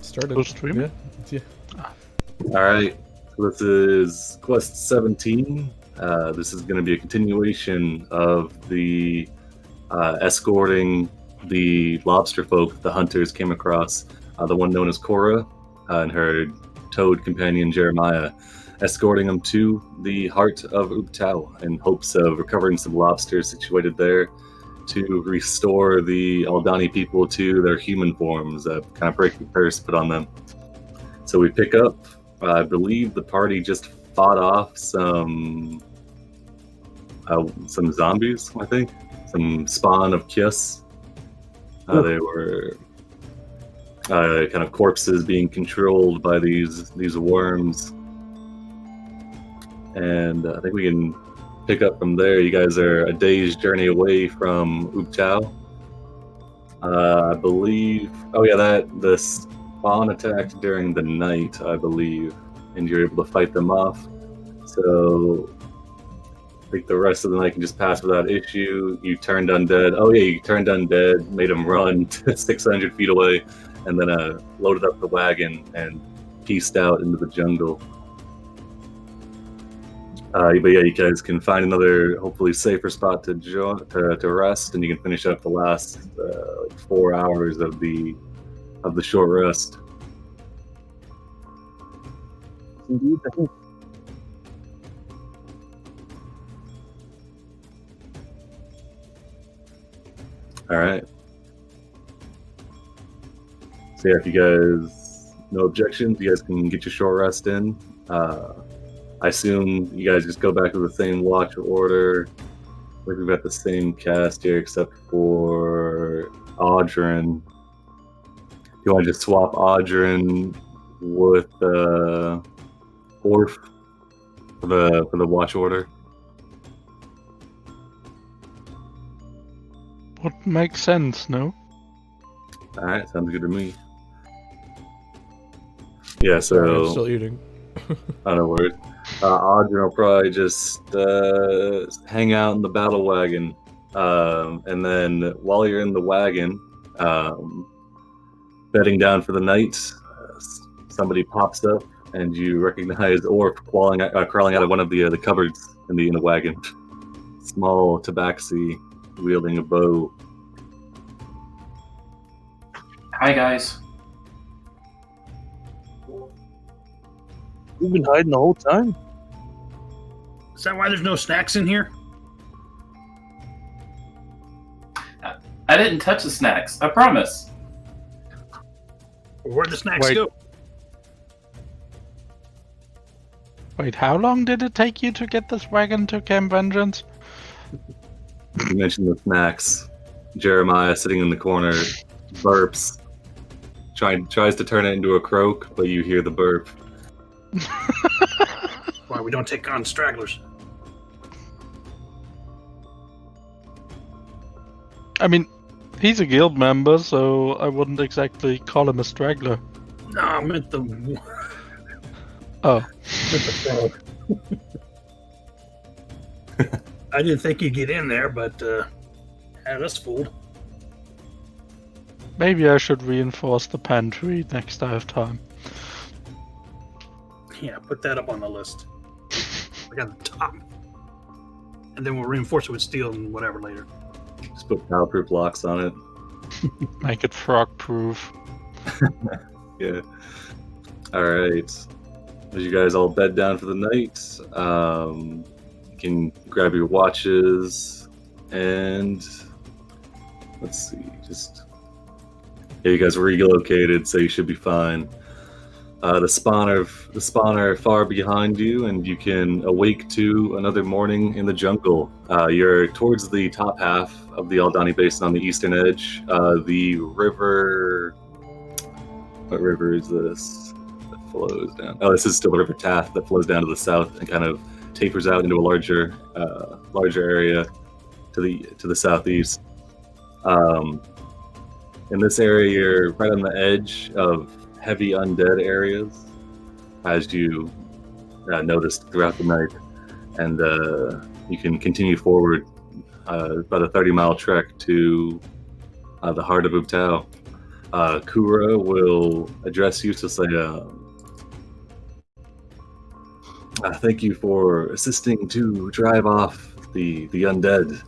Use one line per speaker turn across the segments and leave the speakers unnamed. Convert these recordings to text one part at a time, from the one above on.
Started.
Full stream?
Yeah.
All right. So this is quest 17. This is going to be a continuation of the escorting the lobster folk the hunters came across. The one known as Cora and her toad companion Jeremiah, escorting them to the Heart of Ubtao in hopes of recovering some lobsters situated there to restore the Aldani people to their human forms, kind of break the curse put on them. So we pick up, I believe the party just fought off some zombies, I think. Some spawn of Kiss. They were kind of corpses being controlled by these worms. And I think we can pick up from there. You guys are a day's journey away from Ubtao. I believe... Oh yeah, the spawn attacked during the night, I believe. And you're able to fight them off. So I think the rest of the night can just pass without issue. You turned undead. Oh yeah, you turned undead, made them run 600 feet away, and then loaded up the wagon and pieced out into the jungle. But yeah, you guys can find another, hopefully safer spot to rest, and you can finish up the last 4 hours of the short rest.
Indeed, I think.
All right. So yeah, if you guys no objections, you guys can get your short rest in. I assume you guys just go back to the same watch order. I think we've got the same cast here, except for Audrin. You want to just swap Audrin with Orf for the watch order?
Would make sense, no?
All right, sounds good to me. Yeah,
Sorry, I'm
so
still eating.
I don't know word. Audrin will probably just hang out in the battle wagon, and then while you're in the wagon, bedding down for the night, somebody pops up, and you recognize Orf crawling out of one of the cupboards in the wagon. Small tabaxi wielding a bow.
Hi guys.
You've been hiding the whole time?
Is that why there's no snacks in here?
I didn't touch the snacks. I promise.
Where'd the snacks
Wait.
go?
Wait, how long did it take you to get this wagon to Camp Vengeance?
You mentioned the snacks. Jeremiah sitting in the corner burps. Tries to turn it into a croak, but you hear the burp.
Why we don't take on stragglers?
I mean, he's a guild member, so I wouldn't exactly call him a straggler.
No, I meant the
Oh.
frog. I didn't think you'd get in there, but had us fooled.
Maybe I should reinforce the pantry next I have time.
Yeah, put that up on the list. I got the top. And then we'll reinforce it with steel and whatever later.
Just put powder-proof locks on it.
Make it frog-proof.
Yeah. All right. As you guys all bed down for the night, you can grab your watches and let's see. Yeah, you guys were relocated, so you should be fine. The spawn are far behind you, and you can awake to another morning in the jungle. You're towards the top half of the Aldani Basin on the eastern edge. The river... What river is this that flows down? Oh, this is still the River Taff that flows down to the south and kind of tapers out into a larger area to the southeast. In this area, you're right on the edge of heavy undead areas, as you noticed throughout the night, and you can continue forward about a 30-mile trek to the Heart of Ubtao. Kura will address you to say, thank you for assisting to drive off the undead.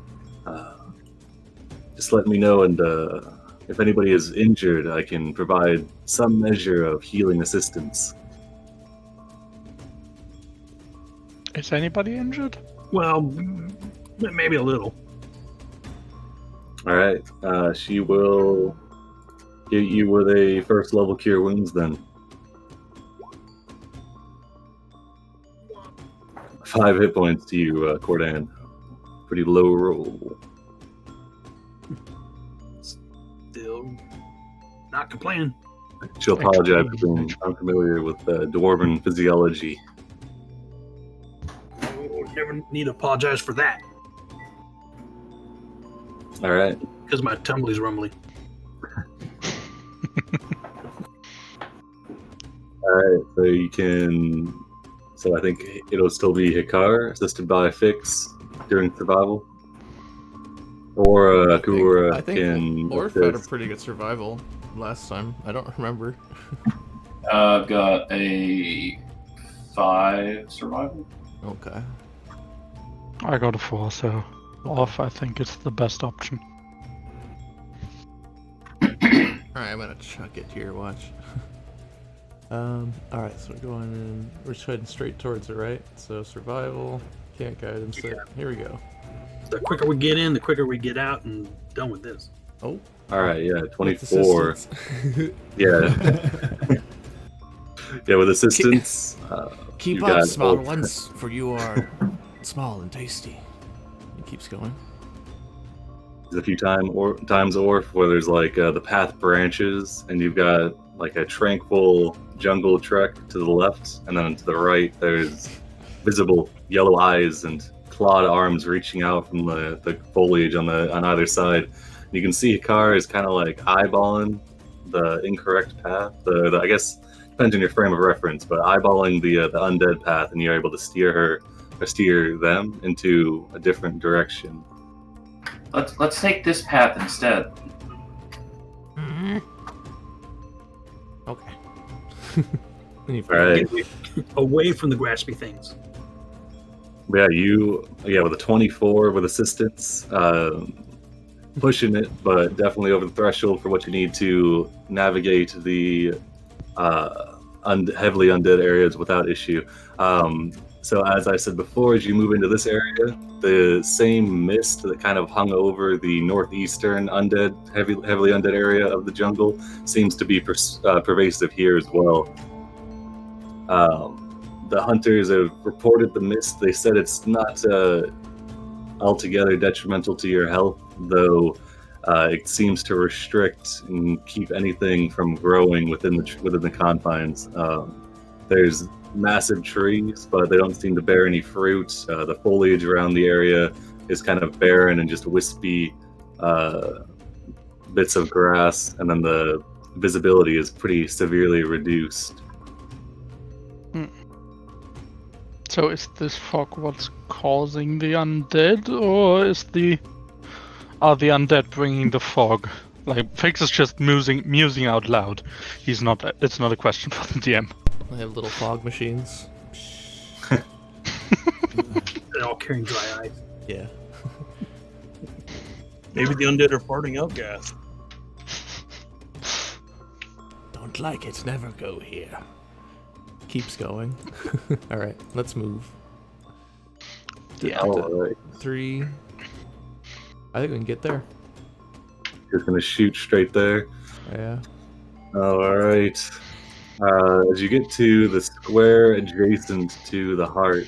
Just let me know, and if anybody is injured, I can provide some measure of healing assistance.
Is anybody injured?
Well, maybe a little.
All right, she will hit you with a first level cure wounds then. 5 hit points to you, Cordan. Pretty low roll.
Still not complaining.
She'll apologize for being unfamiliar with dwarven physiology.
Never need to apologize for that
All right.
because my tumbly's rumbly.
All right. So you can. So I think it'll still be Hikar, assisted by Fix during survival. Or Kura
I think
can.
Orf had a pretty good survival last time. I don't remember.
I've got a 5 survival.
Okay.
I got a 4, so off I think it's the best option.
Alright, I'm gonna chuck it here, watch. Alright, so we're going in. We're heading straight towards it, right? So survival, can't guidance it. Here we go.
The quicker we get in, the quicker we get out and done with this.
Oh.
All right. Yeah.
with
24.
assistance.
Yeah. Yeah. With assistance.
Keep
you
up,
got
small
both.
ones, for you are small and tasty. It keeps going.
There's a few times Orf where there's like the path branches, and you've got like a tranquil jungle trek to the left, and then to the right there's visible yellow eyes and clawed arms reaching out from the foliage on either side. You can see Hikar is kind of like eyeballing the incorrect path. The I guess depends on your frame of reference, but eyeballing the undead path, and you're able to steer them into a different direction.
Let's take this path instead.
Okay.
All right.
Away from the graspy things.
Yeah, with a 24 with assistance, pushing it, but definitely over the threshold for what you need to navigate the heavily undead areas without issue. So as I said before, as you move into this area, the same mist that kind of hung over the northeastern heavily undead area of the jungle seems to be pervasive here as well. The hunters have reported the mist. They said it's not altogether detrimental to your health, though it seems to restrict and keep anything from growing within the confines. There's massive trees, but they don't seem to bear any fruit. The foliage around the area is kind of barren and just wispy bits of grass, and then the visibility is pretty severely reduced.
So is this fog what's causing the undead, or are the undead bringing the fog? Like, Fix is just musing out loud. It's not a question for the DM.
I have little fog machines.
They're all carrying dry eyes.
Yeah.
Maybe the undead are farting out gas.
Don't like it, never go here. Keeps going. Alright, let's move.
Yeah.
All right.
3. I think we can get there.
Just gonna shoot straight there.
Yeah.
All right. As you get to the square adjacent to the heart,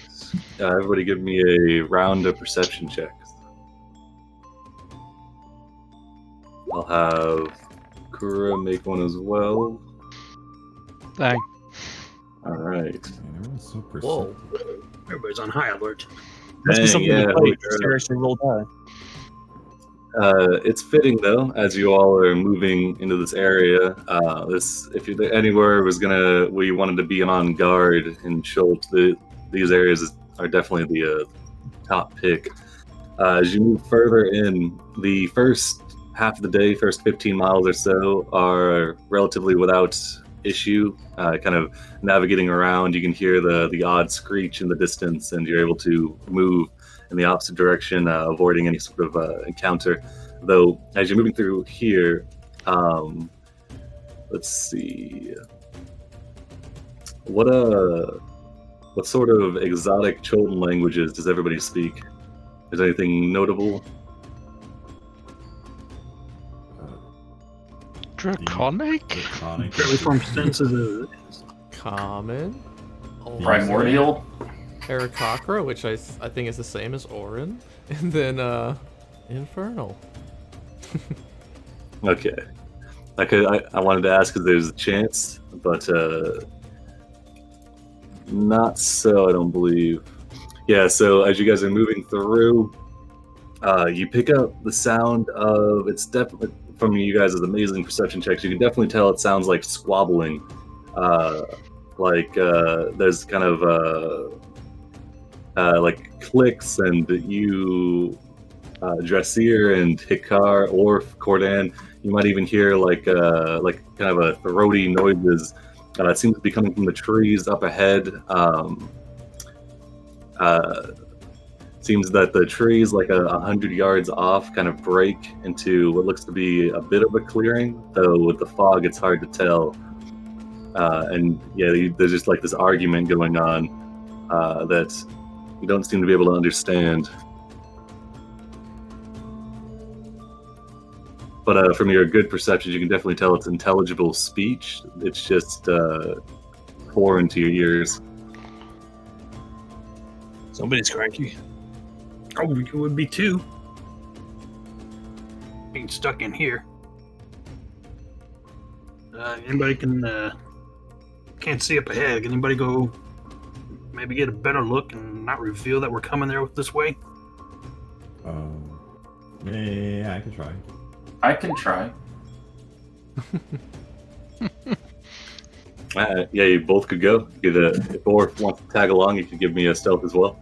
everybody give me a round of perception checks. I'll have Kura make one as well.
Dang.
All right.
Whoa.
Everybody's on high alert.
Must be
Dang,
something
yeah,
to
holy
play.
crap.
Seriously, roll die.
It's fitting though, as you all are moving into this area. If you're anywhere where you wanted to be on guard in Chult, these areas are definitely the top pick. As you move further in, the first half of the day, first 15 miles or so, are relatively without issue. Kind of navigating around, you can hear the odd screech in the distance, and you're able to move in the opposite direction, avoiding any sort of encounter. Though, as you're moving through here, let's see, what sort of exotic Chultan languages does everybody speak? Is there anything notable?
Draconic?
Fairly firm senses.
Common.
Primordial.
Aarakocra, which I think is the same as Orin. And then, Infernal.
Okay. I wanted to ask if there's a chance, but not so, I don't believe. Yeah, so as you guys are moving through, you pick up the sound of, it's definitely, from you guys' amazing perception checks, you can definitely tell it sounds like squabbling. There's kind of like clicks, and you, Dressir and Hikar, Orf, Cordan, you might even hear like kind of a throaty noises. It seems to be coming from the trees up ahead. Seems that the trees, like 100 yards off, kind of break into what looks to be a bit of a clearing, though with the fog it's hard to tell. And yeah, there's just like this argument going on that you don't seem to be able to understand. But from your good perceptions, you can definitely tell it's intelligible speech. It's just foreign to your ears.
Somebody's cranky.
Oh, it would be too. Being stuck in here. Anybody can't see up ahead. Can anybody go maybe get a better look and not reveal that we're coming there this way?
Yeah, I can try.
I can try.
Yeah, you both could go. If Orf wants to tag along, you could give me a stealth as well.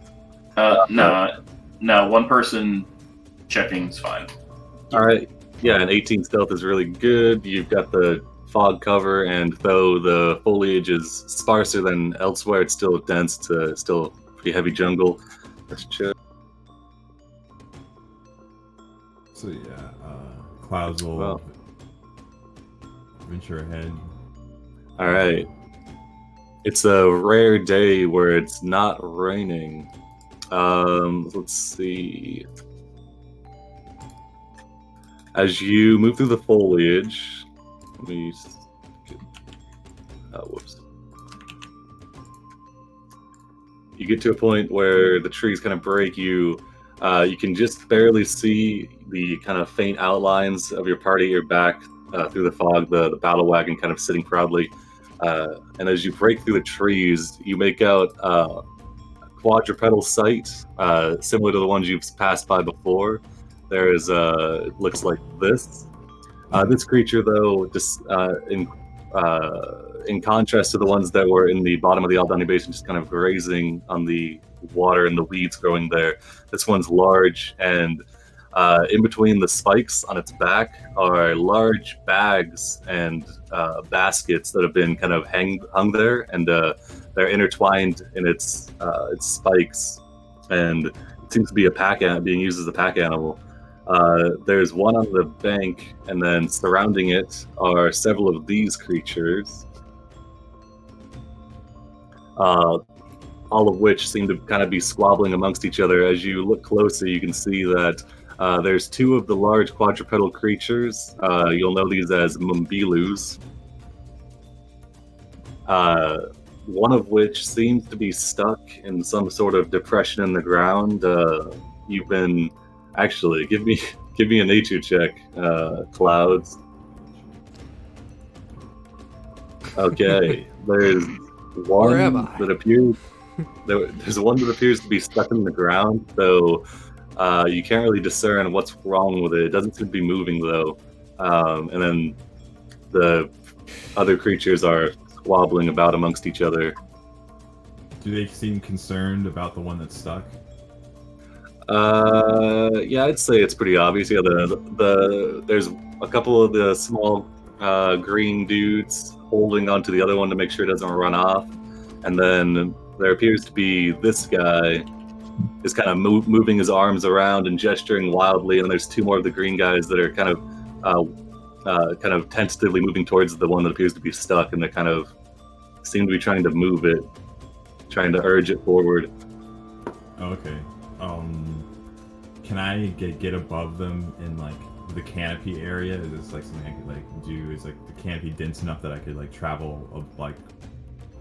No, one person checking's fine.
All right. Yeah, an 18 stealth is really good. You've got the fog cover, and though the foliage is sparser than elsewhere, it's still dense to still pretty heavy jungle. Let's check.
So yeah, clouds will venture ahead.
All right. It's a rare day where it's not raining. Let's see. As you move through the foliage, let me whoops. You get to a point where the trees kind of break you. You can just barely see the kind of faint outlines of your party at your back through the fog, the battle wagon kind of sitting proudly. And as you break through the trees, you make out a quadrupedal sight, similar to the ones you've passed by before. There is, looks like this. This creature, though, just in contrast to the ones that were in the bottom of the Aldani Basin, just kind of grazing on the water and the weeds growing there. This one's large, and in between the spikes on its back are large bags and baskets that have been kind of hung there, and they're intertwined in its spikes, and it seems to be being used as a pack animal. There's one on the bank, and then surrounding it are several of these creatures, all of which seem to kind of be squabbling amongst each other. As you look closer, you can see that there's two of the large quadrupedal creatures. You'll know these as Mumbilus. One of which seems to be stuck in some sort of depression in the ground. You've been... Actually, give me a nature check, Clouds. Okay, there's one
Where am I?
that appears... There's one that appears to be stuck in the ground, though you can't really discern what's wrong with it. It doesn't seem to be moving, though. And then the other creatures are squabbling about amongst each other.
Do they seem concerned about the one that's stuck?
Yeah, I'd say it's pretty obvious. Yeah, there's a couple of the small green dudes holding onto the other one to make sure it doesn't run off, and then there appears to be this guy is kind of moving his arms around and gesturing wildly, and there's two more of the green guys that are kind of tentatively moving towards the one that appears to be stuck, and they kind of seem to be trying to move it, trying to urge it forward.
Okay. Can I get above them in like the canopy area? Is this like something I could like do? Is like the canopy dense enough that I could like travel like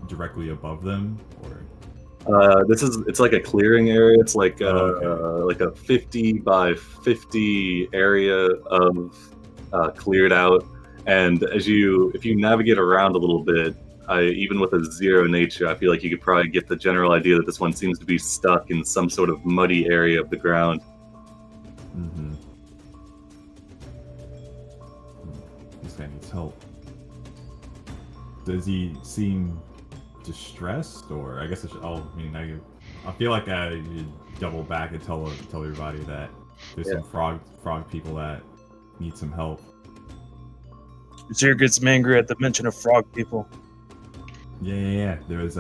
directly above them, or?
It's like a clearing area. It's like
Okay.
like a 50 by 50 area of cleared out. And if you navigate around a little bit, even with a 0 nature, I feel like you could probably get the general idea that this one seems to be stuck in some sort of muddy area of the ground.
Mm-hmm. This guy needs help. Does he seem distressed, or I guess I feel like I should double back and tell everybody that there's some frog people that need some help.
Zir gets angry at the mention of frog people.
Yeah. There was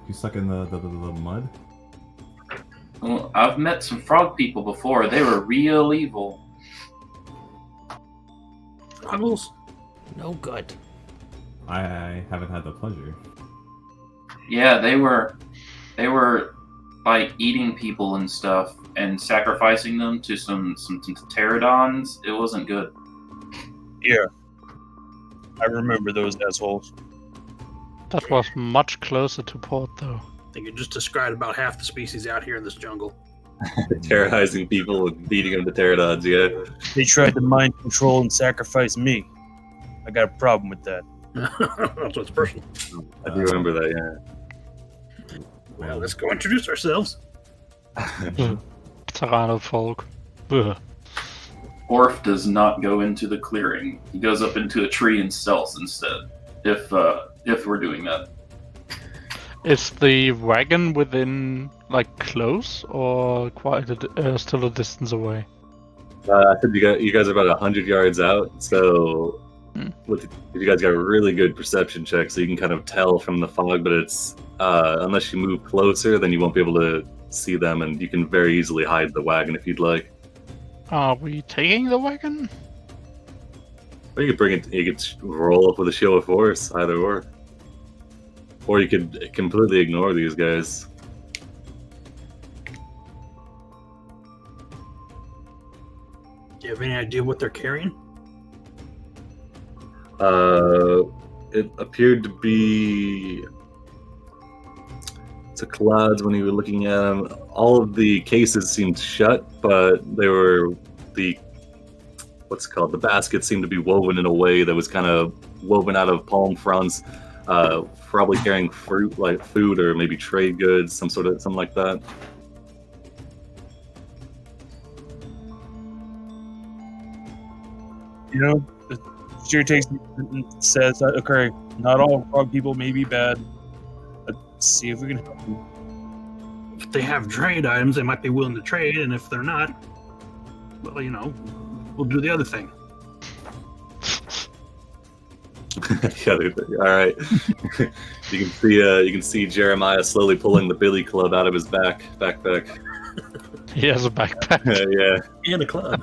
who's stuck in the mud.
Well, I've met some frog people before. They were real evil.
Shackles?
No good.
I haven't had the pleasure.
Yeah, they were like eating people and stuff and sacrificing them to some pterodons. It wasn't good.
Yeah. I remember those assholes.
That was much closer to port, though.
I think you just described about half the species out here in this jungle.
Terrorizing people and beating them to pterodons. Yeah.
They tried to mind control and sacrifice me. I got a problem with that.
That's what's personal.
I do remember that. Yeah.
Well, let's go introduce ourselves.
Tyrannofolk. Ugh.
Orf does not go into the clearing. He goes up into a tree and stealths instead. If we're doing that.
Is the wagon within, like, close, or quite still a distance away?
I said you guys are about 100 yards out, so if you guys got a really good perception check, so you can kind of tell from the fog, but it's unless you move closer, then you won't be able to see them, and you can very easily hide the wagon if you'd like.
Are we taking the wagon?
Or you could bring it. You could roll up with a show of force, either or you could completely ignore these guys.
Do you have any idea what they're carrying?
It appeared to be to clouds when you were looking at them. All of the cases seemed shut, but they were the baskets seemed to be woven in a way that was kind of woven out of palm fronds, probably carrying fruit like food or maybe trade goods, something like that.
You know, the Sheer takes and says, okay, not all frog people may be bad. Let's see if we can help them.
If they have trade items, they might be willing to trade, and if they're not, well, we'll do the other thing.
Yeah, all right. You can see Jeremiah slowly pulling the billy club out of his backpack.
He has a backpack.
Yeah.
And a club.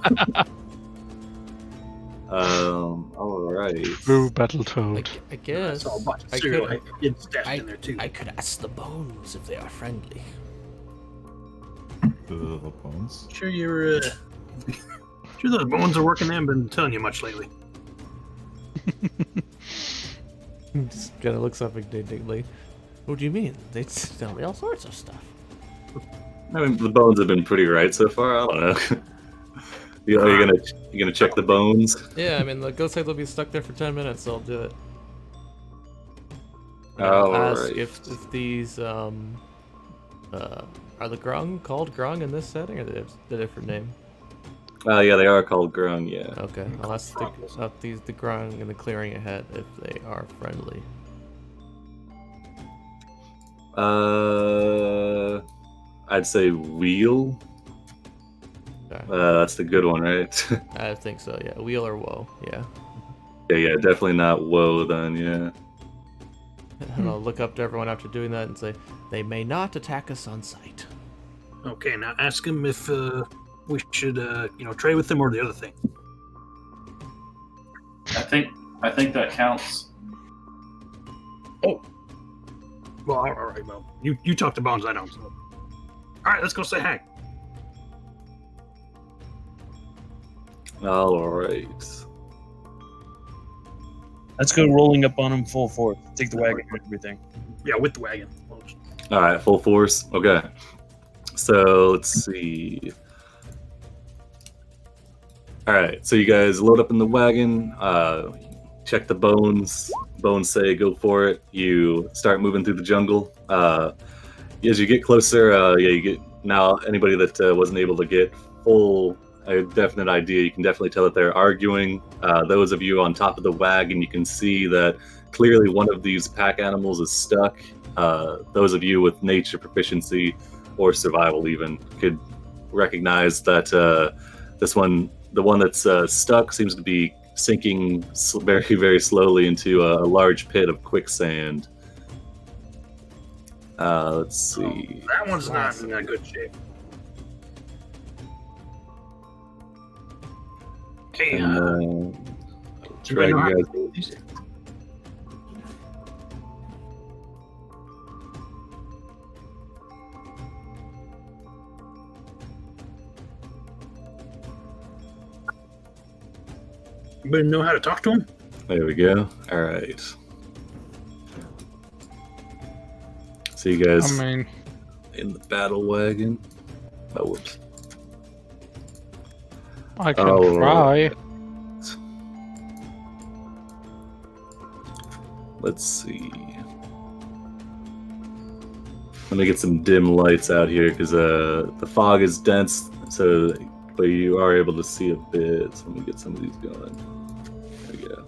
All right.
True Battletoad.
I guess
Saw a bunch of
I
cereal
could-
it's stashed in there too.
I could ask the bones if they are friendly.
The little bones.
Sure you're sure those bones are working. They haven't been telling you much lately.
Just kind of looks up indignantly. What do you mean? They tell me all sorts of stuff.
I mean, the bones have been pretty right so far. I don't know. You're gonna check the bones?
Yeah, I mean, the ghost like they'll be stuck there for 10 minutes, so I'll do it. And
Oh,
I'll ask
right.
if these are the grung called grung in this setting, or they have a different name?
Yeah, they are called grung. Yeah.
Okay, I'll ask the grung in the clearing ahead if they are friendly.
I'd say wheel.
Okay.
That's the good one, right?
I think so, yeah. Wheel or woe, yeah.
Yeah, definitely not woe then, yeah.
And I'll look up to everyone after doing that and say, they may not attack us on sight.
Okay, now ask him if we should, trade with him or the other thing.
I think that counts.
Well, all right. Well, you talk to Bones, I don't. So. All right, let's go say hi.
All right.
Let's go rolling up on him full force. Take the wagon and everything.
Yeah, with the wagon.
All right, full force. Okay. So let's see. All right, so you guys load up in the wagon. Check the bones. Bones say go for it. You start moving through the jungle. As you get closer, you get now anybody that wasn't able to get a definite idea. You can definitely tell that they're arguing. Those of you on top of the wagon, you can see that clearly one of these pack animals is stuck. Those of you with nature proficiency or survival even could recognize that this one, the one that's stuck, seems to be sinking very, very slowly into a large pit of quicksand. Let's see.
That one's not in good shape. Hey,
Try you guys.
anybody know how to talk to him?
There we go. All right. So you guys in the battle wagon. Oh, whoops.
I can try.
Let's see. Let me get some dim lights out here because the fog is dense. So, but you are able to see a bit. So let me get some of these going. There we go.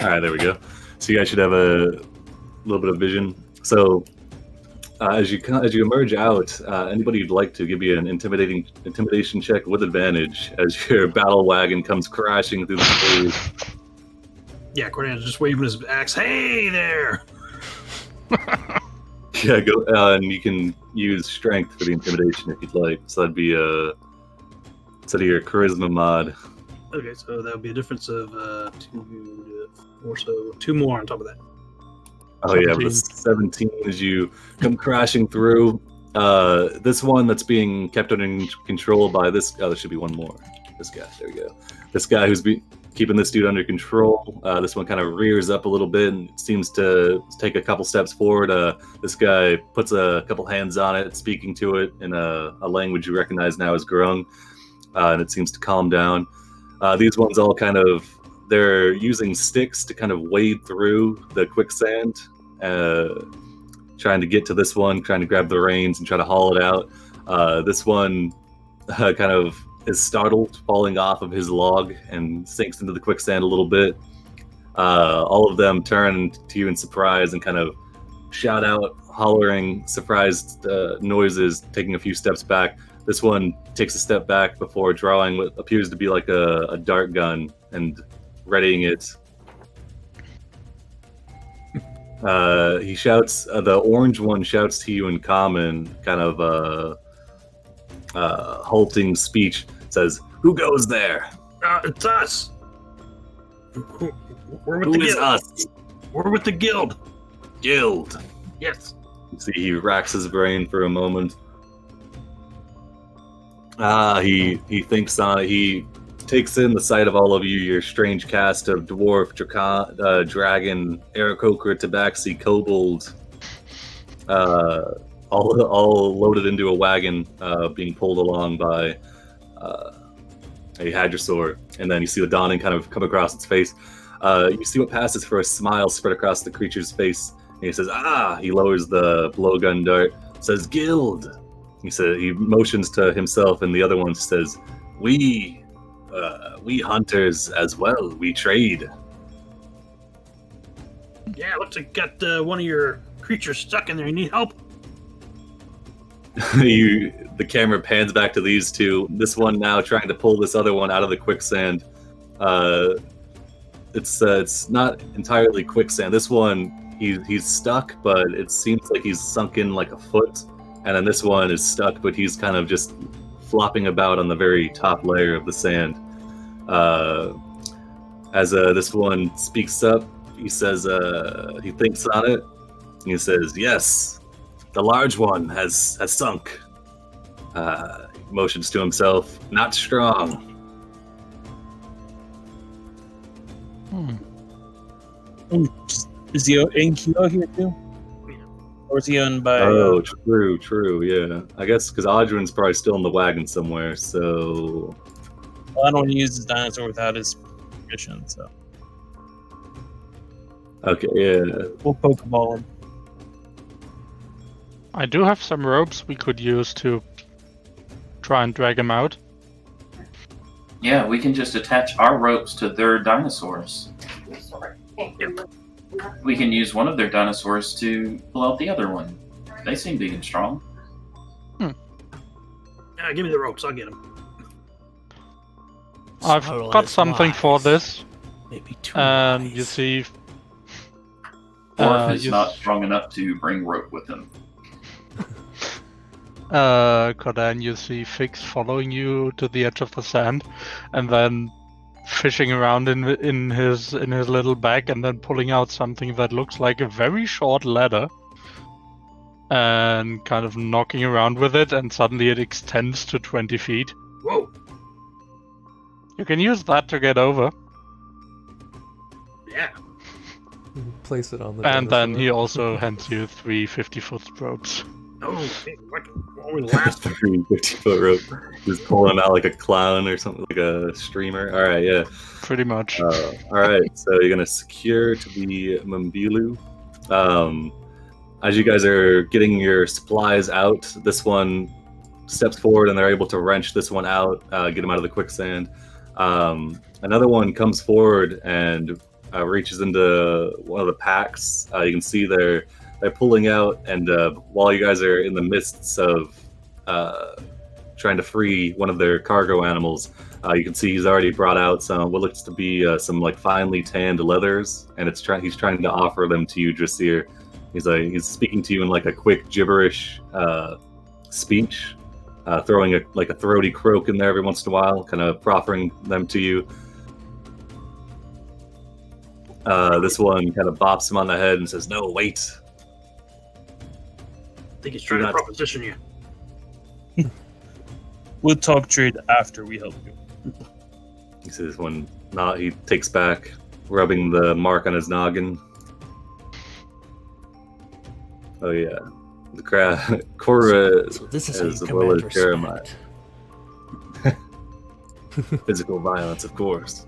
All right, there we go. So you guys should have a little bit of vision. So as you emerge out, anybody who'd like to give you an intimidation check with advantage as your battle wagon comes crashing through the space.
Yeah, Cornelius just waving his axe. Hey there!
Yeah, go and you can use strength for the intimidation if you'd like. So that'd be instead of your charisma mod.
Okay, so that would be a difference of 2 to 4, so 2 more on top of that.
Oh 17. Yeah, with 17 as you come crashing through. This one that's being kept under control by this. Oh, there should be one more. This guy. There we go. This guy who's keeping this dude under control. This one kind of rears up a little bit and seems to take a couple steps forward. This guy puts a couple hands on it, speaking to it in a language you recognize now as Grung, and it seems to calm down. These ones all they're using sticks to kind of wade through the quicksand, trying to get to this one, trying to grab the reins and try to haul it out. This one kind of is startled, falling off of his log and sinks into the quicksand a little bit. All of them turn to you in surprise and kind of shout out, hollering, surprised noises, taking a few steps back. This one takes a step back before drawing what appears to be like a dart gun and readying it. He shouts, the orange one shouts to you in common, kind of halting speech, says, "Who goes there?"
It's us! We're with
Who
the
is
guild.
us?
We're with the guild.
Guild.
Yes.
You see, he racks his brain for a moment. He thinks on it. He takes in the sight of all of you, your strange cast of dwarf, dragon, Aarakocra, Tabaxi, kobold, all loaded into a wagon, being pulled along by a hadrosaur. And then you see the dawning kind of come across its face. You see what passes for a smile spread across the creature's face. And he says, "Ah!" He lowers the blowgun dart. Says, "Guild." He motions to himself, and the other one says, We hunters as well. We trade."
Yeah, looks like you got one of your creatures stuck in there. You need help?
The camera pans back to these two. This one now trying to pull this other one out of the quicksand. It's not entirely quicksand. This one, he's stuck, but it seems like he's sunk in like a foot. And then this one is stuck, but he's kind of just flopping about on the very top layer of the sand. As this one speaks up, he says, he thinks on it. He says, "Yes, the large one has sunk." He motions to himself, "Not strong."
Is he in Kyo here too? Or is he owned by...
Oh, true, yeah. I guess because Audrin's probably still in the wagon somewhere, so...
Well, I don't want to use his dinosaur without his permission, so...
Okay, yeah.
We'll Pokeball him.
I do have some ropes we could use to try and drag him out.
Yeah, we can just attach our ropes to their dinosaurs. We can use one of their dinosaurs to pull out the other one. They seem big and strong.
Yeah, give me the ropes. I'll get them.
I've
Swallow
got
his
something for
wise.
this.
Maybe too
And
wise.
you see...
Or if it's
you-
not strong enough to bring rope with him.
Kodan, you see Fix following you to the edge of the sand, and then fishing around in his little bag, and then pulling out something that looks like a very short ladder, and kind of knocking around with it, and suddenly it extends to 20 feet.
Whoa.
You can use that to get over,
Yeah.
Place it on the
and then
dinosaur.
he also hands you 3 50-foot ropes.
Okay. What only last?
50-foot rope. Just pulling him out like a clown or something, like a streamer. All right, yeah.
Pretty much.
All right, so you're gonna secure to the Mumbilu. As you guys are getting your supplies out, this one steps forward and they're able to wrench this one out, get him out of the quicksand. Another one comes forward and reaches into one of the packs. You can see they're pulling out, and while you guys are in the midst of trying to free one of their cargo animals, you can see he's already brought out some what looks to be some like finely tanned leathers, and he's trying to offer them to you, Drasir. He's speaking to you in like a quick gibberish speech, throwing a throaty croak in there every once in a while, kind of proffering them to you. This one kind of bops him on the head and says, "No, wait."
I think he's trying to proposition you.
We'll talk trade after we help you.
He says he takes back, rubbing the mark on his noggin. Oh yeah, the Cora
So this is how
as
you
well as
command
Jeremiah.
respect.
Physical violence, of course.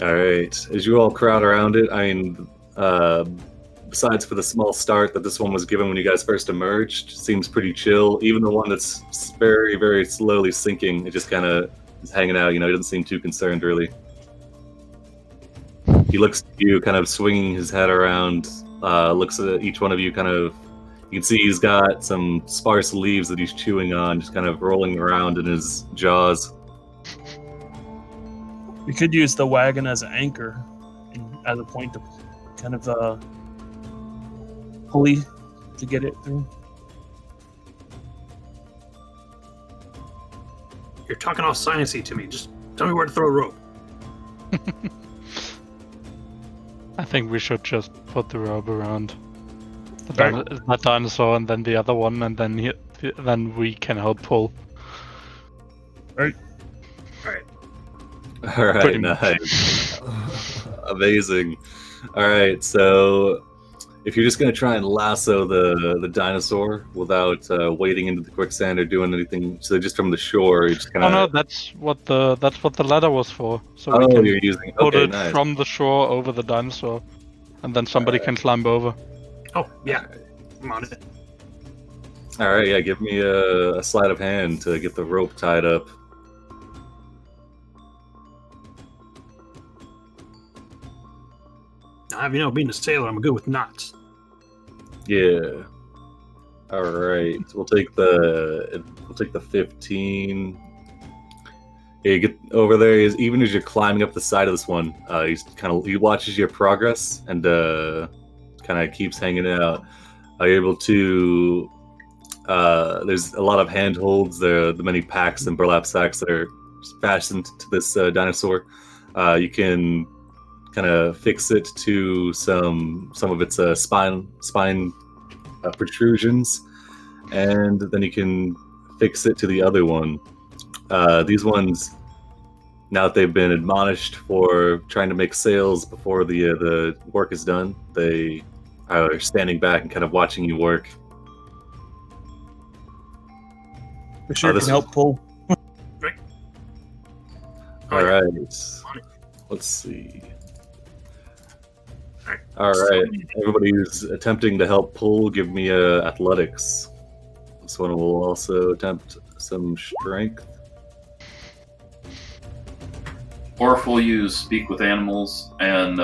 All right, as you all crowd around it, I mean, besides for the small start that this one was given when you guys first emerged, seems pretty chill. Even the one that's very, very slowly sinking, it just kind of is hanging out. He doesn't seem too concerned, really. He looks at you, kind of swinging his head around, looks at each one of you, kind of. You can see he's got some sparse leaves that he's chewing on, just kind of rolling around in his jaws.
We could use the wagon as an anchor, and as a point to kind of pulley to get it through.
You're talking all sciencey to me. Just tell me where to throw a rope.
I think we should just put the rope around that dinosaur and then the other one, and then we can help pull.
All right,
Pretty much.
nice. Amazing. All right, so if you're just gonna try and lasso the dinosaur without wading into the quicksand or doing anything, so just from the shore, you just kind
Oh
of.
no, that's what the ladder was for. So we
Oh,
can
you're using.
put
Okay,
it
nice.
from the shore over the dinosaur, and then somebody can climb over.
Oh, yeah. I'm on it.
All right, yeah. Give me a sleight of hand to get the rope tied up.
Now, being a sailor, I'm good with knots.
Yeah. All right. We'll take the 15. Yeah, you get over there. Even as you're climbing up the side of this one, he watches your progress and kind of keeps hanging out. Are you able to? There's a lot of handholds. The many packs and burlap sacks that are fastened to this dinosaur. You can kind of fix it to some of its spine protrusions, and then you can fix it to the other one. These ones, now that they've been admonished for trying to make sales before the work is done, they are standing back and kind of watching you work.
For sure,
this
can help pull.
All right. Let's see. All right. Everybody who's attempting to help pull, give me athletics. This one will also attempt some strength.
Orf will use speak with animals and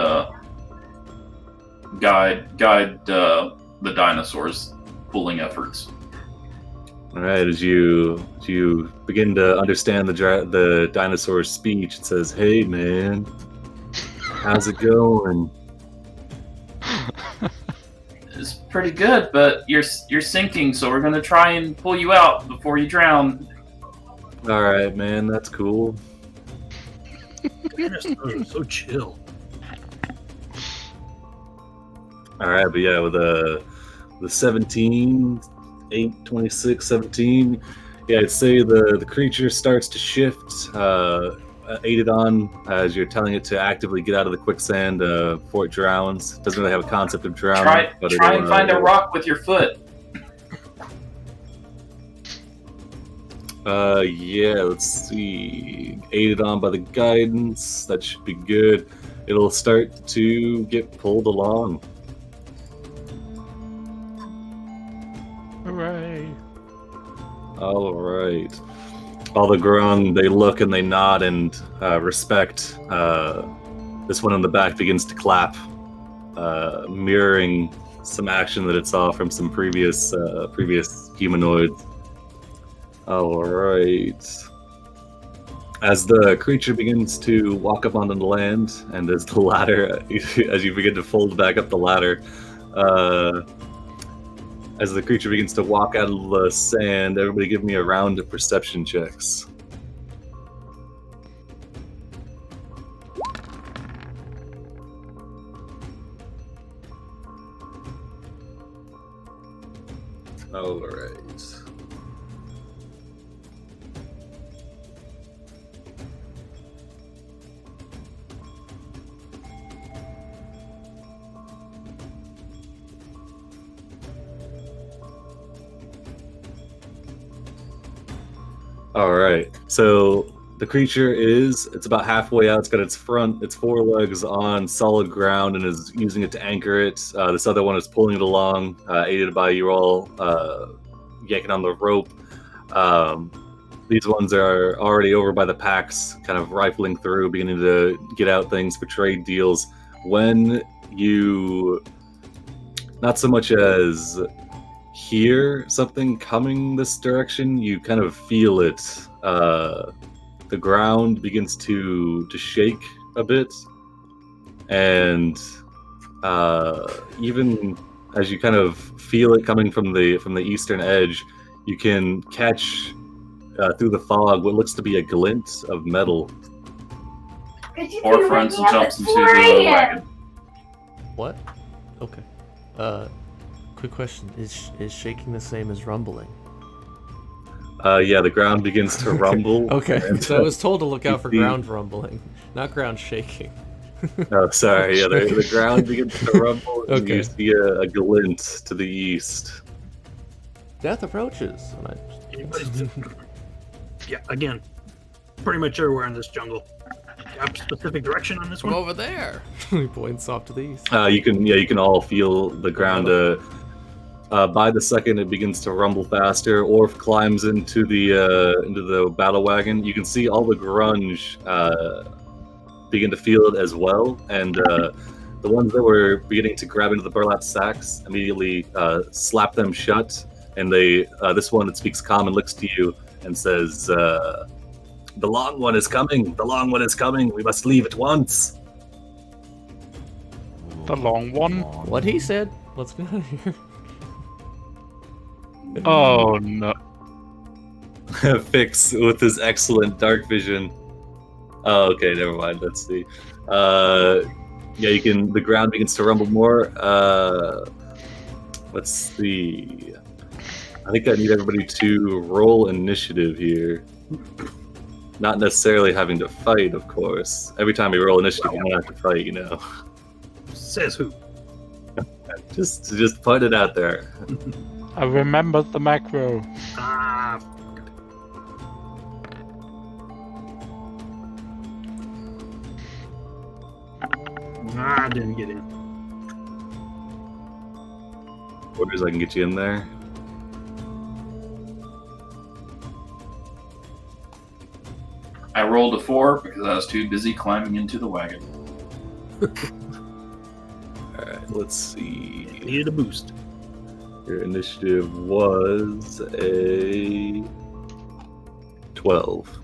guide the dinosaurs' pulling efforts.
All right. As you begin to understand the dinosaur's speech, it says, "Hey, man, how's it going?"
It's pretty good, but you're sinking, so we're gonna try and pull you out before you drown.
All right, man, that's cool.
Dinosaurs are so chill.
All right, but yeah, with the 17, 8, 26, 17, yeah, I'd say the creature starts to shift, aided on as you're telling it to actively get out of the quicksand before it drowns. Doesn't really have a concept of drowning.
Try and find a rock with your foot.
Yeah, let's see. Aided on by the guidance, that should be good. It'll start to get pulled along.
Hooray!
All right. All the grung, they look and they nod and respect. This one in the back begins to clap, mirroring some action that it saw from some previous humanoids. All right. As the creature begins to walk up onto the land, and as the ladder, as you begin to fold back up the ladder, as the creature begins to walk out of the sand, everybody give me a round of perception checks. All right. All right. So the creature it's about halfway out. It's got its forelegs on solid ground and is using it to anchor it. This other one is pulling it along, aided by you all yanking on the rope. These ones are already over by the packs, kind of rifling through, beginning to get out things for trade deals. When you, not so much as hear something coming this direction, you kind of feel it. The ground begins to shake a bit, and even as you kind of feel it coming from the eastern edge, you can catch through the fog what looks to be a glint of metal.
Orf runs and jumps into the wagon.
What? Okay. Quick question: Is shaking the same as rumbling?
Yeah, the ground begins to rumble.
Okay,
and,
so I was told to look out for ground rumbling, not ground shaking.
Oh, sorry. Yeah, the ground begins to rumble, and
Okay.
you see a glint to the east.
Death approaches. And
Anybody's... Yeah, again, pretty much everywhere in this jungle. Got a specific direction on this
From
one?
over there. He points off to the east.
You can all feel the ground. By the second it begins to rumble faster, Orf climbs into the battle wagon. You can see all the grunge begin to feel it as well, and the ones that were beginning to grab into the burlap sacks immediately slap them shut. And they this one that speaks common looks to you and says, "The long one is coming. The long one is coming. We must leave at once."
The long one?
What he said. Let's get out of here.
Oh no.
Fix with his excellent dark vision. Oh, okay, never mind. Let's see. Yeah, you can. The ground begins to rumble more. Let's see. I think I need everybody to roll initiative here. Not necessarily having to fight, of course. Every time you roll initiative, you don't have to fight, you know.
Says who?
Just put it out there.
I remembered the macro.
Ah, I didn't get in.
Orders, I can get you in there.
I rolled a 4 because I was too busy climbing into the wagon.
Alright, let's see.
Needed a boost.
Your initiative was a 12.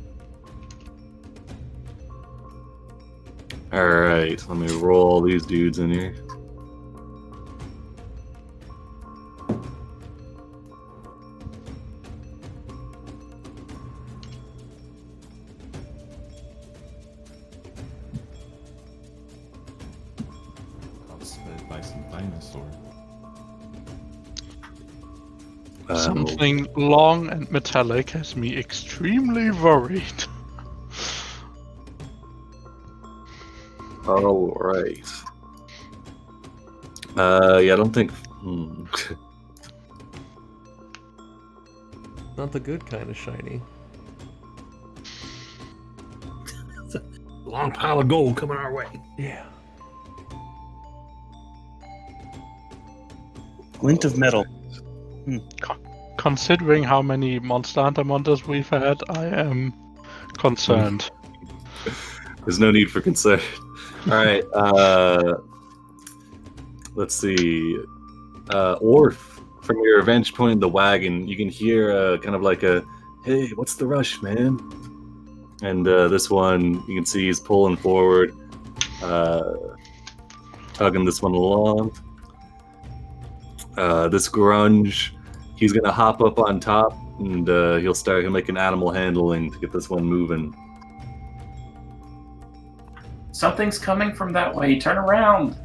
Alright, let me roll all these dudes in here.
Buy some dinosaur.
Something long and metallic has me extremely worried.
Alright. Yeah, I don't think...
Not the good kind of shiny.
Long pile of gold coming our way.
Yeah.
Glint of metal.
Considering how many Monster Hunter monsters we've had, I am concerned.
There's no need for concern. Alright, let's see. Orf, from your vantage point in the wagon, you can hear kind of like a, "Hey, what's the rush, man?" And this one, you can see he's pulling forward, tugging this one along. This grunge, he's gonna hop up on top, and he'll make an animal handling to get this one moving.
Something's coming from that way. Turn around.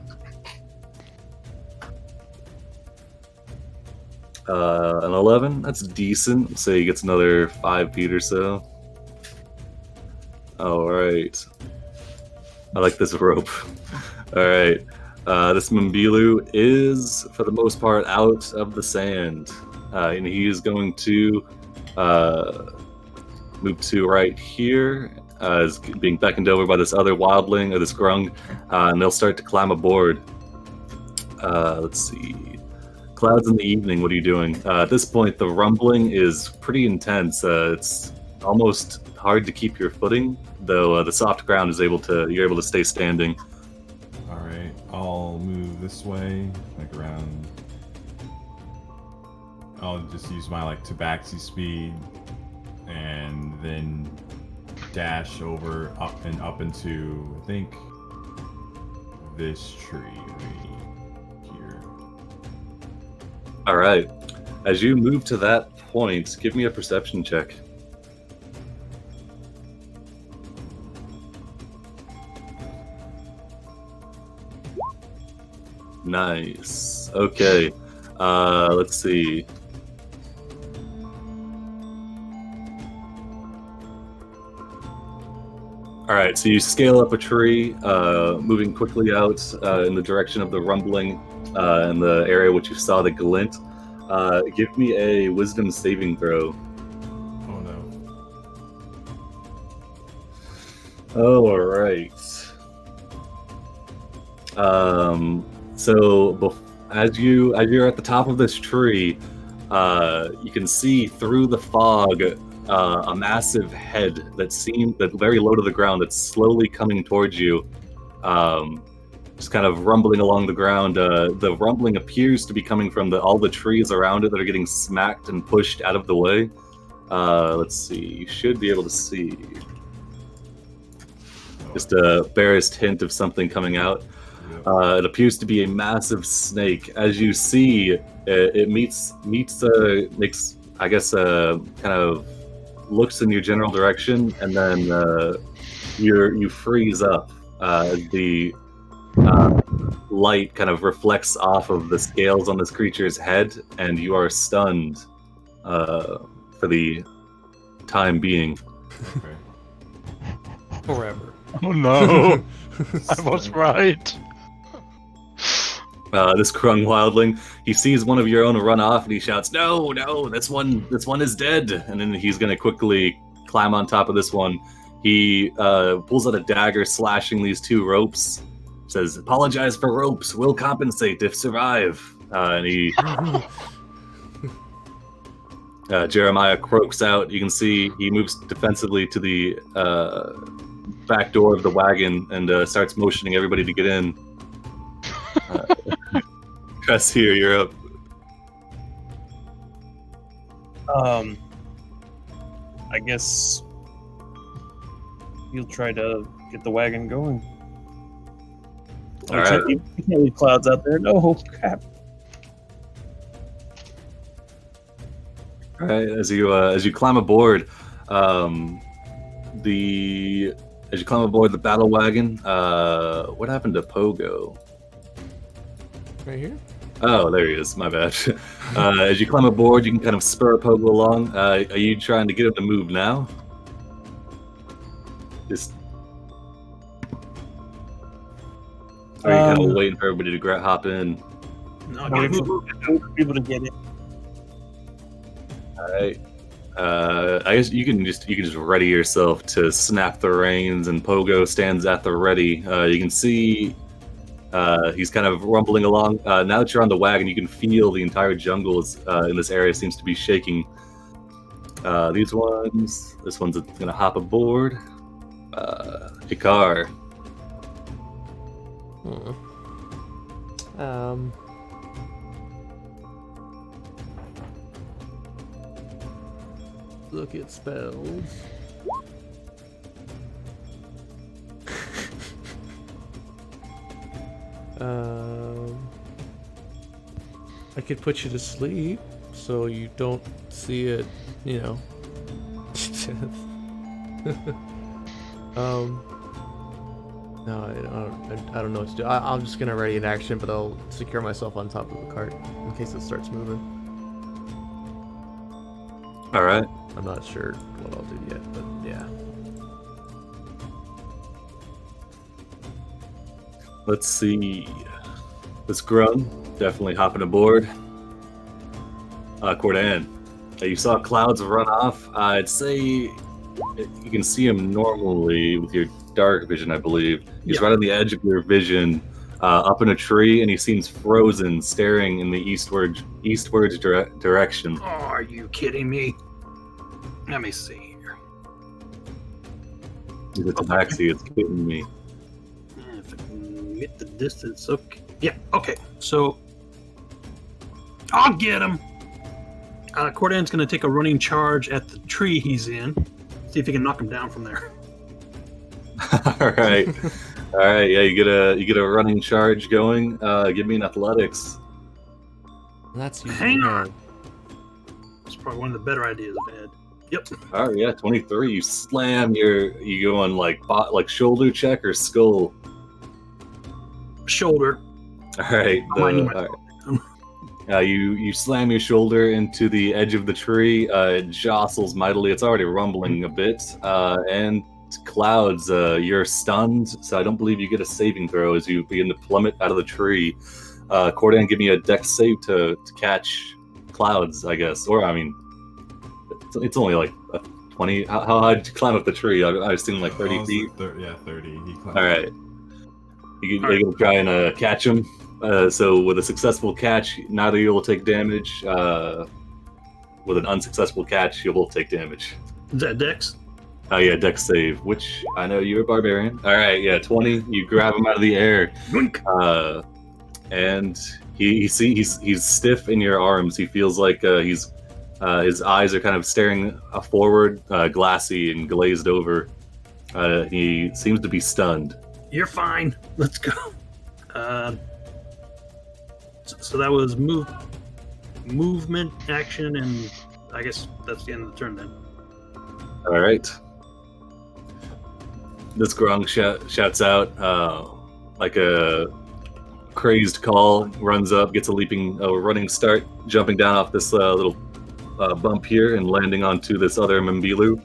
An 11, that's decent. So he gets another 5 feet or so. Alright. I like this rope. Alright. This Mumbilu is, for the most part, out of the sand. And he is going to move to right here. Is being beckoned over by this other wildling, or this grung. And they'll start to climb aboard. Let's see. Clouds in the evening, what are you doing? At this point, the rumbling is pretty intense. It's almost hard to keep your footing, though the soft ground is you're able to stay standing.
Alright, I'll move this way, like around. I'll just use my like tabaxi speed and then dash over up into, I think, this tree right here.
Alright. As you move to that point, give me a perception check. Nice. Okay. Let's see. All right, so you scale up a tree, moving quickly out in the direction of the rumbling in the area which you saw the glint. Give me a wisdom saving throw.
Oh no.
All right. So as you're at the top of this tree, you can see through the fog a massive head that's very low to the ground that's slowly coming towards you, just kind of rumbling along the ground. The rumbling appears to be coming from all the trees around it that are getting smacked and pushed out of the way. Let's see, you should be able to see just a barest hint of something coming out. It appears to be a massive snake. As you see, it makes I guess kind of looks in your general direction, and then you freeze up as the light kind of reflects off of the scales on this creature's head, and you are stunned for the time being.
Okay.
Forever.
Oh no! I was right.
This Krung wildling, he sees one of your own run off, and he shouts, "No, no! This one is dead!" And then he's gonna quickly climb on top of this one. He pulls out a dagger, slashing these two ropes. Says, "Apologize for ropes. We'll compensate if survive." And he Jeremiah croaks out. You can see he moves defensively to the back door of the wagon and starts motioning everybody to get in. Chris, here, you're up.
I guess he'll try to get the wagon going.
All right.
You can't leave clouds out there. No, crap.
All right, as you climb aboard, the battle wagon. What happened to Pogo?
Right here?
Oh, there he is. My bad. As you climb aboard, you can kind of spur Pogo along. Are you trying to get him to move now? Just. Or are you kind of waiting for everybody to hop in?
No,
Wait
get
for people to get in.
All right. I guess you can just ready yourself to snap the reins, and Pogo stands at the ready. You can see he's kind of rumbling along. Now that you're on the wagon, you can feel the entire jungle in this area seems to be shaking. This one's gonna hop aboard. Hikar.
Look at spells. I could put you to sleep so you don't see it, you know. No, I don't know what to do. I'm just gonna ready an action, but I'll secure myself on top of the cart in case it starts moving.
All right.
I'm not sure what I'll do yet, but yeah.
Let's see. This Grun definitely hopping aboard. Cordan, you saw clouds run off. I'd say you can see him normally with your dark vision, I believe. He's right on the edge of your vision, up in a tree, and he seems frozen, staring in the eastwards direction.
Oh, are you kidding me? Let me see here.
He's a tabaxi, it's kidding me.
If I can get the distance, okay. Yeah, okay. So I'll get him. Cordan's going to take a running charge at the tree he's in. See if he can knock him down from there.
All right. All right, yeah, you get a running charge going. Give me an athletics.
That's
Hang on. It's probably one of the better ideas I've had. Yep.
All right, yeah, 23. You slam you go on like shoulder check or skull.
Shoulder.
All right. You slam your shoulder into the edge of the tree. It jostles mightily. It's already rumbling a bit, and clouds. You're stunned, so I don't believe you get a saving throw as you begin to plummet out of the tree. Cordan, give me a dex save to catch clouds, I guess. Or, I mean, it's only like a 20. How high did you climb up the tree? I assume like 30 feet.
30. He climbed.
All right. You can try and catch him. So with a successful catch, neither of you will take damage. With an unsuccessful catch, you will take damage.
Is that Dex?
Oh yeah, dex save, which I know you're a barbarian. All right, yeah, 20. You grab him out of the air, and he's stiff in your arms. He feels like his eyes are kind of staring forward, glassy and glazed over. He seems to be stunned.
You're fine. Let's go. So that was movement, action, and I guess that's the end of the turn then.
All right. This Grung shouts out like a crazed call, runs up, gets a running start, jumping down off this little bump here and landing onto this other Mimbilu.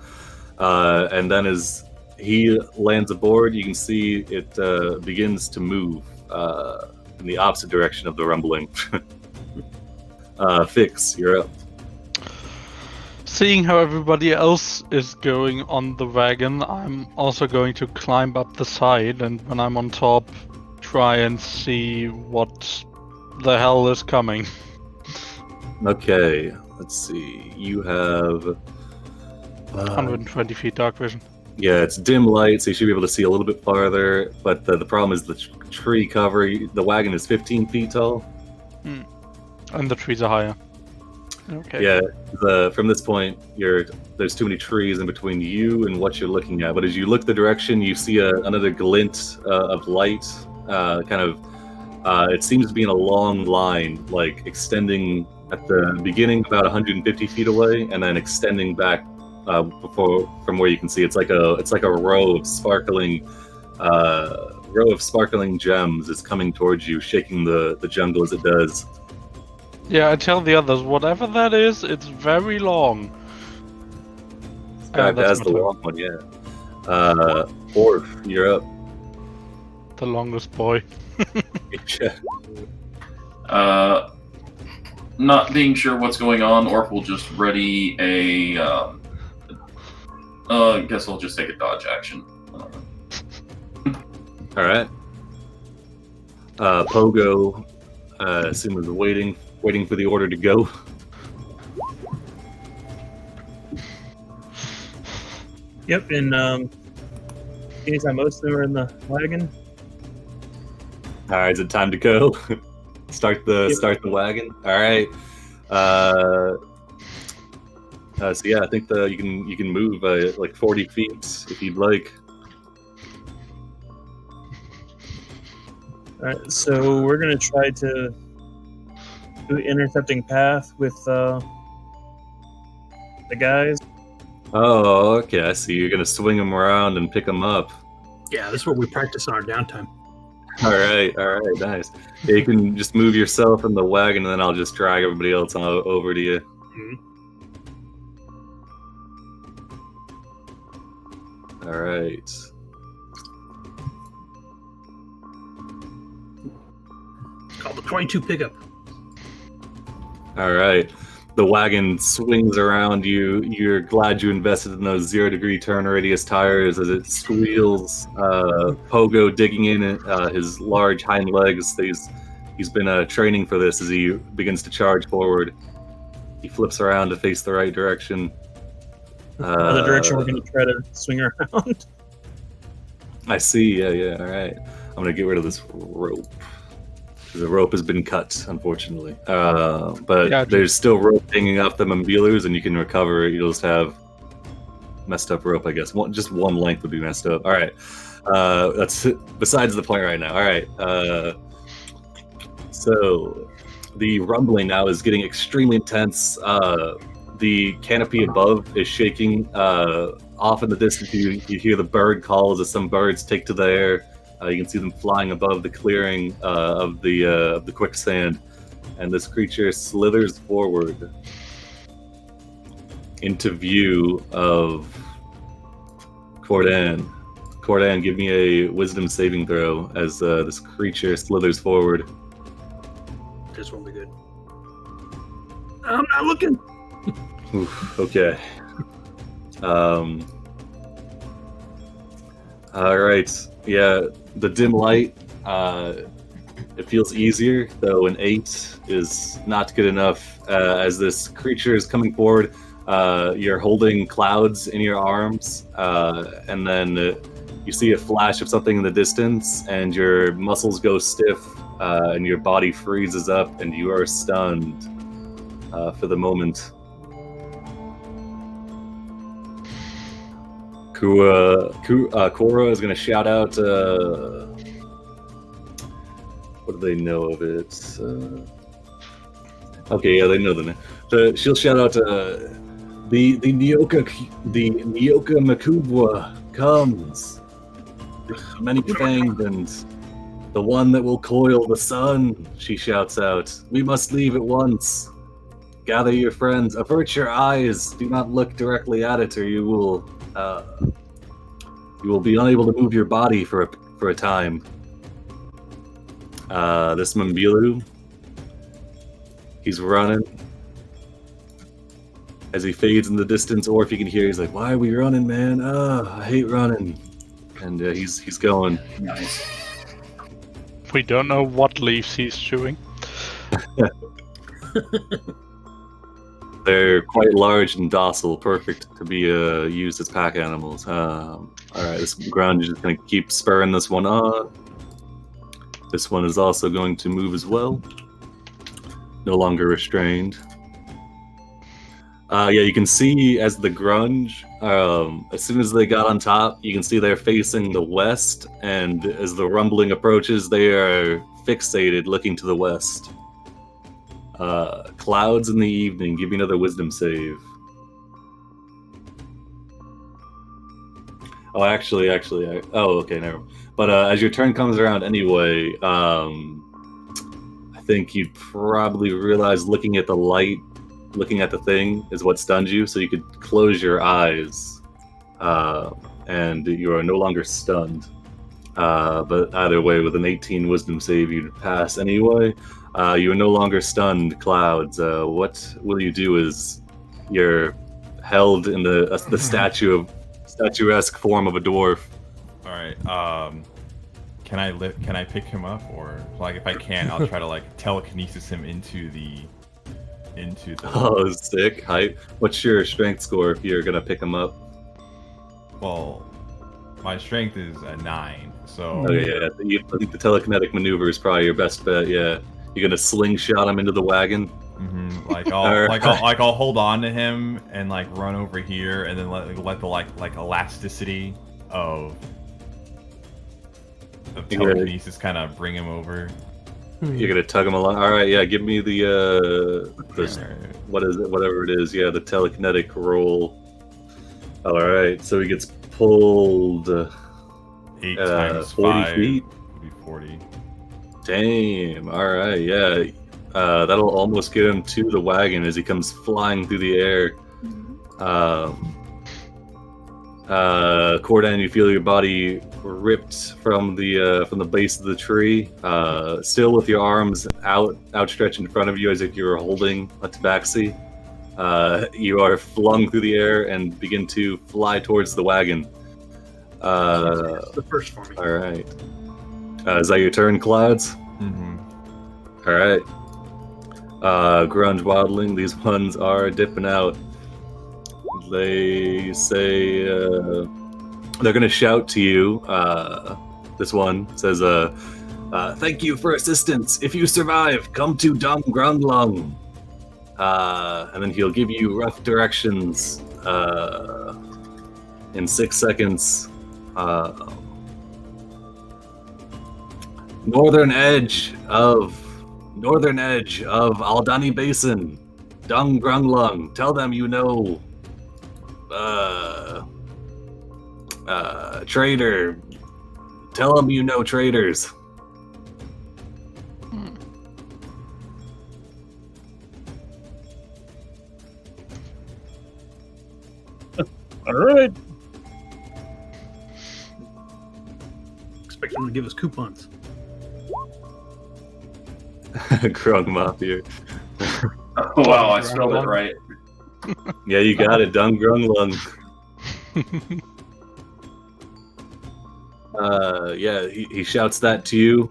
And then as he lands aboard, you can see it begins to move in the opposite direction of the rumbling. Fix, you're up.
Seeing how everybody else is going on the wagon, I'm also going to climb up the side, and when I'm on top, try and see what the hell is coming.
Okay, let's see. You have
120 feet dark vision.
Yeah, it's dim light, so you should be able to see a little bit farther. But the problem is the tree cover. The wagon is 15 feet tall.
And the trees are higher. Okay.
Yeah, from this point, there's too many trees in between you and what you're looking at. But as you look the direction, you see another glint of light. It seems to be in a long line, like extending at the beginning about 150 feet away, and then extending back from where you can see. It's like a row of sparkling gems is coming towards you, shaking the jungle as it does.
Yeah, I tell the others, whatever that is, it's very long.
That's the long one, yeah. Orf, you're up.
The longest boy.
Not being sure what's going on, Orf will just ready a. I guess I'll just take a dodge action.
All right. Pogo, assume is waiting for the order to go.
Yep, and anytime most of them are in the wagon.
All right, is it time to go? Start the wagon. All right. So yeah, I think you can move like 40 feet if you'd like.
All right, so we're gonna try to do an intercepting path with the guys.
Oh, okay. I see. You're gonna swing them around and pick them up.
Yeah, this is what we practice on our downtime.
All right, nice. Yeah, you can just move yourself in the wagon, and then I'll just drag everybody else over to you.
Mm-hmm.
All right.
It's called the 22 pickup.
All right. The wagon swings around you. You're glad you invested in those 0-degree turn radius tires as it squeals. Pogo digging in his large hind legs. He's been training for this as he begins to charge forward. He flips around to face the right direction.
The direction we're going to try to swing around.
I see. Yeah. All right. I'm going to get rid of this rope. The rope has been cut, unfortunately. But yeah, there's still rope hanging off the Mimbilus, and you can recover it. You'll just have messed up rope, I guess. Just one length would be messed up. All right. That's besides the point right now. All right. So the rumbling now is getting extremely intense. The canopy above is shaking. Off in the distance, you hear the bird calls as some birds take to the air. You can see them flying above the clearing of the quicksand, and this creature slithers forward into view of Cordan, give me a wisdom saving throw as this creature slithers forward.
This won't be good. I'm not looking.
Oof, okay. All right. Yeah, the dim light. It feels easier, though an 8 is not good enough. As this creature is coming forward, you're holding clouds in your arms, and then you see a flash of something in the distance, and your muscles go stiff, and your body freezes up, and you are stunned for the moment. Kora is going to shout out. What do they know of it? Okay, yeah, they know the name. She'll shout out. The Nyoka Makubwa comes. Many fanged and the one that will coil the sun. She shouts out. We must leave at once. Gather your friends. Avert your eyes. Do not look directly at it, or you will be unable to move your body for a time. This Mambilu, he's running. As he fades in the distance, or if you can hear, he's like, "Why are we running, man? I hate running." And he's going.
Nice.
We don't know what leaves he's chewing.
They're quite large and docile, perfect to be used as pack animals. All right, this ground is just going to keep spurring this one on. This one is also going to move as well. No longer restrained. Yeah, you can see as the grunge, as soon as they got on top, you can see they're facing the west, and as the rumbling approaches, they are fixated, looking to the west. Clouds in the evening. Give me another wisdom save. Oh, actually, okay, never. But as your turn comes around anyway, I think you'd probably realize looking at the light, looking at the thing is what stunned you, so you could close your eyes, and you are no longer stunned. But either way, with an 18 wisdom save, you'd pass anyway. You are no longer stunned, Clouds. What will you do as you're held in the statuesque form of a dwarf?
All right. Can I pick him up, or like if I can, I'll try to like telekinesis him into the.
Oh, sick! Hype. What's your strength score if you're gonna pick him up?
Well, my strength is a 9, so.
Oh yeah, I think the telekinetic maneuver is probably your best bet. Yeah, you're gonna slingshot him into the wagon.
Mm-hmm. Like I'll hold on to him and like run over here, and then let the like elasticity of telekinesis kind of bring him over.
You're gonna tug him along. All right, yeah. Give me the what is it? Whatever it is. Yeah, the telekinetic roll. All right, so he gets pulled
8 times
40
5
feet.
Would be 40.
Damn. All right, yeah. That'll almost get him to the wagon as he comes flying through the air. Cordan, you feel your body ripped from the base of the tree, still with your arms outstretched in front of you as if you were holding a tabaxi. You are flung through the air and begin to fly towards the wagon.
The first for me.
All right. Is that your turn, Clouds?
Mm-hmm.
All right. Grunge waddling. These ones are dipping out. They say they're going to shout to you. This one says, "Thank you for assistance. If you survive, come to Dong Grundlung." And then he'll give you rough directions in 6 seconds. Northern edge of Aldani Basin, Dong Grundlung. Tell them you know. Trader. Tell them you know traders.
All right.
expect them to give us coupons.
Grung Mafia.
Oh, wow, I spelled it right.
Yeah, you got it. Dung Grung Lung. Yeah, he shouts that to you.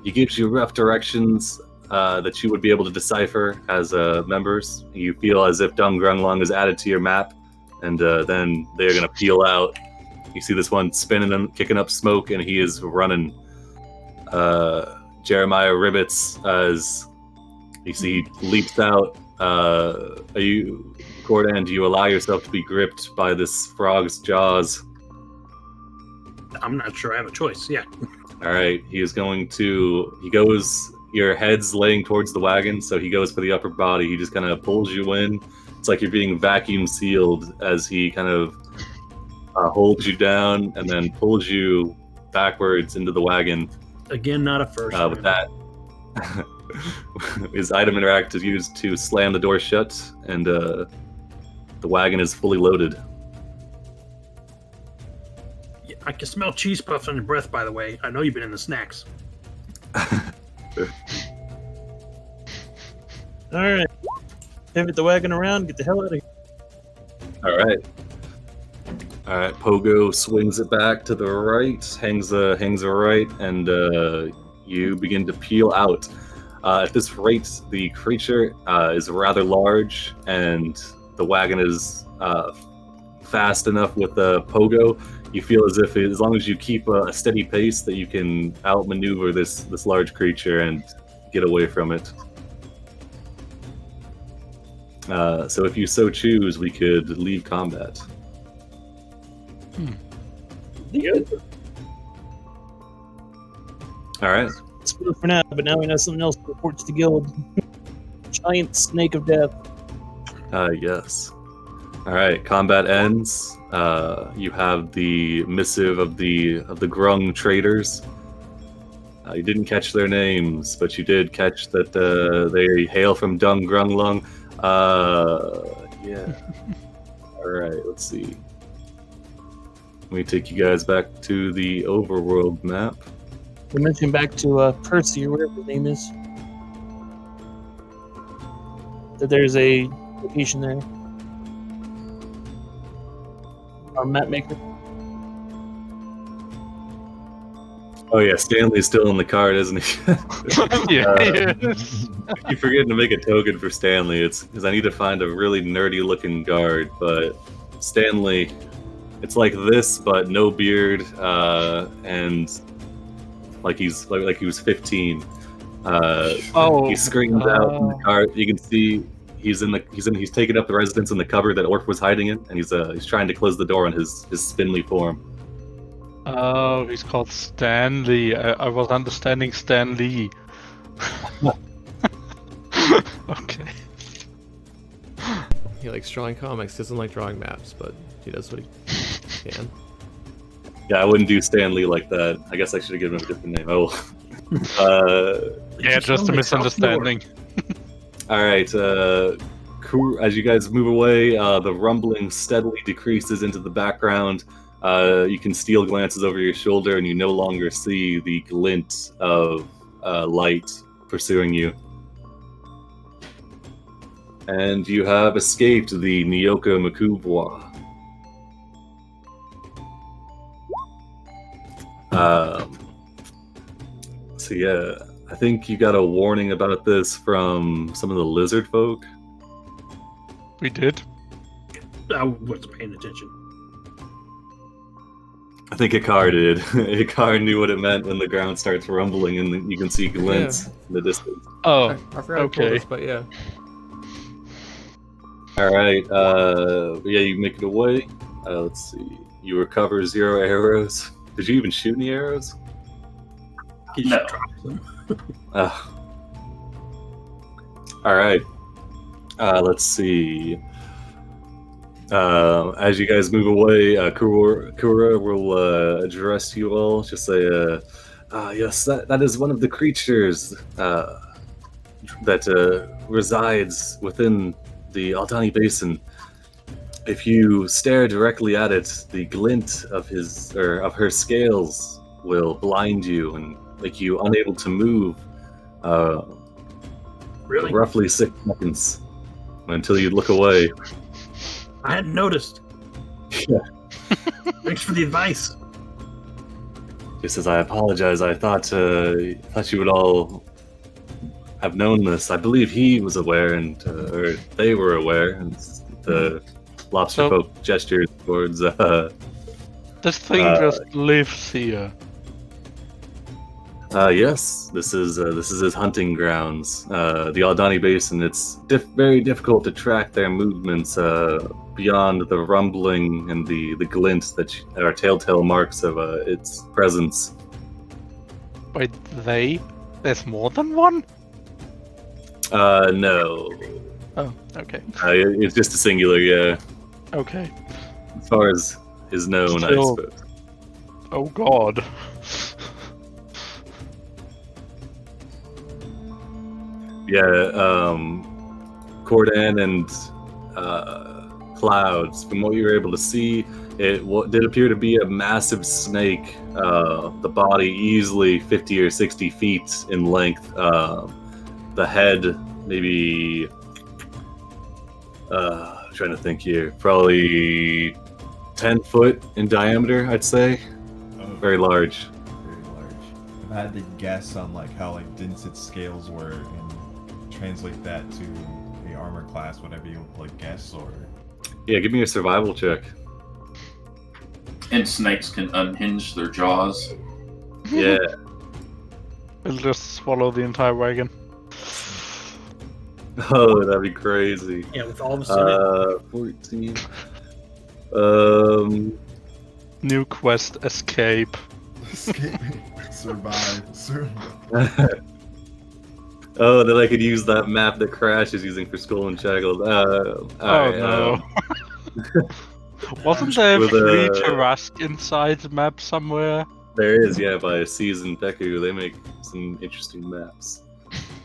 He gives you rough directions that you would be able to decipher as members. You feel as if Dung Grung Lung is added to your map, and then they're going to peel out. You see this one spinning and kicking up smoke, and he is running. Jeremiah Ribbits, as you see, he leaps out. Cordan, do you allow yourself to be gripped by this frog's jaws?
I'm not sure I have a choice. Yeah.
All right, he goes, your head's laying towards the wagon, so he goes for the upper body. He just kind of pulls you in. It's like you're being vacuum sealed as he kind of holds you down and then pulls you backwards into the wagon.
Again, not a first.
With that, his item interact is used to slam the door shut, and the wagon is fully loaded.
Yeah, I can smell cheese puffs on your breath, by the way. I know you've been in the snacks.
Alright. Pivot the wagon around, get the hell out of here.
All right, Pogo swings it back to the right, hangs a right, and you begin to peel out. At this rate, the creature is rather large, and the wagon is fast enough with the Pogo. You feel as if, as long as you keep a steady pace, that you can outmaneuver this large creature and get away from it. So if you so choose, we could leave combat.
Good.
All right.
It's good for now, but now we know something else reports to guild. Giant snake of death.
Yes. All right. Combat ends. You have the missive of the Grung traders. You didn't catch their names, but you did catch that they hail from Dung Grung Lung. Yeah. All right. Let's see. Let me take you guys back to the overworld map.
We mentioned back to Percy, or whatever his name is, that there's a location there. Our map maker.
Oh yeah, Stanley's still in the card, isn't he?
Yeah.
You're forgetting to make a token for Stanley. It's because I need to find a really nerdy looking guard, but Stanley, it's like this, but no beard, and like he was 15. He screams out in the card. You can see he's taking up the residence in the cover that Orc was hiding in, and he's trying to close the door on his spindly form.
Oh, he's called Stanley. I was understanding Stan Lee. Okay.
He likes drawing comics, doesn't like drawing maps, but he does what he can.
Yeah, I wouldn't do Stan Lee like that. I guess I should have given him a different name.
Yeah, just a misunderstanding.
All right. As you guys move away, the rumbling steadily decreases into the background. You can steal glances over your shoulder, and you no longer see the glint of light pursuing you. And you have escaped the Nyoka Makubwa. So yeah, I think you got a warning about this from some of the lizard folk.
We did.
I wasn't paying attention.
I think Ikar did. Ikar knew what it meant when the ground starts rumbling and you can see glints in the distance.
Oh,
I forgot I told us, but yeah.
Alright, yeah, you make it away. Let's see. You recover 0 arrows. Did you even shoot any arrows?
He
No.
just dropped them.
Alright. Let's see. As you guys move away, Kura will address you all. Just say, yes, that is one of the creatures that resides within the Aldani Basin. If you stare directly at it, the glint of her scales will blind you and make you unable to move.
Really?
Roughly 6 seconds until you look away.
I hadn't noticed.
Yeah.
Thanks for the advice.
Just as I apologize, I thought you would all have known this. I believe he was aware, and or they were aware, and the lobster
So-
folk gestured towards.
This thing just lives here.
Yes, this is his hunting grounds. The Aldani Basin. It's very difficult to track their movements beyond the rumbling and the glint that are telltale marks of its presence.
Wait, they? There's more than one?
No,
Oh, okay.
it's just a singular. Yeah,
Okay.
as far as is known, I
Still-
suppose.
Oh god.
Yeah, Cordan and Clouds, from what you were able to see, it did appear to be a massive snake, the body easily 50 or 60 feet in length, the head maybe, trying to think here, probably 10 foot in diameter, I'd say.
Oh,
Very large.
very large. If I had to guess on like how like dense its scales were and translate that to the armor class, whatever you like guess or
Yeah, give me a survival check.
And snakes can unhinge their jaws.
Yeah.
It'll just swallow the entire wagon.
Oh, that'd be crazy.
Yeah, with all of a sudden.
14.
New quest, escape.
survive.
Oh, then I could use that map that Crash is using for Skull and Shackles.
Oh
Alright,
no. Wasn't there a
With
free
a-
Tarask inside map somewhere?
there is, yeah, by Season Deku. They make some interesting maps.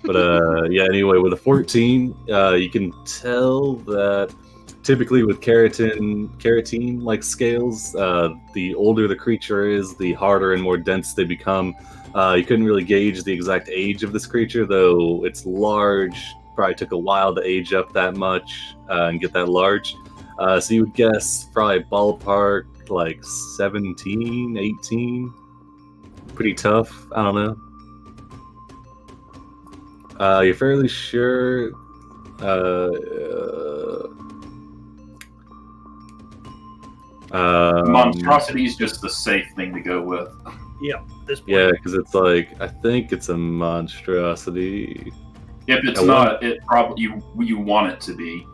But yeah, anyway, with a 14, you can tell that typically with keratin-like scales, the older the creature is, the harder and more dense they become. You couldn't really gauge the exact age of this creature, though it's large. Probably took a while to age up that much and get that large. So you would guess probably ballpark like 17, 18. Pretty tough. I don't know. You're fairly sure.
Monstrosity is just the safe thing to go with.
This point.
Yeah, because it's like I think it's a monstrosity.
If it's
I
not, it probably you want it to be.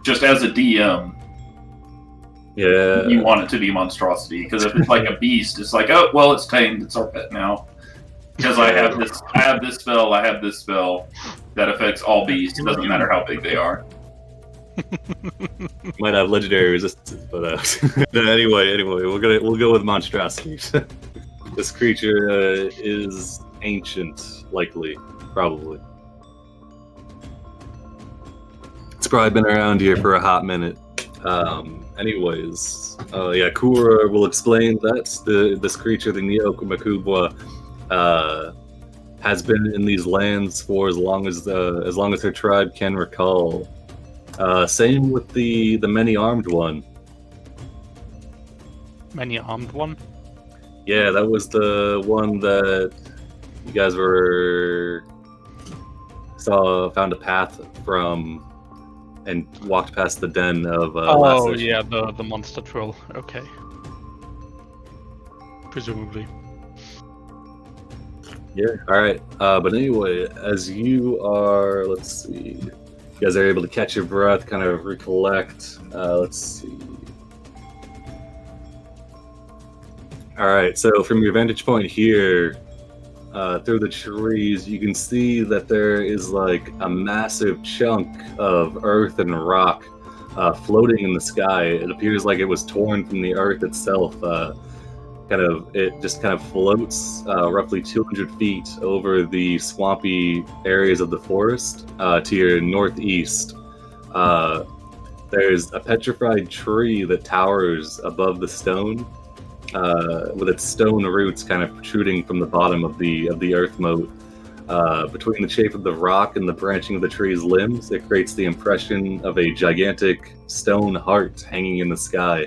Just as a DM,
Yeah.
you want it to be monstrosity because if it's like a beast, it's like, oh well, it's tamed, it's our pet now. Because I have this spell that affects all beasts. It doesn't matter how big they are.
Might have legendary resistance, but anyway, we'll go with monstrosity. This creature is ancient, likely, probably. It's probably been around here for a hot minute. Anyways, yeah, Kura will explain that this creature, the Neokumakubwa, has been in these lands for as long as her tribe can recall. Same with the many armed one.
Many armed one?
Yeah, that was the one that you guys found a path from and walked past the den of last
Oh
session.
yeah, the monster troll. Okay. Presumably.
Yeah, alright. But anyway, as you are, let's see, you guys are able to catch your breath, kind of recollect. Let's see. Alright, so from your vantage point here, through the trees, you can see that there is like a massive chunk of earth and rock floating in the sky. It appears like it was torn from the earth itself. It just kind of floats roughly 200 feet over the swampy areas of the forest to your northeast. There's a petrified tree that towers above the stone. with its stone roots kind of protruding from the bottom of the earth moat. Between the shape of the rock and the branching of the tree's limbs, it creates the impression of a gigantic stone heart hanging in the sky.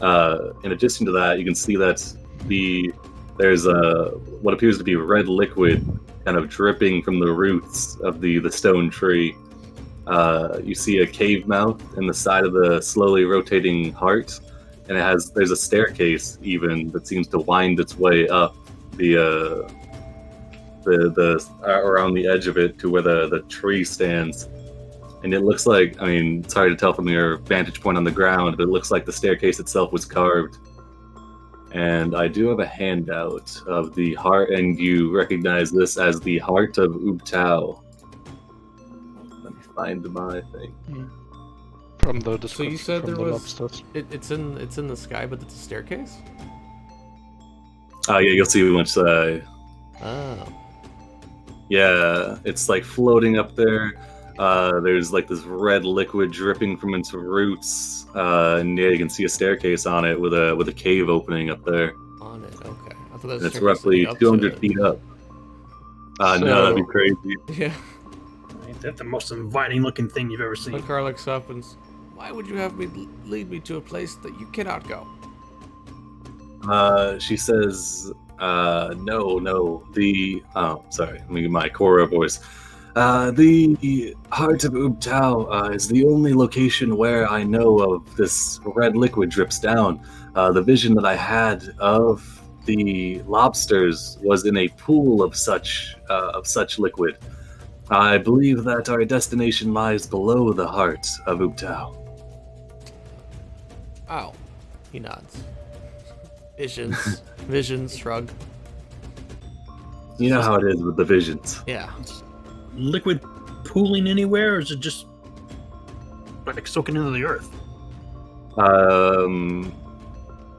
In addition to that, you can see that there's what appears to be red liquid kind of dripping from the roots of the stone tree. You see a cave mouth in the side of the slowly rotating heart, and there's a staircase even that seems to wind its way up the around the edge of it to where the tree stands. And it looks like, I mean, it's hard to tell from your vantage point on the ground, but it looks like the staircase itself was carved. And I do have a handout of the heart, and you recognize this as the Heart of Ubtao. Let me find my thing.
From the
So
description
you said
from
there
the
was
lobsters.
it's in the sky, but it's a staircase.
Oh yeah, you'll see once.
Oh.
Yeah, it's like floating up there. There's like this red liquid dripping from its roots, and yeah, you can see a staircase on it with a cave opening up there.
On it. Okay. I thought that was
And it's
staircase
roughly
leading up to
200
it.
feet up. No, that'd be crazy.
Yeah.
Ain't that the most inviting looking thing you've ever seen?
Makar looks up and why would you have me lead me to a place that you cannot go?
She says, no. Sorry, let me get my Korra voice. The Heart of Ubtao is the only location where I know of this red liquid drips down. The vision that I had of the lobsters was in a pool of such liquid. I believe that our destination lies below the Heart of Ubtao.
Oh. He nods. Visions, shrug.
You know how it is with the visions.
Yeah.
Liquid pooling anywhere, or is it just like soaking into the earth?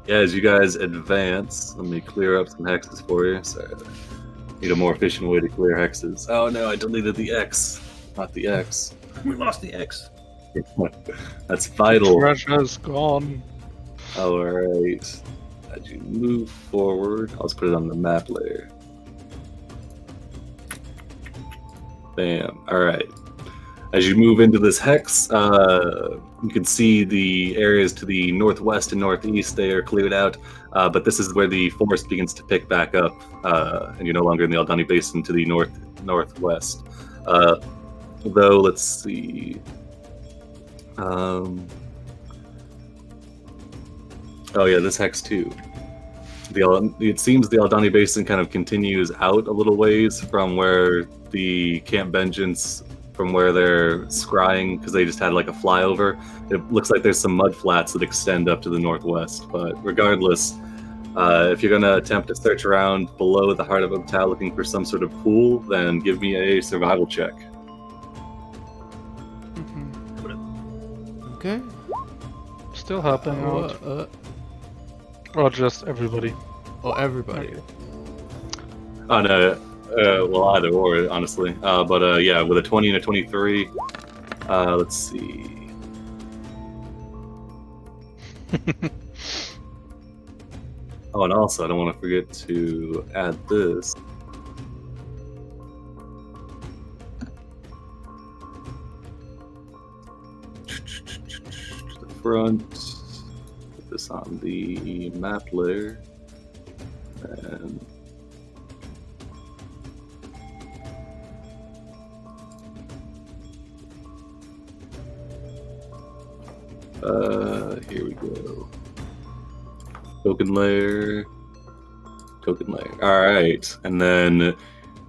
Yeah, as you guys advance, let me clear up some hexes for you. Sorry, I need a more efficient way to clear hexes. Oh no, I deleted the X, not the X.
We lost the X.
That's vital.
Treasure's gone.
Alright. As you move forward, I'll just put it on the map layer. Bam. Alright. As you move into this hex, you can see the areas to the northwest and northeast, they are cleared out, but this is where the forest begins to pick back up, and you're no longer in the Aldani Basin to the northwest. Though, let's see. Oh yeah, this hex too. It seems the Aldani Basin kind of continues out a little ways from where the Camp Vengeance, from where they're scrying, because they just had like a flyover. It looks like there's some mud flats that extend up to the northwest. But regardless, if you're gonna attempt to search around below the Heart of Ubtao looking for some sort of pool, then give me a survival check.
Okay.
Still helping out. Or just everybody.
Oh, everybody.
Oh no, well either or, honestly. But yeah, with a 20 and a 23, let's see. Oh, and also I don't want to forget to add this. To the front. Put this on the map layer. And here we go. Token layer. All right, and then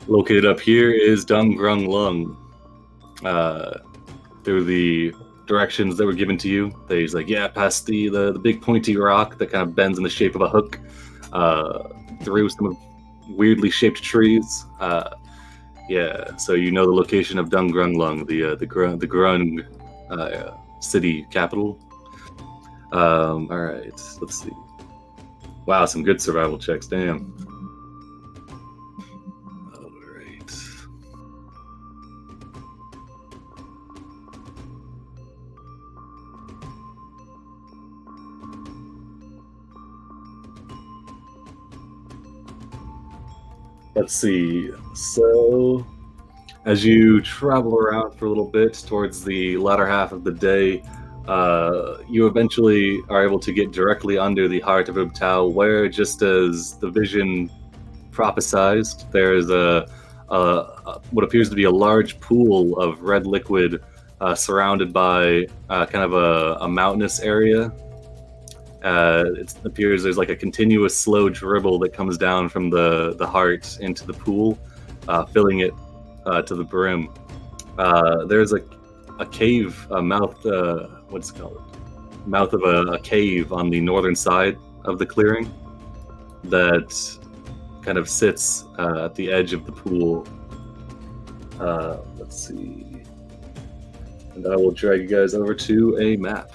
located up here is Dungeonlords. Through the directions that were given to you, he's like, yeah, past the big pointy rock that kind of bends in the shape of a hook, through some weirdly shaped trees. Yeah, so you know the location of Dungeonlords, the Grung city capital. All right, let's see. Wow, some good survival checks. Damn. All right. Let's see. So, as you travel around for a little bit towards the latter half of the day, you eventually are able to get directly under the Heart of Ubtao, where, just as the vision prophesized, there is what appears to be a large pool of red liquid surrounded by kind of a mountainous area. It appears there's like a continuous slow dribble that comes down from the heart into the pool, filling it to the brim. There's a cave, a mouth, what's it called? Mouth of a cave on the northern side of the clearing that kind of sits at the edge of the pool. Let's see. And I will drag you guys over to a map.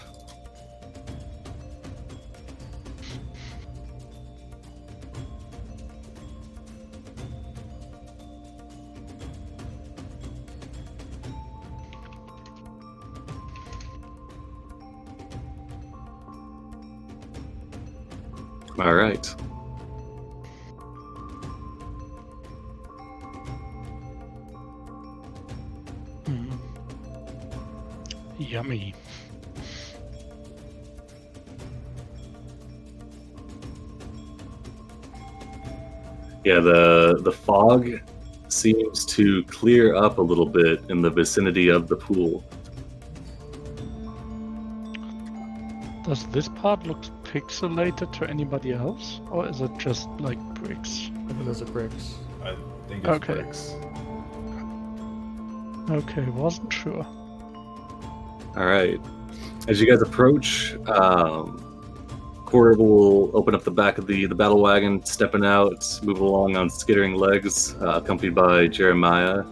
All right.
Yummy.
Yeah, the fog seems to clear up a little bit in the vicinity of the pool.
Does this part look pixelated to anybody else, or is it just like bricks?
I think those are bricks.
I think it's
Okay.
bricks.
Okay, wasn't sure.
All right. As you guys approach, Corb will open up the back of the battle wagon, stepping out, move along on skittering legs, accompanied by Jeremiah.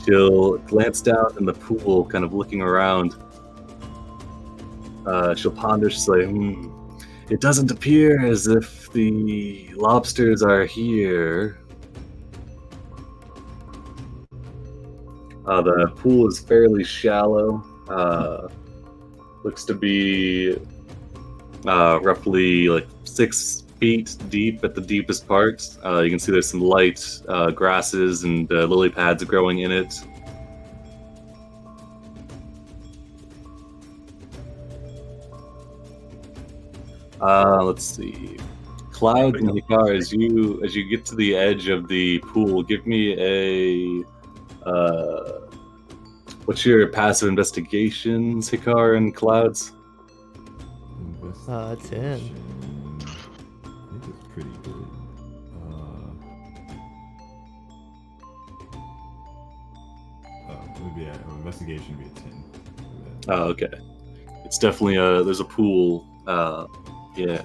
She'll glance down in the pool, kind of looking around. She'll ponder, she'll say, it doesn't appear as if the lobsters are here. The pool is fairly shallow. Looks to be roughly like 6 feet deep at the deepest part. You can see there's some light grasses and lily pads growing in it. Let's see. Cloud and Hikar, as you get to the edge of the pool, give me a what's your passive investigations, Hikar and Clouds?
10.
I think it's pretty good. Investigation would be a 10.
Oh, okay. It's definitely there's a pool. Yeah.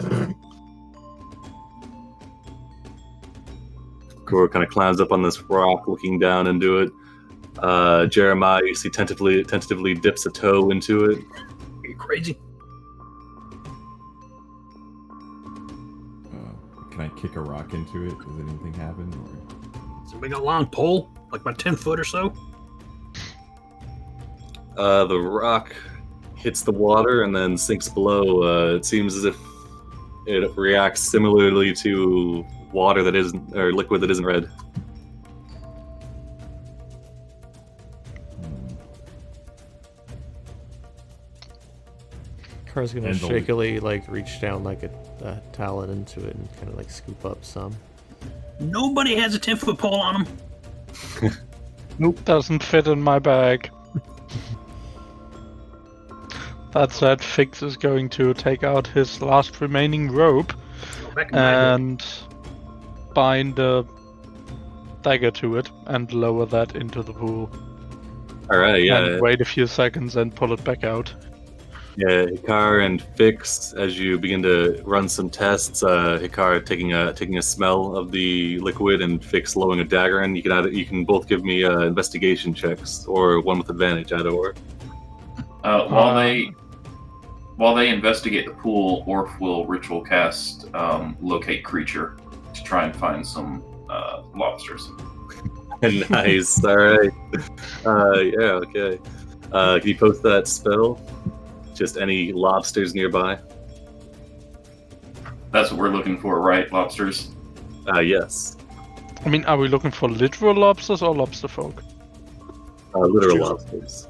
Cora kind of climbs up on this rock, looking down into it. Jeremiah, you see, tentatively dips a toe into it.
Are you crazy?
Can I kick a rock into it? Does anything happen? Or...
Is it big a long pole? Like about 10 foot or so?
The rock hits the water and then sinks below. It seems as if it reacts similarly to water that isn't, or liquid that isn't red.
Car's gonna
And the-
shakily like reach down like a talon into it and kind of like scoop up some.
Nobody has a 10-foot pole on them.
Nope, doesn't fit in my bag. That said, Fix is going to take out his last remaining rope
Back in my day.
and bind a dagger to it and lower that into the pool.
All right, yeah.
And wait a few seconds and pull it back out.
Yeah, Hikar and Fix, as you begin to run some tests, Hikar taking a smell of the liquid and Fix lowering a dagger in. You can both give me investigation checks or one with advantage, either or.
While they investigate the pool, Orf will ritual cast locate creature to try and find some lobsters.
Nice. All right. Yeah. Okay. Can you post that spell? Just any lobsters nearby?
That's what we're looking for, right? Lobsters.
Yes.
I mean, are we looking for literal lobsters or lobster folk?
Literal lobsters.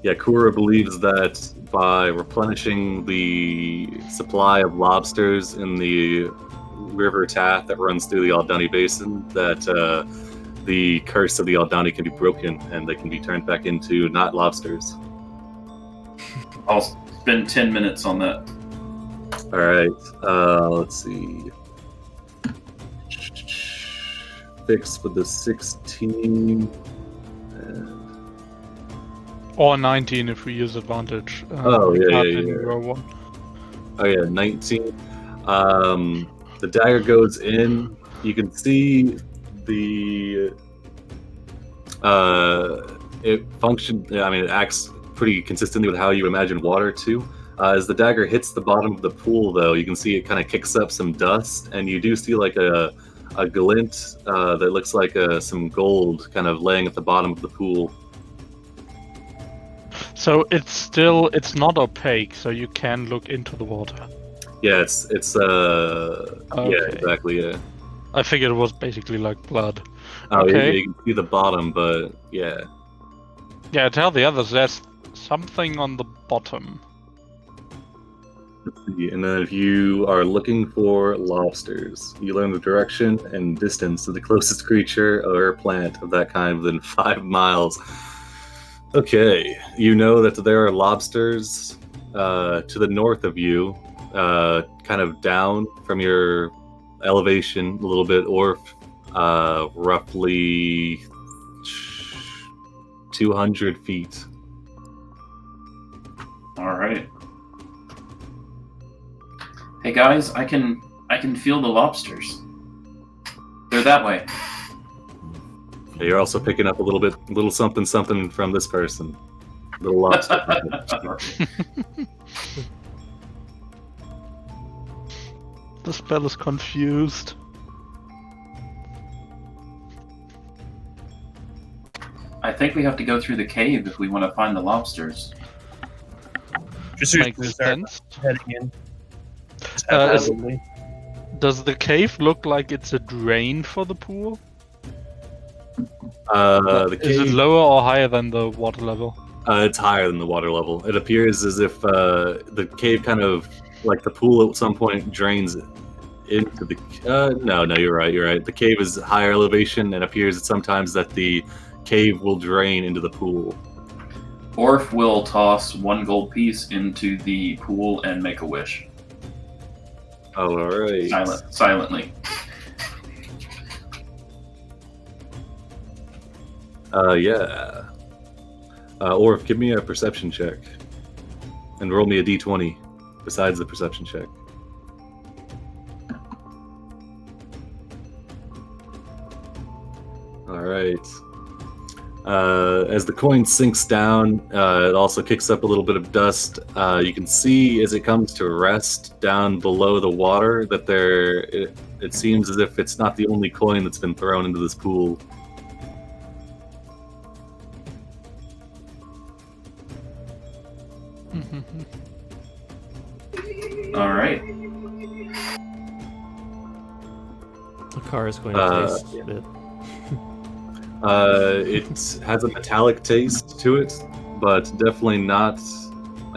Yeah, Kura believes that by replenishing the supply of lobsters in the river Tath that runs through the Aldani Basin, that the curse of the Aldani can be broken and they can be turned back into not lobsters.
I'll spend 10 minutes on that.
All right, let's see. Fix for the 16.
Or 19 if we use advantage.
Oh, yeah.
Row 1.
Oh yeah, 19. The dagger goes in. You can see the it functions. I mean, it acts pretty consistently with how you imagine water to. As the dagger hits the bottom of the pool, though, you can see it kind of kicks up some dust, and you do see like a glint that looks like some gold kind of laying at the bottom of the pool.
So it's not opaque, so you can look into the water.
Yeah, it's
Okay.
yeah, exactly, yeah.
I figured it was basically like blood.
Oh,
Okay.
yeah, you can see the bottom, but yeah.
Yeah, tell the others there's something on the bottom.
Let's see. And then if you are looking for lobsters, you learn the direction and distance to the closest creature or plant of that kind within 5 miles. Okay, you know that there are lobsters to the north of you, kind of down from your elevation a little bit, or roughly 200 feet.
All right. Hey guys, I can feel the lobsters. They're that way.
You're also picking up a little something from this person. Little lobster.
The spell is confused.
I think we have to go through the cave if we want to find the lobsters.
Just so you
Makes
start
sense.
heading in.
Is- Does the cave look like it's a drain for the pool?
The
Is it
cave,
lower or higher than the water level?
it's higher than the water level. It appears as if the cave kind of, like the pool at some point, drains into the... no, you're right. The cave is higher elevation, and appears sometimes that the cave will drain into the pool.
Orf will toss 1 gold piece into the pool and make a wish.
Oh, all right.
Silently.
Yeah. Orf, give me a perception check. And roll me a d20 besides the perception check. Alright. As the coin sinks down, it also kicks up a little bit of dust. You can see as it comes to rest down below the water that it seems as if it's not the only coin that's been thrown into this pool.
All right.
The car is going to taste a bit.
It has a metallic taste to it, but definitely not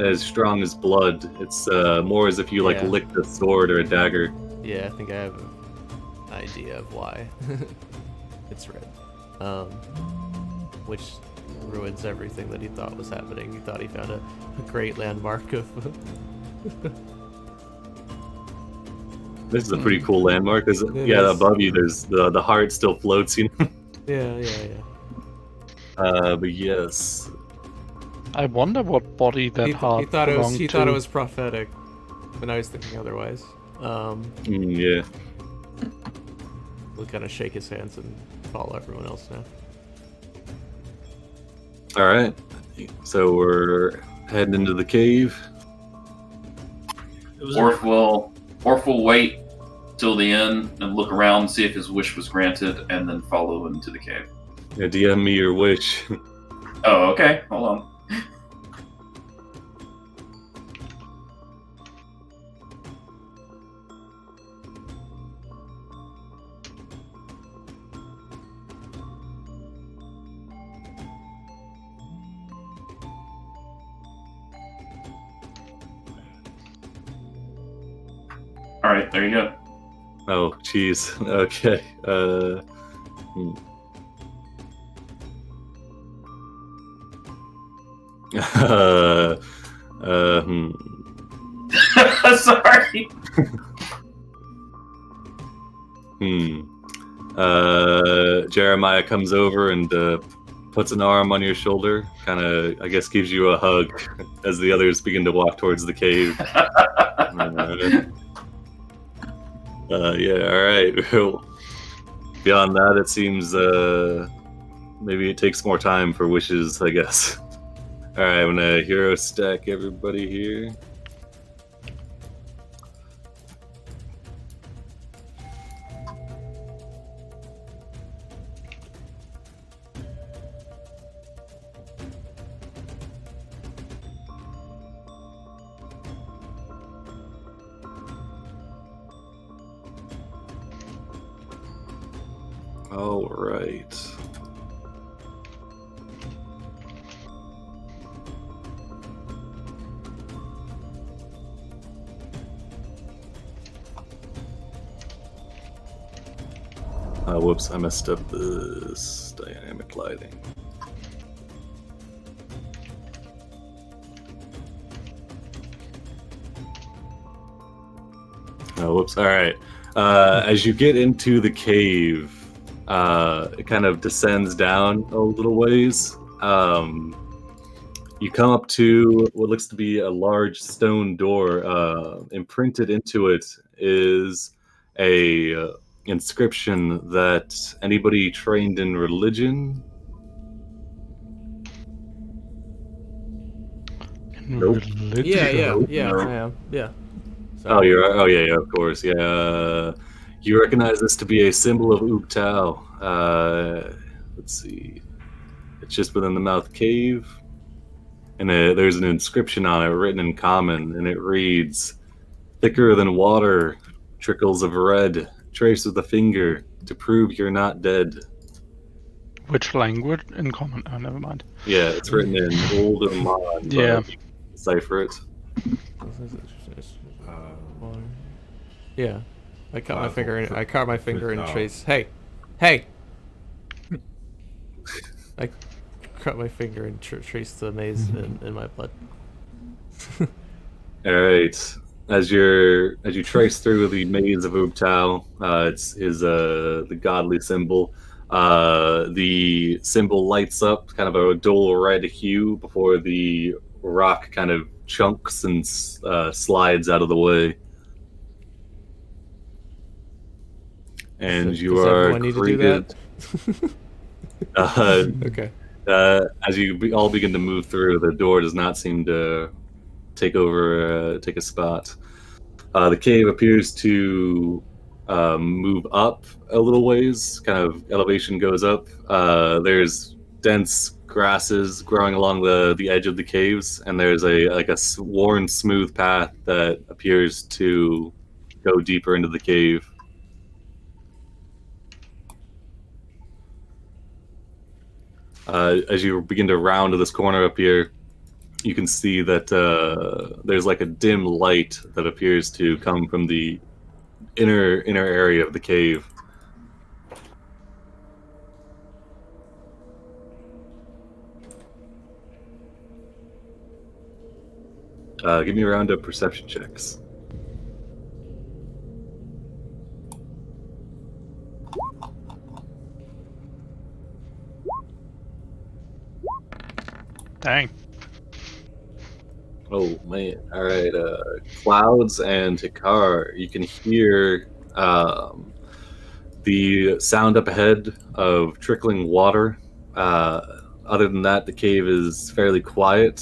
as strong as blood. It's more as if you
Yeah.
licked a sword or a dagger.
Yeah, I think I have an idea of why it's red. Which ruins everything that he thought was happening. He thought he found a great landmark of...
This is a pretty cool landmark.
It
Yeah,
is.
above you, there's the heart still floats. You know.
Yeah.
But yes.
I wonder what body that heart
He thought
belonged
it
to.
was prophetic, but now he's thinking otherwise.
Yeah.
We'll kind of shake his hands and follow everyone else now.
All right. So we're heading into the cave.
It was
Orf will wait till the end and look around, see if his wish was granted, and then follow him to the cave.
Yeah, DM me your wish.
Oh, okay. Hold on. All right, there you go.
Oh, jeez. Okay.
Sorry.
Jeremiah comes over and puts an arm on your shoulder, kind of, I guess, gives you a hug as the others begin to walk towards the cave. Yeah, all right. Well, beyond that, it seems maybe it takes more time for wishes, I guess. All right, I'm gonna hero stack everybody here. All right. Whoops, I messed up this dynamic lighting. Oh, whoops, all right. As you get into the cave, it kind of descends down a little ways. You come up to what looks to be a large stone door. Imprinted into it is a inscription that anybody trained in religion. Nope.
Religion?
Yeah,
No.
I am. Yeah.
Oh, yeah, of course, yeah. You recognize this to be a symbol of Ubtao. Let's see. It's just within the mouth cave. And there's an inscription on it written in common, and it reads, "Thicker than water, trickles of red, trace with a finger to prove you're not dead."
Which language in common? Oh, never mind.
Yeah, it's written in Old Oman.
Yeah.
You can decipher it.
Yeah. I caught my finger in.
for-
I caught my finger in
oh.
trace. Hey. I cut my finger and traced the maze in my blood.
All right. As you trace through the maze of Ubtao, it's the godly symbol. The symbol lights up kind of a dull red hue before the rock kind of chunks and slides out of the way. And you
Does
are
everyone need to do
greeted.
Okay.
As you all begin to move through, the door does not seem to take a spot. The cave appears to move up a little ways, kind of elevation goes up. There's dense grasses growing along the edge of the caves, and there's a worn smooth path that appears to go deeper into the cave. As you begin to round this corner up here, you can see that there's like a dim light that appears to come from the inner area of the cave. Give me a round of perception checks.
Dang.
Oh man! All right, Clouds and Hikar, you can hear the sound up ahead of trickling water. Other than that, the cave is fairly quiet.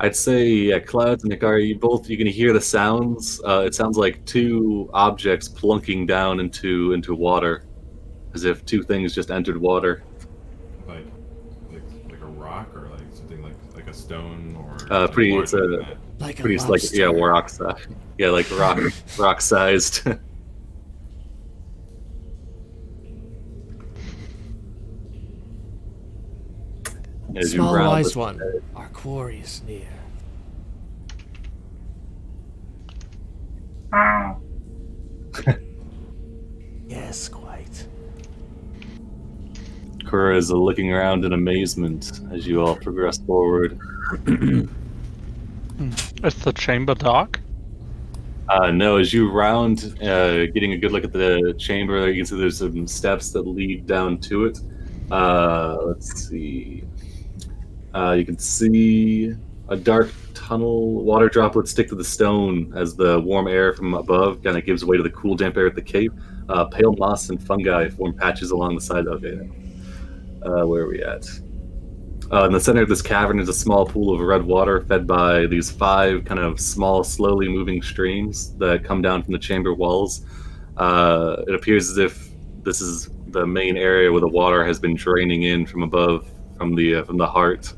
I'd say Clouds and Hikar, you can hear the sounds. It sounds like two objects plunking down into water, as if two things just entered water.
Like a rock or like something like a stone or
Pretty.
something
It's
larger
a
than that.
Like
pretty
a
like
lobster.
rock size. Yeah, like rock sized. As you
Small
round
wise
this-
one. Our quarry is near.
Ah.
Yes, quite.
Kura is looking around in amazement as you all progress forward.
Is the chamber dark?
No, as you round, getting a good look at the chamber, you can see there's some steps that lead down to it. Let's see. You can see a dark tunnel, water droplets stick to the stone as the warm air from above kind of gives way to the cool, damp air at the cave. Pale moss and fungi form patches along the side of it. Where are we at? In the center of this cavern is a small pool of red water fed by these 5 kind of small, slowly moving streams that come down from the chamber walls. It appears as if this is the main area where the water has been draining in from above, from the heart.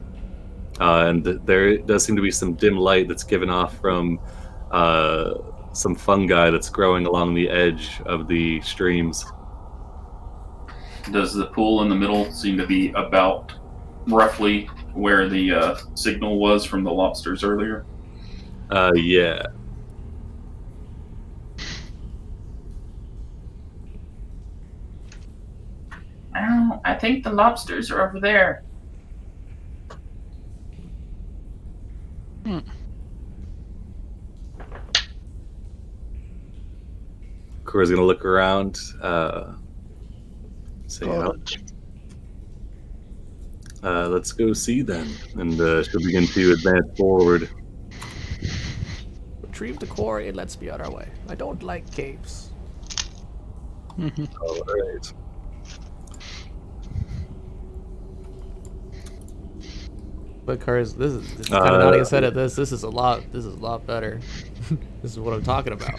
And there does seem to be some dim light that's given off from some fungi that's growing along the edge of the streams.
Does the pool in the middle seem to be about roughly where the signal was from the lobsters earlier?
Yeah.
Oh, I think the lobsters are over there.
Kura's gonna look around. Say, let's go see them, and she'll begin to advance forward.
Retrieve the quarry and let's be on our way. I don't like caves.
All right.
But Cars, this is kind of naughty said it. This is a lot better. This is what I'm talking about.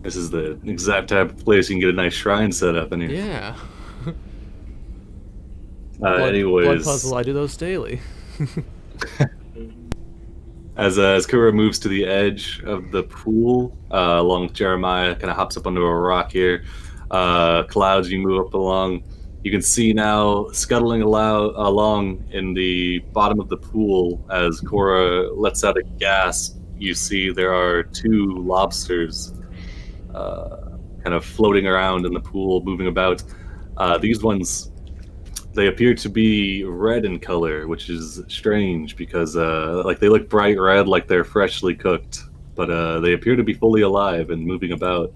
This is the exact type of place you can get a nice shrine set up in here.
Yeah.
Anyways,
blood puzzle. I do those daily.
as Kura moves to the edge of the pool, along with Jeremiah, kind of hops up onto a rock here. Clouds, you move up along. You can see now scuttling along in the bottom of the pool as Kura lets out a gasp. You see there are 2 lobsters kind of floating around in the pool, moving about. These ones, they appear to be red in color, which is strange because like they look bright red, like they're freshly cooked, but they appear to be fully alive and moving about.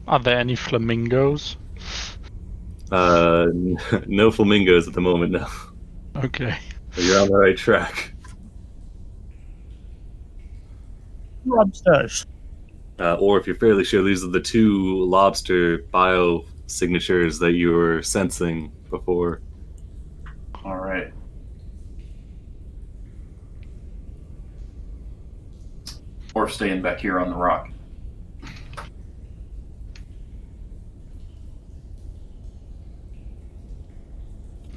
Are there any flamingos?
No flamingos at the moment, no.
Okay.
But you're on the right track.
Lobsters.
Or if you're fairly sure, these are the 2 lobster biosignatures that you were sensing before.
All right. Or staying back here on the rock.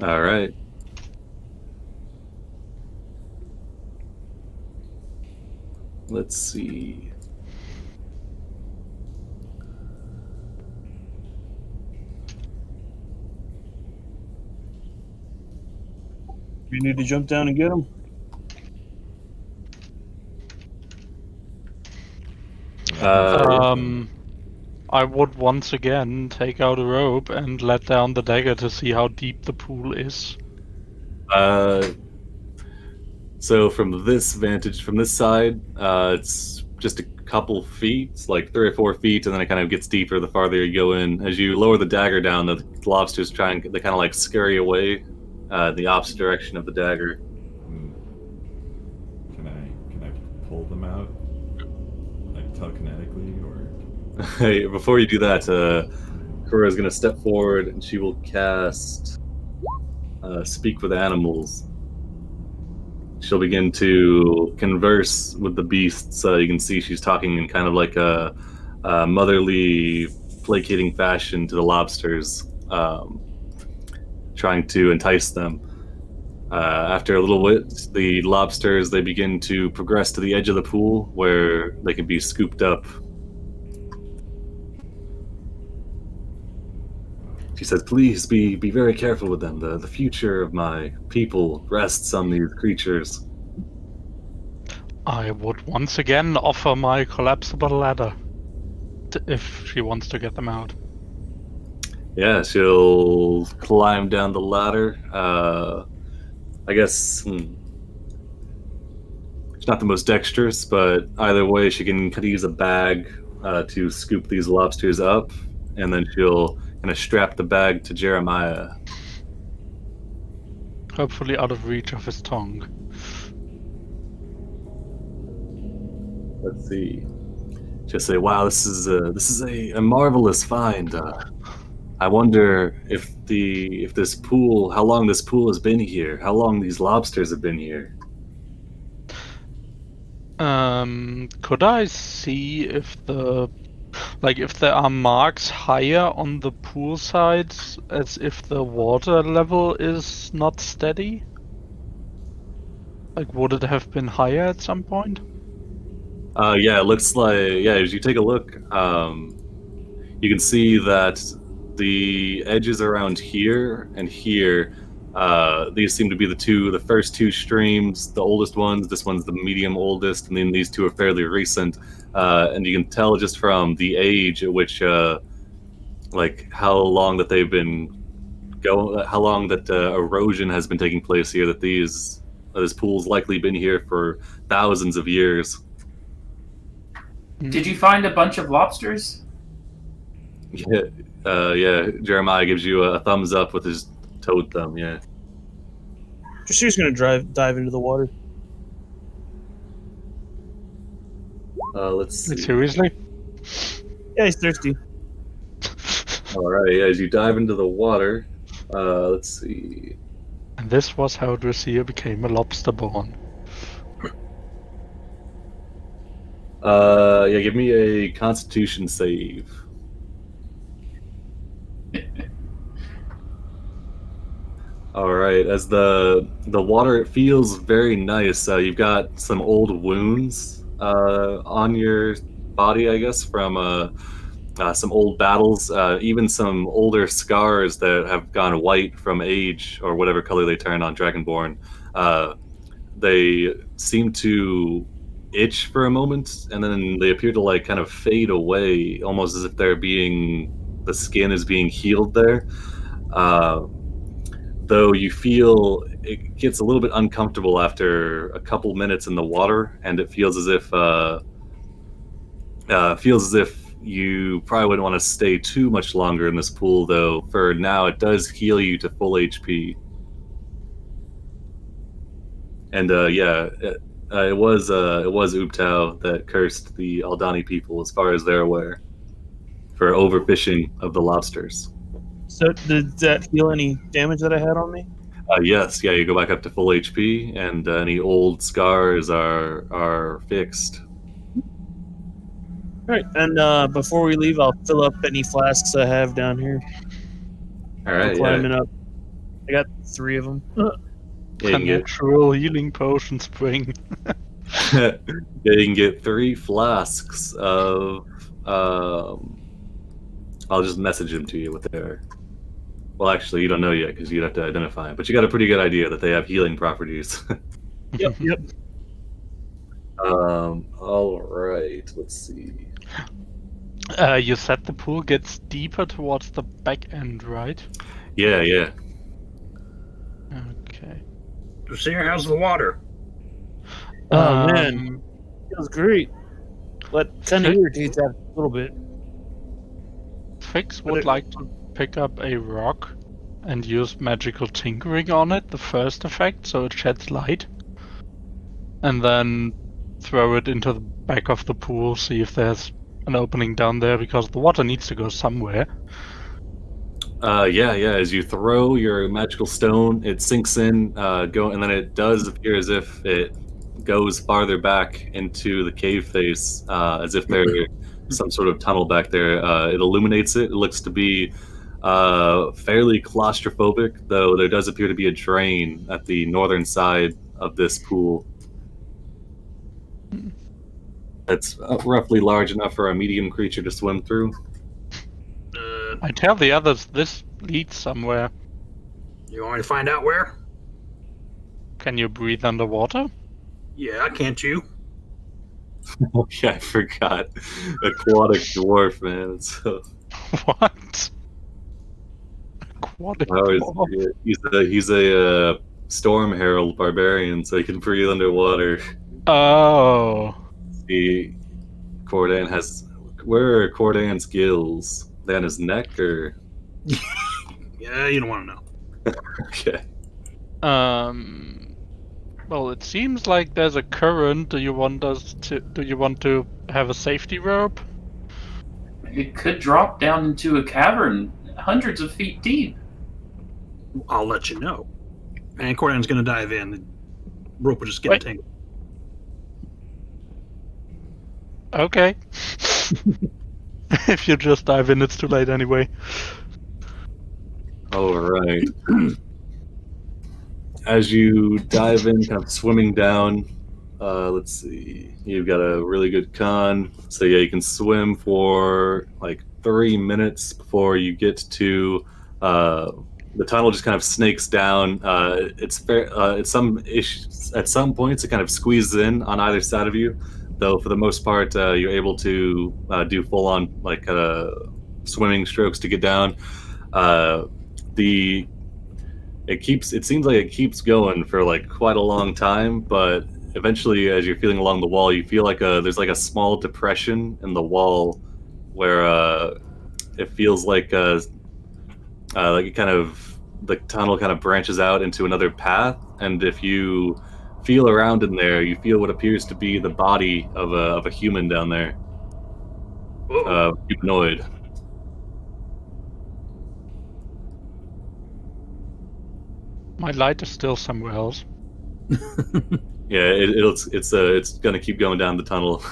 All right. Let's see.
You need to jump down and get them.
I would once again take out a rope and let down the dagger to see how deep the pool is.
So from this vantage, from this side, it's just a couple feet, it's like 3 or 4 feet, and then it kind of gets deeper the farther you go in. As you lower the dagger down, the lobsters they kind of like scurry away the opposite direction of the dagger.
Can I pull them out, like telekinetically, or?
Hey, before you do that, Kura is going to step forward and she will cast Speak with Animals. She'll begin to converse with the beasts. You can see she's talking in kind of like a motherly, placating fashion to the lobsters, trying to entice them. After a little bit, the lobsters, they begin to progress to the edge of the pool where they can be scooped up. She says, please be very careful with them. The future of my people rests on these creatures.
I would once again offer my collapsible ladder if she wants to get them out.
Yeah, she'll climb down the ladder. I guess she's not the most dexterous, but either way, she can kind of use a bag to scoop these lobsters up, and then she'll kind of strap the bag to Jeremiah.
Hopefully out of reach of his tongue.
Let's see. Just say, "Wow, this is a marvelous find. I wonder if this pool, how long this pool has been here, how long these lobsters have been here."
Could I see if if there are marks higher on the pool sides, as if the water level is not steady? Like, would it have been higher at some point?
Yeah, it looks like, as you take a look, you can see that the edges around here and here, these seem to be the first two streams, the oldest ones. This one's the medium oldest, and then these two are fairly recent. And you can tell just from the age at which, like how long that they've been how long that erosion has been taking place here, that this pool's likely been here for thousands of years.
Did you find a bunch of lobsters?
Yeah, Jeremiah gives you a thumbs up with his toad thumb, yeah.
She's gonna dive into the water.
Let's see.
Seriously?
Yeah, he's thirsty.
Alright, as you dive into the water, let's see.
And this was how Dressier became a lobster born.
Yeah, give me a Constitution save. All right, as the water, it feels very nice. You've got some old wounds on your body, I guess, from some old battles, even some older scars that have gone white from age or whatever color they turn on Dragonborn. They seem to itch for a moment, and then they appear to like kind of fade away, almost as if the skin is being healed there. Though you feel it gets a little bit uncomfortable after a couple minutes in the water, and it feels as if you probably wouldn't want to stay too much longer in this pool. Though for now, it does heal you to full HP. And it was Ubtao that cursed the Aldani people, as far as they're aware, for overfishing of the lobsters.
So did that heal any damage that I had on me?
Yes, you go back up to full HP, and any old scars are fixed.
All right, and before we leave, I'll fill up any flasks I have down here.
All right,
climbing up. I got 3 of them.
Yeah,
A natural healing potion spring.
you can get 3 flasks of. I'll just message them to you with their. Well, actually, you don't know yet because you'd have to identify them. But you got a pretty good idea that they have healing properties.
Yep.
All right. Let's see.
You said the pool gets deeper towards the back end, right?
Yeah.
Okay.
Dressier, how's the water?
Oh man, feels great. But kind of irritates that a little bit.
Fix would like to pick up a rock and use magical tinkering on it, the first effect, so it sheds light. And then throw it into the back of the pool, see if there's an opening down there, because the water needs to go somewhere.
Yeah. As you throw your magical stone, it sinks in, and then it does appear as if it goes farther back into the cave face, as if there's some sort of tunnel back there. It illuminates it. It looks to be fairly claustrophobic, though there does appear to be a drain at the northern side of this pool. It's roughly large enough for a medium creature to swim through.
I tell the others this leads somewhere.
You want me to find out where?
Can you breathe underwater?
Yeah, can't you?
Oh yeah, I forgot. Aquatic dwarf, man. So
What? Aquatic
I always,
dwarf.
he's a storm herald barbarian, so he can breathe underwater.
Oh.
See, Cordan has. Where are Cordan's gills? They on his neck, or
Yeah, you don't want to know.
okay?
Well, it seems like there's a current. Do you want to have a safety rope?
It could drop down into a cavern hundreds of feet deep.
I'll let you know. And Cordan's going to dive in. The rope will just get
Wait.
entangled.
Okay. If you just dive in, it's too late anyway.
All right. As you dive in, kind of swimming down, let's see. You've got a really good con, so yeah, you can swim for like 3 minutes before you get to the tunnel. Just kind of snakes down. It's fair. At some points, it kind of squeezes in on either side of you, though for the most part, you're able to do full-on like swimming strokes to get down. It seems like it keeps going for like quite a long time, but eventually as you're feeling along the wall, you feel like there's like a small depression in the wall where it feels like it kind of, the tunnel kind of branches out into another path, and if you feel around in there, you feel what appears to be the body of a human down there. Humanoid.
My light is still somewhere else.
Yeah, it's gonna keep going down the tunnel.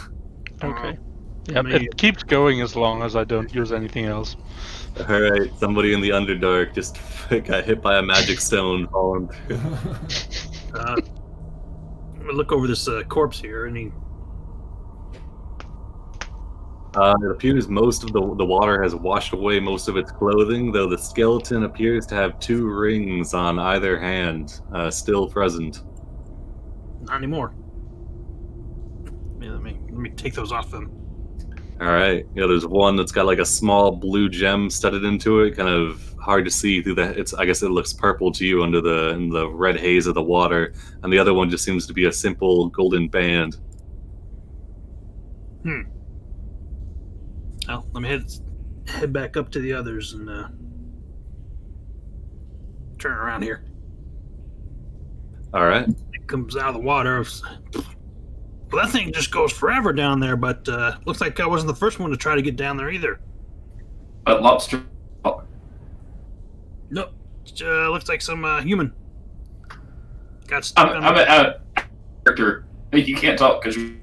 Okay. Yeah,
maybe-
it keeps going as long as I don't use anything else.
All right, somebody in the Underdark just got hit by a magic stone falling through.
I'm going to look over this corpse here. And
It appears most of the water has washed away most of its clothing, though the skeleton appears to have 2 rings on either hand, still present.
not anymore. Yeah, let me take those off them.
All right, there's one that's got like a small blue gem studded into it, kind of hard to see through the. I guess it looks purple to you in the red haze of the water, and the other one just seems to be a simple golden band.
Well, let me head back up to the others and turn around here.
All right.
It comes out of the water. Well, that thing just goes forever down there, but looks like I wasn't the first one to try to get down there either.
But lobster.
Nope. Looks like some human. Got stuck on
I'm a character. You can't talk because you.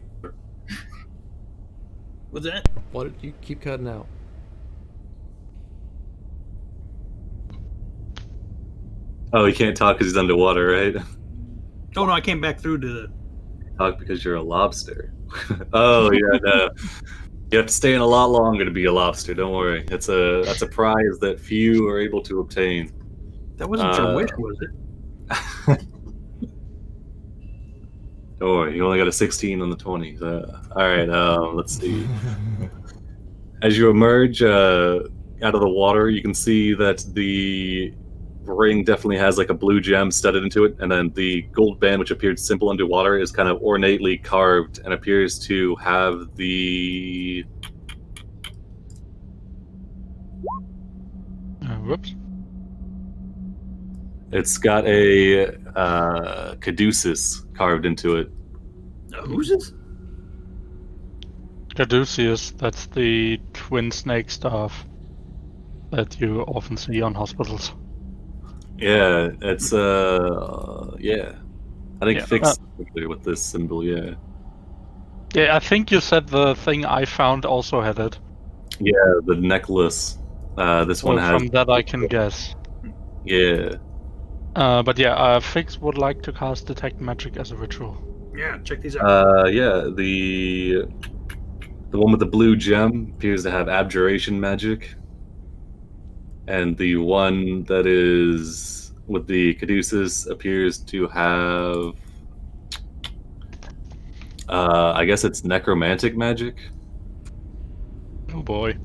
What's that?
What did you keep cutting out?
Oh, he can't talk because he's underwater, right?
Oh, no, I came back through to the...
Talk because you're a lobster. Oh, yeah, no. You have to stay in a lot longer to be a lobster. Don't worry. That's a prize that few are able to obtain.
That wasn't your wish, was it?
Don't worry. You only got a 16 on the 20s. All right. Let's see. As you emerge out of the water, you can see that the ring definitely has like a blue gem studded into it, and then the gold band, which appeared simple underwater, is kind of ornately carved and appears to have the
Whoops.
it's got a caduceus carved into it.
Who's this?
Caduceus, that's the twin snake staff that you often see on hospitals.
Yeah, it's yeah. I think
Yeah,
fixed with this symbol, yeah.
Yeah, I think you said the thing I found also had it.
Yeah, the necklace. This one
Well,
has
from that I can guess.
yeah.
But yeah, Fix would like to cast Detect Magic as a ritual.
Yeah, check these out.
Yeah, the one with the blue gem appears to have abjuration magic. And the one that is with the caduceus appears to have I guess it's necromantic magic.
Oh boy.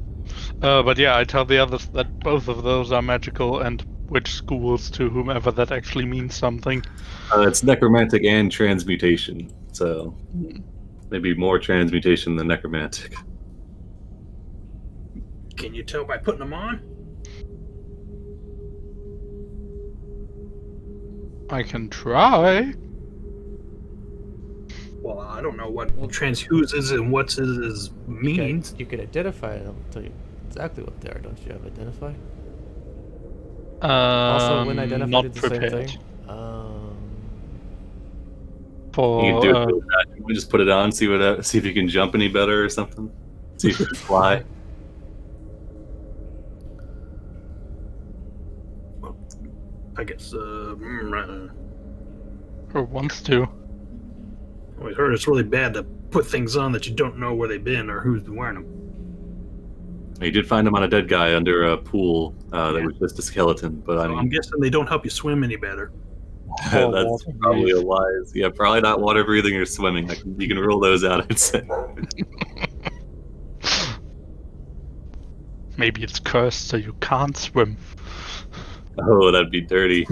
But yeah, I tell the others that both of those are magical and which schools to whomever that actually means something.
It's necromantic and transmutation, so maybe more transmutation than necromantic.
Can you tell by putting them on?
I can try.
Well, I don't know what transfuse is and what his means.
You could identify it. I'll tell you exactly what they are. Don't you have identify? Also, when identify
not
did the same
prepared.
thing.
For
You can do it with that. You can just put it on, see if you can jump any better or something. See if you can fly.
I guess.
or wants to.
I heard it's really bad to put things on that you don't know where they've been or who's been wearing them.
You did find him on a dead guy under a pool that was just a skeleton, but I
So
mean,
I'm guessing they don't help you swim any better.
Or
that's
water
probably a
breathe.
wise. Yeah, probably not water breathing or swimming. You can rule those out, I'd say.
Maybe it's cursed so you can't swim.
Oh, that'd be dirty.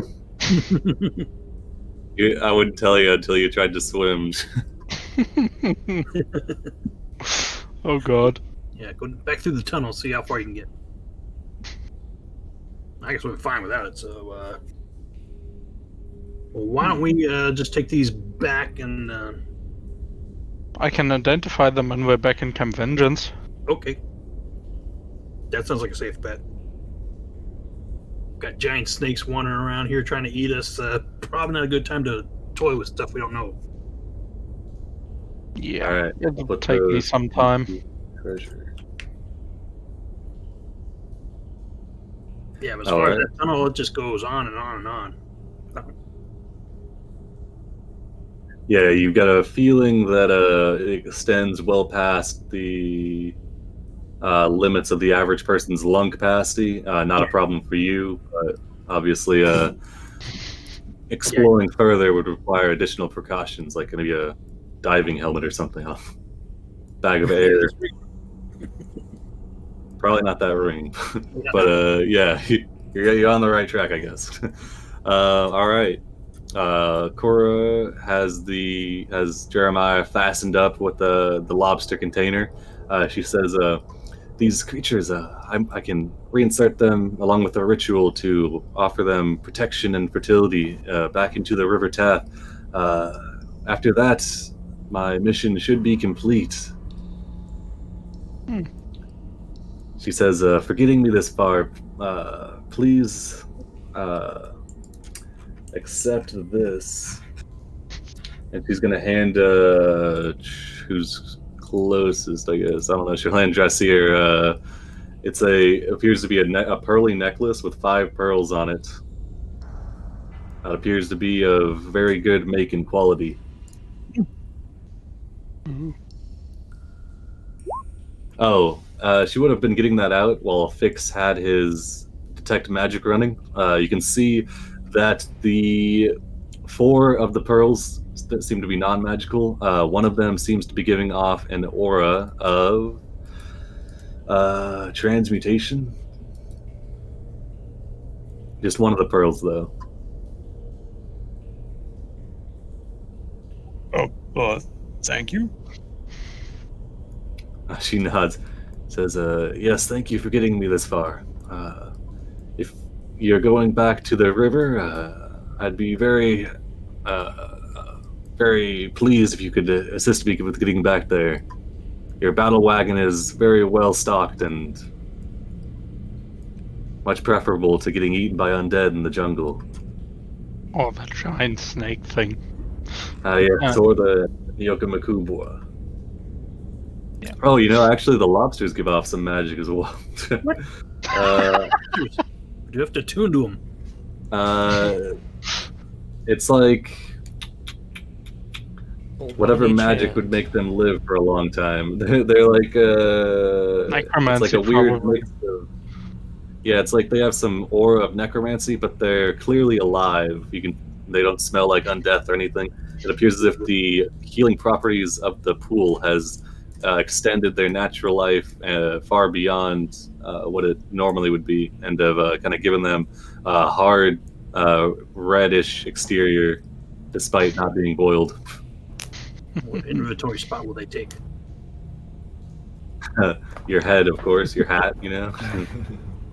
I wouldn't tell you until you tried to swim.
Oh god.
Yeah, go back through the tunnel, see how far you can get. I guess we're fine without it, so well, why don't we just take these back and
I can identify them when we're back in Camp Vengeance.
okay. That sounds like a safe bet. Got giant snakes wandering around here trying to eat us. Probably not a good time to toy with stuff we don't know.
Yeah,
All right,
it'll
put
take me
those
some time.
treasure.
Yeah, but as
All
far as
right.
that tunnel, it just goes on and on and on.
Yeah, you've got a feeling that it extends well past the limits of the average person's lung capacity. Not a problem for you, but obviously exploring further would require additional precautions, like maybe a diving helmet or something, a bag of air. Probably not that ring, but yeah, you're on the right track, I guess. All right. Cora has Jeremiah fastened up with the lobster container. She says, "These creatures, I can reinsert them along with a ritual to offer them protection and fertility back into the River Tath. After that, my mission should be complete." She says, "For getting me this far, please accept this." And she's gonna hand who's closest, I guess. I don't know. She'll hand Dressier. Appears to be a pearly necklace with 5 pearls on it. It appears to be of very good make and quality. Oh, she would have been getting that out while Fix had his detect magic running. You can see that the 4 of the pearls that seem to be non-magical. One of them seems to be giving off an aura of transmutation. Just one of the pearls, though.
Oh, thank you.
She nods, says, "Yes, thank you for getting me this far. If you're going back to the river, I'd be very, very pleased if you could assist me with getting back there. Your battle wagon is very well stocked and much preferable to getting eaten by undead in the jungle."
Oh, that giant snake thing.
Yes, or the Yokamakubwa. Yeah. Oh, actually the lobsters give off some magic as well.
What? You have to tune to them.
It's like whatever
One
magic
chance.
would make them live for a long time. They're like it's like
Necromancy,
a weird
probably.
mix of. Yeah, it's like they have some aura of necromancy, but they're clearly alive. You can They don't smell like undeath or anything. It appears as if the healing properties of the pool has extended their natural life far beyond what it normally would be, and have kind of given them a hard, reddish exterior, despite not being boiled.
What inventory spot will they take?
Your head, of course, your hat, you know.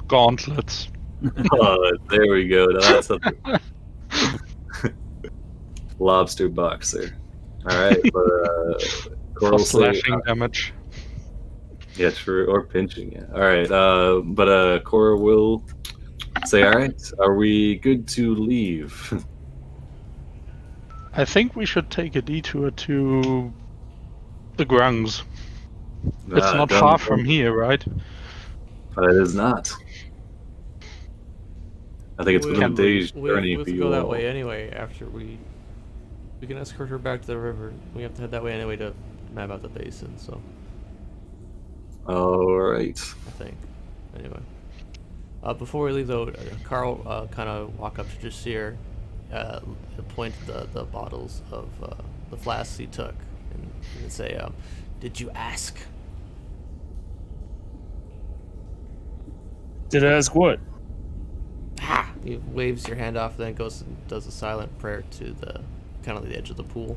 Gauntlets.
There we go. Now that's something. Lobster boxer. All right, but Cora
For
will say,
slashing damage.
yeah, true, or pinching. Yeah. All right, but Cora will say, "All right, are we good to leave?"
I think we should take a detour to the Grungs. It's not far from here, right?
It is not. I think it's within a day's journey
We
for
have to
you
go that
all.
way anyway. After we can escort her back to the river. We have to head that way anyway to map out the basin. So
All right.
I think anyway. Before we leave though, Carl kind of walk up to Jasir, point to the bottles of the flasks he took, and say, "Did you ask?"
Did I ask what?
Ha! He waves your hand off, then goes and does a silent prayer to the kind of the edge of the pool.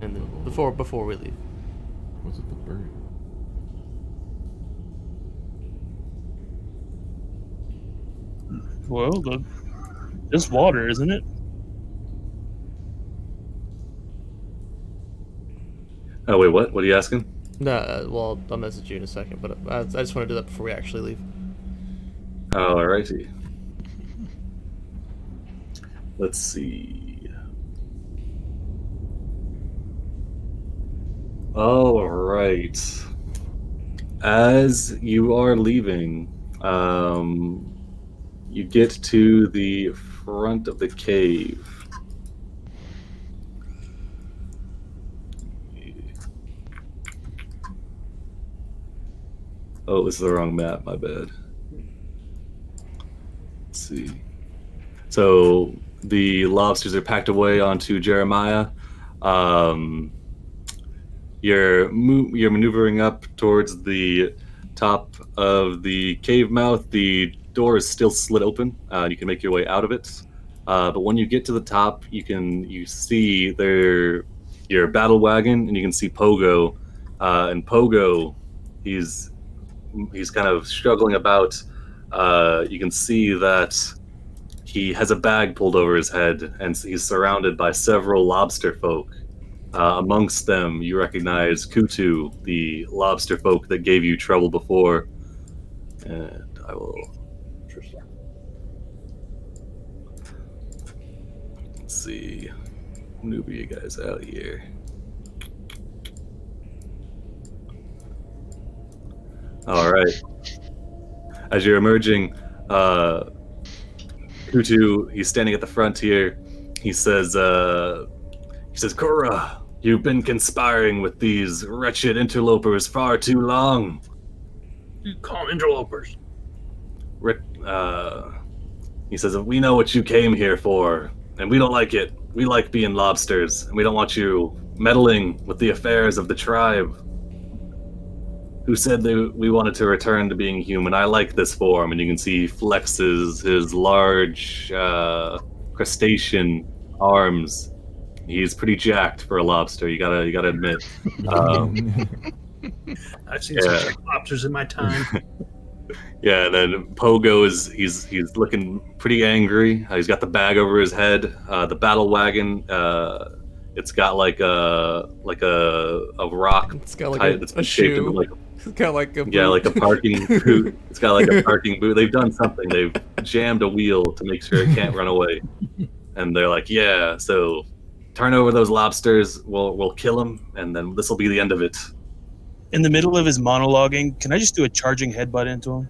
And then before we leave.
What's with the bird?
Well, this water, isn't it?
Oh wait, what? What are you asking?
No, well, I'll message you in a second, but I just want to do that before we actually leave.
All righty. Let's see. All right. As you are leaving, you get to the front of the cave. Oh, this is the wrong map, my bad. Let's see. So the lobsters are packed away onto Jeremiah. You're maneuvering up towards the top of the cave mouth. The door is still slit open. You can make your way out of it. But when you get to the top, you see your battle wagon, and you can see Pogo. And Pogo, he's kind of struggling about. You can see that he has a bag pulled over his head, and he's surrounded by several lobster folk. Amongst them, you recognize Kutu, the lobster folk that gave you trouble before. And I will... Let's see. Maneuver you guys out here. All right. As you're emerging, Kutu, he's standing at the front here. He says, Cora, you've been conspiring with these wretched interlopers far too long.
You call them interlopers.
He says, we know what you came here for, and we don't like it. We like being lobsters, and we don't want you meddling with the affairs of the tribe. Who said that we wanted to return to being human? I like this form, and you can see he flexes his large crustacean arms. He's pretty jacked for a lobster. You gotta admit.
I've seen some sick lobsters in my time.
Yeah, and then Pogo he's looking pretty angry. He's got the bag over his head. The battle wagon. It's got like a rock.
It's got like
type that's been
a
shaped
shoe.
into like
It's got like a boot.
yeah, like a parking boot. It's got like a parking boot. They've done something. They've jammed a wheel to make sure it can't run away. And they're like, yeah, so turn over those lobsters. We'll kill them, and then this will be the end of it.
In the middle of his monologuing, can I just do a charging headbutt into him?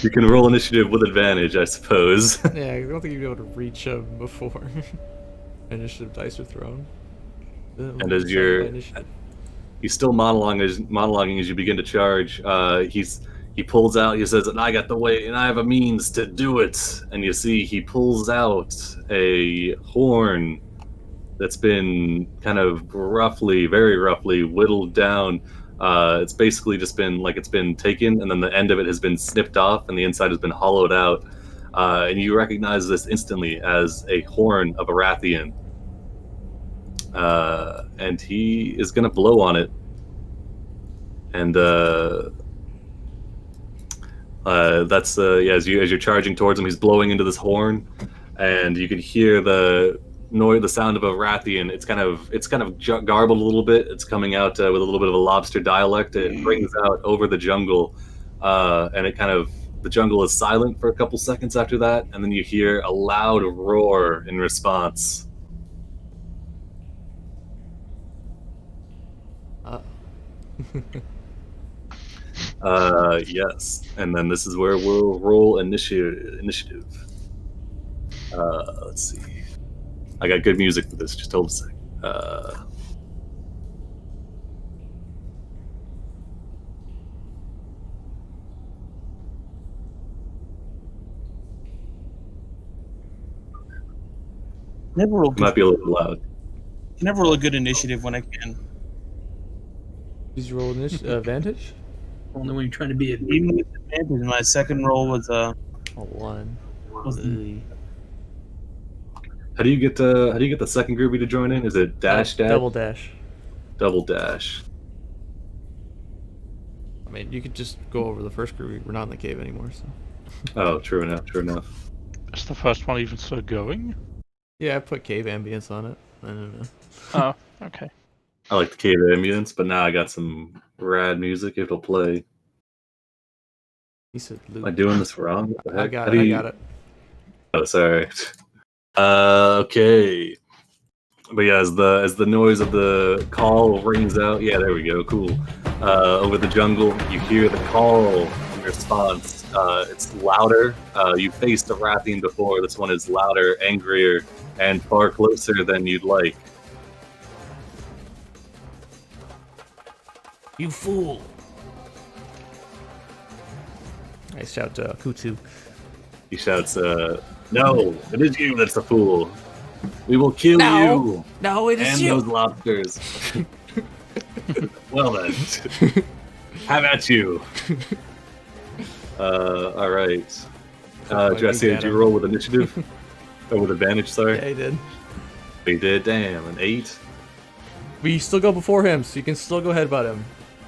You can roll initiative with advantage, I suppose.
Yeah, I don't think you'd be able to reach him before initiative dice are thrown.
And as he's still monologuing as you begin to charge. he pulls out. He says, "And I got the way, and I have a means to do it." And you see, he pulls out a horn that's been kind of very roughly whittled down. It's basically just been like it's been taken, and then the end of it has been snipped off, and the inside has been hollowed out. And you recognize this instantly as a horn of a Rathian. And he is going to blow on it. And that's as you're charging towards him, he's blowing into this horn, and you can hear the sound of a Rathian. It's kind of garbled a little bit. It's coming out with a little bit of a lobster dialect. It rings out over the jungle, and the jungle is silent for a couple seconds after that, and then you hear a loud roar in response. Yes, and then this is where we'll roll initiative. Let's see. I got good music for this. Just hold a sec.
Never roll.
Might be a little loud.
Never roll a good initiative when I can.
Did you roll advantage?
Only when you're trying to be a
Even with advantage, my second roll was
A 1. Ugh.
How do you get the second groupie to join in? Is it dash?
Double dash.
Double dash.
I mean, you could just go over the first groupie. We're not in the cave anymore, so.
Oh, true enough.
Is the first one even still going?
Yeah, I put cave ambience on it. I don't know.
Oh, okay.
I like the cave ambience, but now I got some rad music. It'll play.
He said
Am I doing this wrong? What the heck?
I got it.
Oh, sorry. Okay. But yeah, as the noise of the call rings out, yeah, there we go, cool. Over the jungle, you hear the call in response. It's louder. You faced a Rathian before. This one is louder, angrier, and far closer than you'd like.
You fool! I shout to Kutu.
He shouts, "No, it is you that's the fool. We will kill you
No, it is
and
you!
those lobsters." Well then, have at you. All right. Jesse, did you roll with initiative? Or with advantage, sorry?
Yeah, he did.
He did, damn, an 8?
We still go before him, so you can still go ahead about him.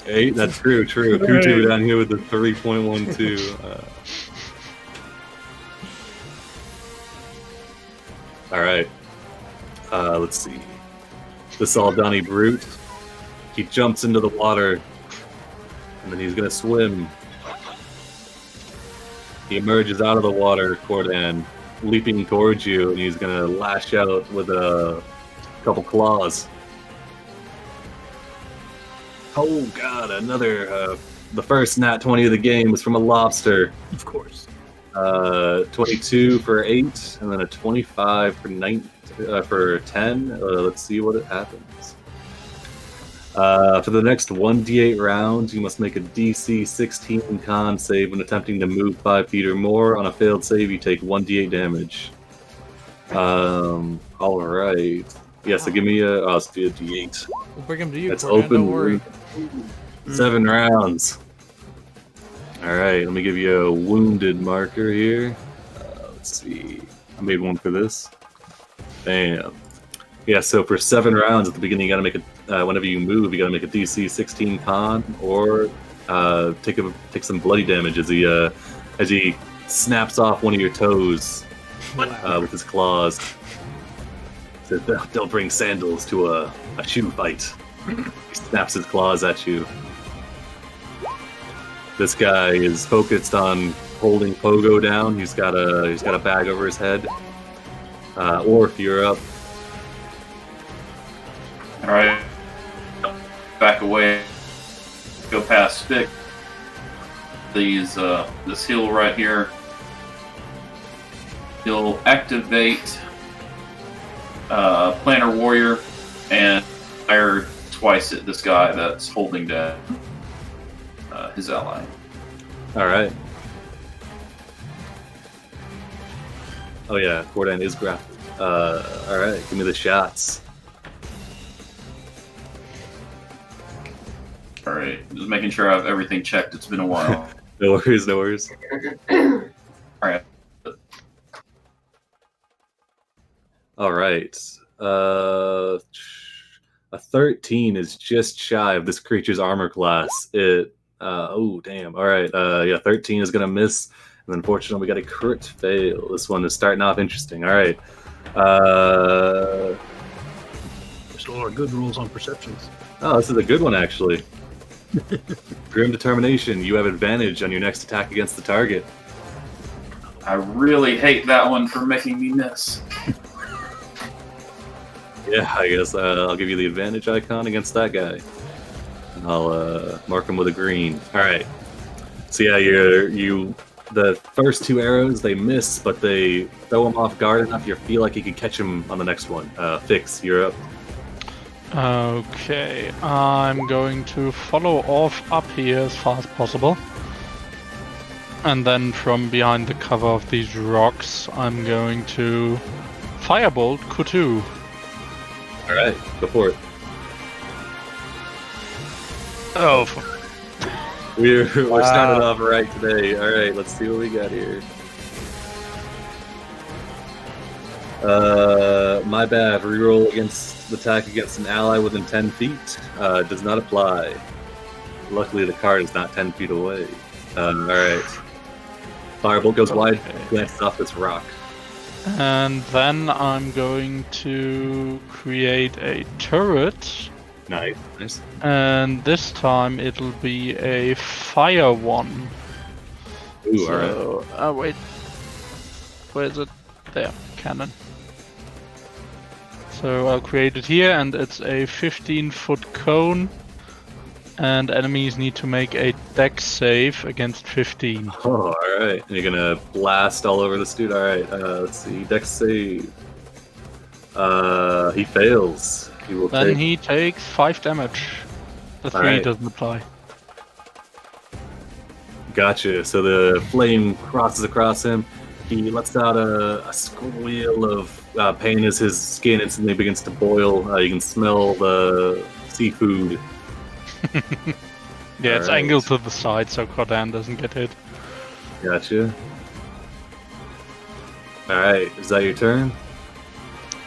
8, that's true. Kutu down here with the 3.12. All right. Let's see. This Aldani brute. He jumps into the water, and then he's gonna swim. He emerges out of the water, Cordan, leaping towards you, and he's gonna lash out with a couple claws. Oh god, another, the first nat 20 of the game was from a lobster.
Of course.
22 for 8, and then a 25 for 10. Let's see what it happens. For the next 1d8 rounds, you must make a DC 16 con save when attempting to move 5 feet or more. On a failed save, you take 1d8 damage. Alright. Yeah, so give me a d8.
We'll bring him to you,
That's
Cordan,
open.
don't worry.
7 rounds. Alright, let me give you a wounded marker here. Let's see. I made one for this. Bam. Yeah, so for 7 rounds at the beginning, you gotta make a, whenever you move, you gotta make a DC 16 con, or take some bloody damage as he snaps off one of your toes with his claws. So don't bring sandals to a shoe fight. He snaps his claws at you. This guy is focused on holding Pogo down. He's got a bag over his head. Orf, you're up.
All right, back away. Go past Spick. This hill right here. He'll activate Planner Warrior and fire twice at this guy that's holding down his ally.
All right. Oh yeah, Cordan is grappled. All right, give me the shots.
All right, just making sure I have everything checked. It's been a while.
No worries, no worries.
All right.
All right. A 13 is just shy of this creature's armor class. It. Oh damn. All right. Yeah, 13 is gonna miss, and unfortunately, we got a crit fail. This one is starting off interesting. All right.
There's a lot of good rules on perceptions.
Oh, this is a good one actually. Grim Determination. You have advantage on your next attack against the target.
I really hate that one for making me miss.
Yeah, I guess I'll give you the advantage icon against that guy. And I'll mark him with a green. All right. So yeah, the first two arrows they miss, but they throw him off guard enough. You feel like you could catch him on the next one. Fix, you're up.
Okay, I'm going to follow off up here as far as possible. And then from behind the cover of these rocks, I'm going to firebolt Kutu.
All right, go for it.
Oh,
We're starting off right today. All right, let's see what we got here. My bad. Reroll against the attack against an ally within 10 feet. Does not apply. Luckily, the card is not 10 feet away. All right. Firebolt goes wide, glances off this rock.
and then I'm going to create a turret.
Nice, nice.
And this time it'll be a fire one.
Ooh, all right.
Oh, wait. Where is it? There, cannon. So I'll create it here, and it's a 15-foot cone. And enemies need to make a dex save against 15.
Oh, all right. And you're gonna blast all over this dude. All right. Let's see. Dex save. He fails. He will
Then
take.
he takes 5 damage. The 3
Alright.
doesn't apply.
Gotcha. So the flame crosses across him. He lets out a squeal of pain as his skin instantly begins to boil. You can smell the seafood.
Yeah, it's
Alright.
angled to the side so Cordan doesn't get hit.
Gotcha. All right. Is that your turn?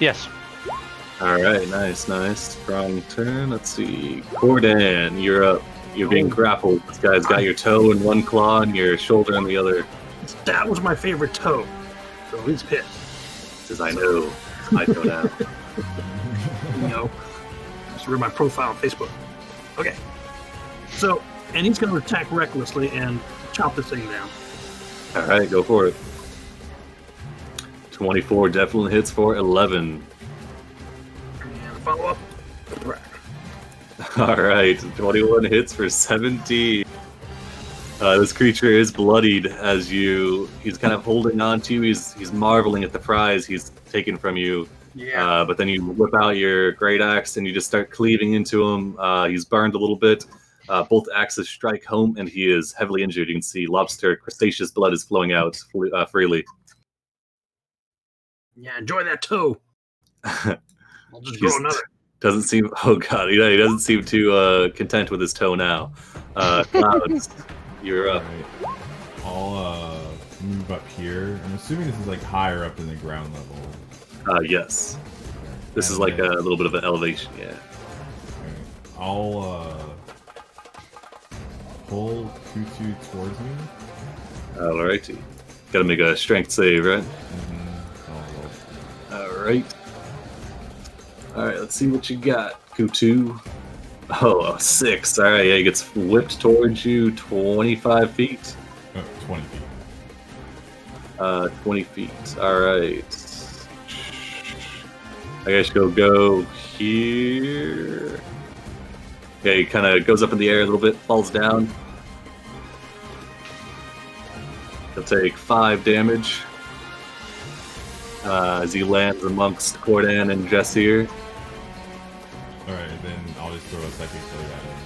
Yes.
All right. Nice, nice. Strong turn. Let's see. Cordan, you're up. You're being grappled. This guy's got your toe in one claw and your shoulder in the other.
That was my favorite toe. So he's pissed.
Says, I know. I go down.
You know, just read my profile on Facebook. Okay. So, and he's going to attack recklessly and chop this thing down.
All right, go for it. 24 definitely hits for 11.
And follow up.
All right, 21 hits for 17. This creature is bloodied as he's kind of holding on to you. He's marveling at the prize he's taken from you.
Yeah.
But then you whip out your great axe and you just start cleaving into him. He's burned a little bit. Both axes strike home and he is heavily injured. You can see lobster crustaceous blood is flowing out freely.
Yeah, enjoy that toe. I'll just grow another.
Doesn't seem. Oh god, he doesn't seem too content with his toe now. Clouds, you're up.
Alright. I'll move up here. I'm assuming this is like higher up in the ground level.
Yes. This
And
is like a
then-
little bit of an elevation. Yeah.
Okay. I'll pull Kutu towards me.
Alrighty. Gotta make a strength save, right?
Oh,
Alright. Alright, let's see what you got, Kutu. Oh, 6. Alright, yeah, he gets whipped towards you 25 feet.
well, 20 feet.
20 feet. Alright. I guess you'll go here. Yeah, he kind of goes up in the air a little bit, falls down. He'll take 5 damage as he lands amongst Cordan and Jessir.
Alright, then I'll just throw a psychic blade at him.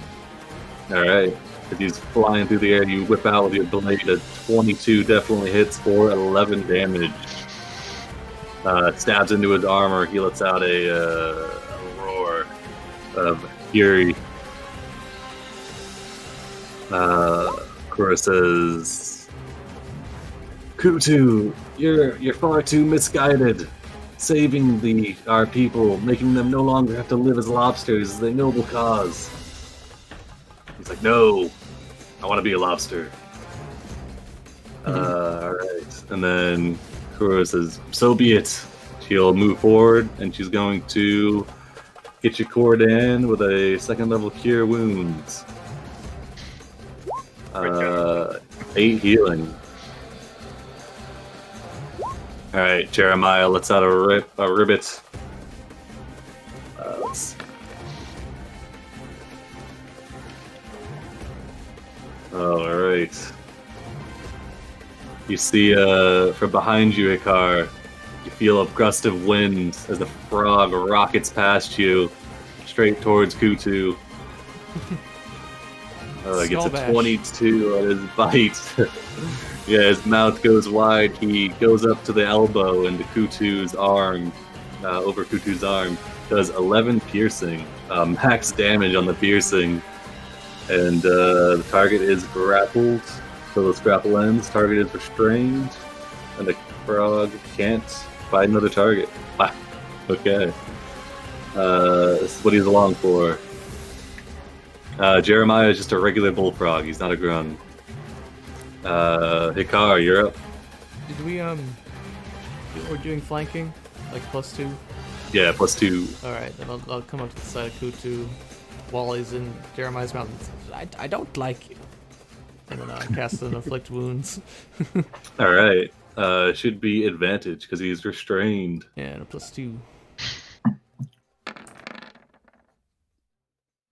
Alright. As he's flying through the air, you whip out with your blade. A 22 definitely hits for 11 damage. Stabs into his armor. He lets out a roar of fury. Kura says, Kutu, you're far too misguided. Saving our people, making them no longer have to live as lobsters is a noble cause. He's like, no, I want to be a lobster. Alright. And then Kura says, so be it. She'll move forward, and she's going to hit your Cordan with a 2nd level Cure Wounds. 8 healing. Alright, Jeremiah lets out a ribbit. Alright. You see, from behind you, Hikar, you feel a gust of wind as the frog rockets past you, straight towards Kutu. He gets a 22 on his bite. Yeah, his mouth goes wide. He goes up to the elbow into Kutu's arm, over Kutu's arm. Does 11 piercing, max damage on the piercing. And the target is grappled. So the grapple ends. Target is restrained. And the frog can't find another target. Ah, okay. This is what he's along for. Jeremiah is just a regular bullfrog. He's not a grun. Hikar, you're up.
Did we we're doing flanking, like +2?
Yeah, +2.
All right, then I'll come up to the side of Kutu while he's in Jeremiah's mouth. I don't like you. And then I cast an inflict wounds.
All right. Should be advantage because he's restrained.
Yeah, and a +2.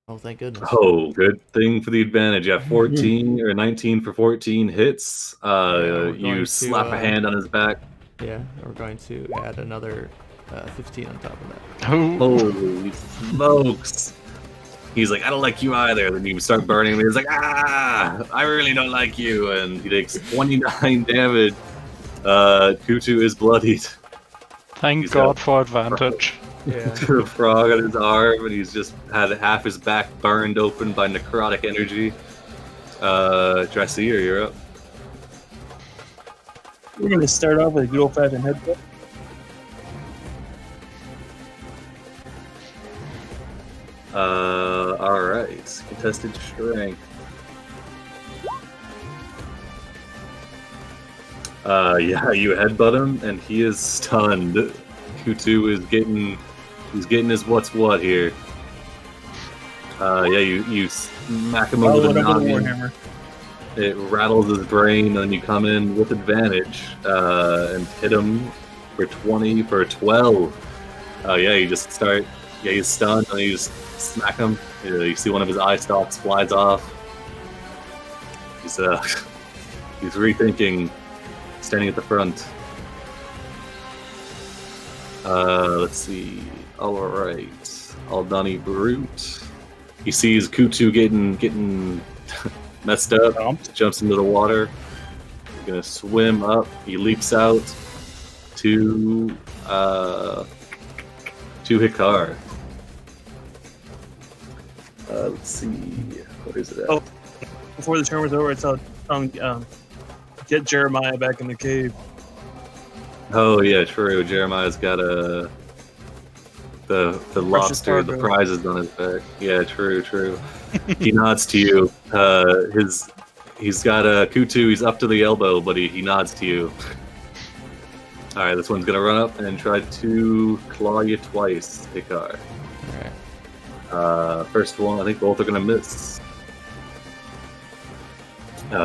Oh, thank goodness.
Oh, good thing for the advantage. Yeah, 14 or 19 for 14 hits. You slap a hand on his back.
Yeah, we're going to add another 15 on top of that.
Holy smokes. He's like, I don't like you either. Then you start burning him. He's like, I really don't like you. And he takes 29 damage. Kutu is bloodied.
Thank God for advantage.
Yeah.
A frog on his arm, and he's just had half his back burned open by necrotic energy. Dressier, you're up.
We're going to start off with a good old-fashioned headbutt.
Alright. Contested strength. Yeah, you headbutt him, and he is stunned. Kutu is getting his what's what here. Yeah, you smack him over the noggin. It rattles his brain, and then you come in with advantage and hit him for 20 for 12. Yeah, you just start. Yeah, he's stunned, and you just smack him. You see one of his eye stalks flies off. He's rethinking, standing at the front. Let's see. Alright. Aldani Brute. He sees Kutu getting messed up. Jumps into the water. He's gonna swim up. He leaps out to Hikar. Let's see. What is it at?
Oh, before the turn was over, it's get Jeremiah back in the cave.
Oh yeah, true. Jeremiah's got the lobster, the prizes on his back. Yeah, true. He nods to you. He's got a Kutu. He's up to the elbow, but he nods to you. All right, this one's gonna run up and try to claw you twice, Hikar.
All right.
First one, I think both are gonna miss.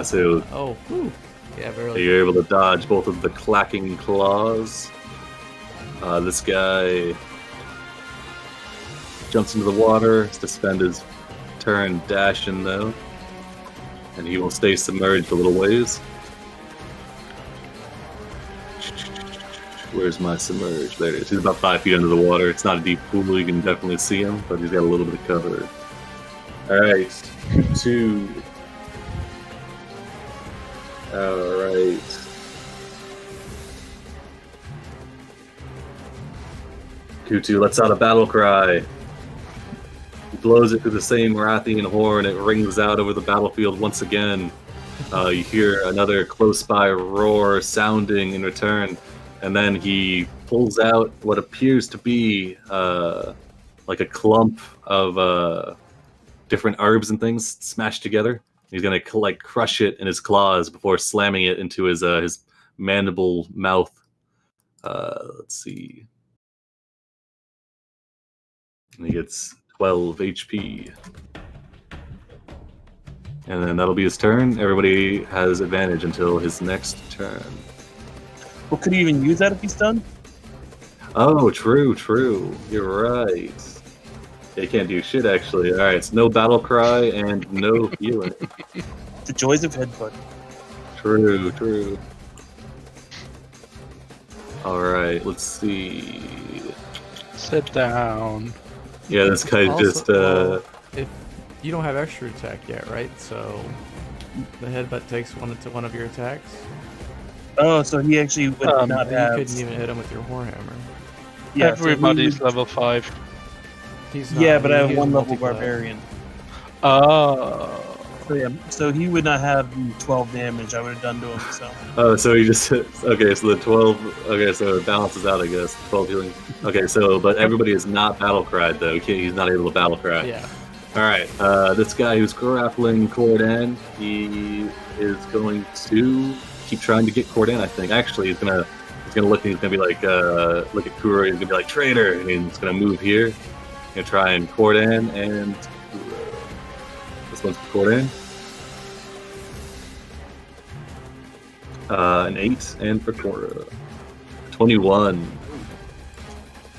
So.
Oh, whew. Yeah, barely.
You're able to dodge both of the clacking claws. This guy jumps into the water to spend his turn dashing, though. And he will stay submerged a little ways. Where's my submerge? There it is. He's about 5 feet under the water. It's not a deep pool. You can definitely see him, but he's got a little bit of cover. Alright. 2. Alright. Kutu lets out a battle cry. He blows it through the same Rathian horn. It rings out over the battlefield once again. You hear another close by roar sounding in return, and then he pulls out what appears to be like a clump of different herbs and things smashed together. He's gonna crush it in his claws before slamming it into his mandible mouth. Let's see. And he gets 12 HP. And then that'll be his turn. Everybody has advantage until his next turn.
Well, could he even use that if he's done?
Oh, true. You're right. Yeah, he can't do shit, actually. Alright, it's no battle cry and no healing.
The joys of headbutt.
True. Alright, let's see.
Sit down.
Yeah, this guy just...
if you don't have extra attack yet, right? So the headbutt takes one of your attacks.
Oh, so he actually would not
You
have...
couldn't even hit him with your warhammer.
Yeah,
Everybody's level 5.
He's not.
Yeah, but I have
He's
one level
multi-class.
barbarian.
Oh.
So, yeah, so he would not have 12 damage I would have done to him, so...
Oh, so he just hits... Okay, so the 12... Okay, so it balances out, I guess. 12 healing. Okay, so... But everybody is not battle cried, though. He's not able to battle cry.
Yeah.
Alright, this guy who's grappling Cordan, he is going to keep trying to get Cordan, I think. Actually, he's gonna look and he's gonna be like, look at Kuro, he's gonna be like, traitor! And he's gonna move here. He's gonna try and Cordan and this one's for Cordan. An 8, and for Cora. 21.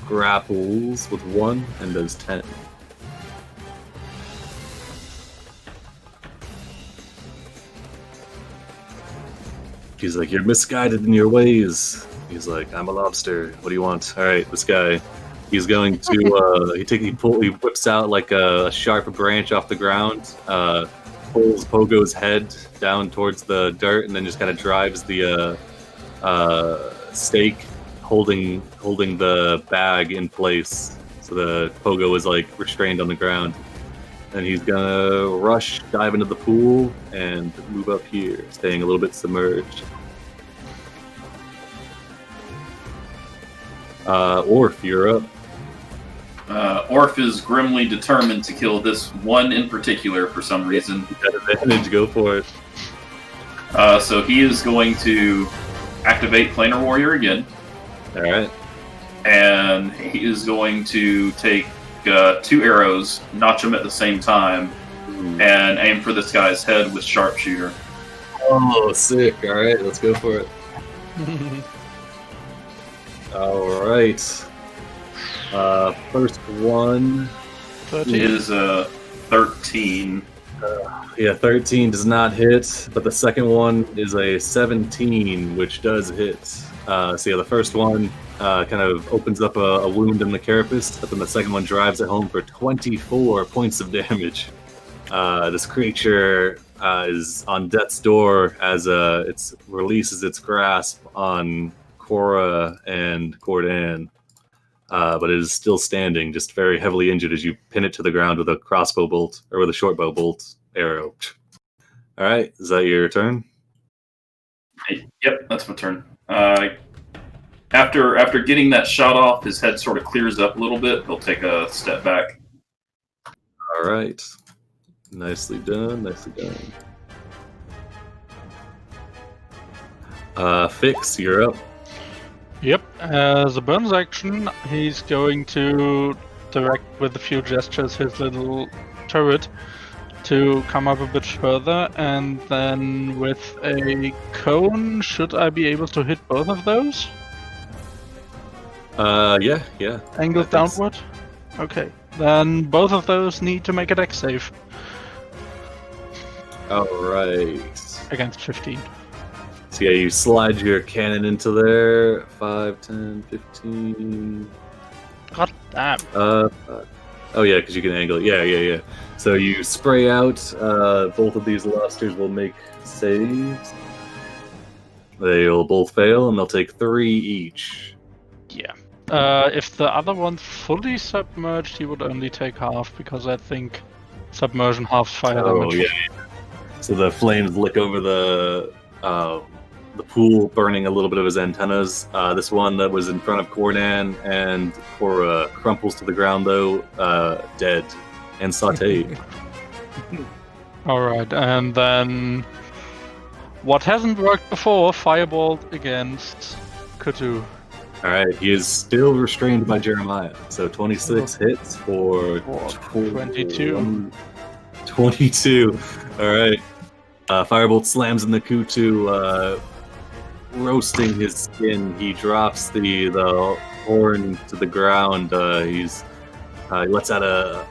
Grapples with 1 and does 10. He's like, you're misguided in your ways. He's like, I'm a lobster. What do you want? All right, this guy. He's going to. He whips out like a sharp branch off the ground. Pulls Pogo's head down towards the dirt, and then just kind of drives the stake, holding the bag in place. So the Pogo is like restrained on the ground. And he's gonna rush, dive into the pool, and move up here, staying a little bit submerged. Orf, you're up.
Orf is grimly determined to kill this one in particular for some reason.
You got advantage, go for it.
So he is going to activate Planar Warrior again.
Alright.
And he is going to take 2 arrows, notch them at the same time, and aim for this guy's head with sharpshooter.
Oh, sick. Alright, let's go for it. Alright. First one
13.
Is 13.
Yeah, 13 does not hit, but the second one is a 17, which does hit. So yeah, the first one kind of opens up a wound in the carapace, but then the second one drives it home for 24 points of damage. This creature is on death's door as it releases its grasp on Cora and Cordan, but it is still standing, just very heavily injured as you pin it to the ground with a crossbow bolt, or with a short bow bolt arrow. All right, is that your turn?
Yep, that's my turn. After getting that shot off, his head sort of clears up a little bit. He'll take a step back.
All right, nicely done. Fix, you're up.
Yep, as a bonus action, he's going to direct with a few gestures his little turret to come up a bit further, and then with a cone, should I be able to hit both of those?
Yeah.
Angled
I think so.
downward? Okay, then both of those need to make a dex save
All right.
against 15.
So yeah, you slide your cannon into there. 5, 10, 15.
God damn.
Oh yeah, because you can angle it. Yeah. So you spray out. Both of these lobsters will make saves. They'll both fail, and they'll take 3 each.
Yeah. If the other one's fully submerged, he would only take half, because I think submersion halves fire damage.
Yeah. So the flames lick over the pool, burning a little bit of his antennas. This one that was in front of Cordan and Cora crumples to the ground, though, dead and sautéed.
Alright, and then what hasn't worked before, Fireball against Kutu.
Alright, he is still restrained by Jeremiah. So 26 hits for
22.
22. Alright. Firebolt slams in the Kutu, roasting his skin. He drops the horn to the ground. He lets out a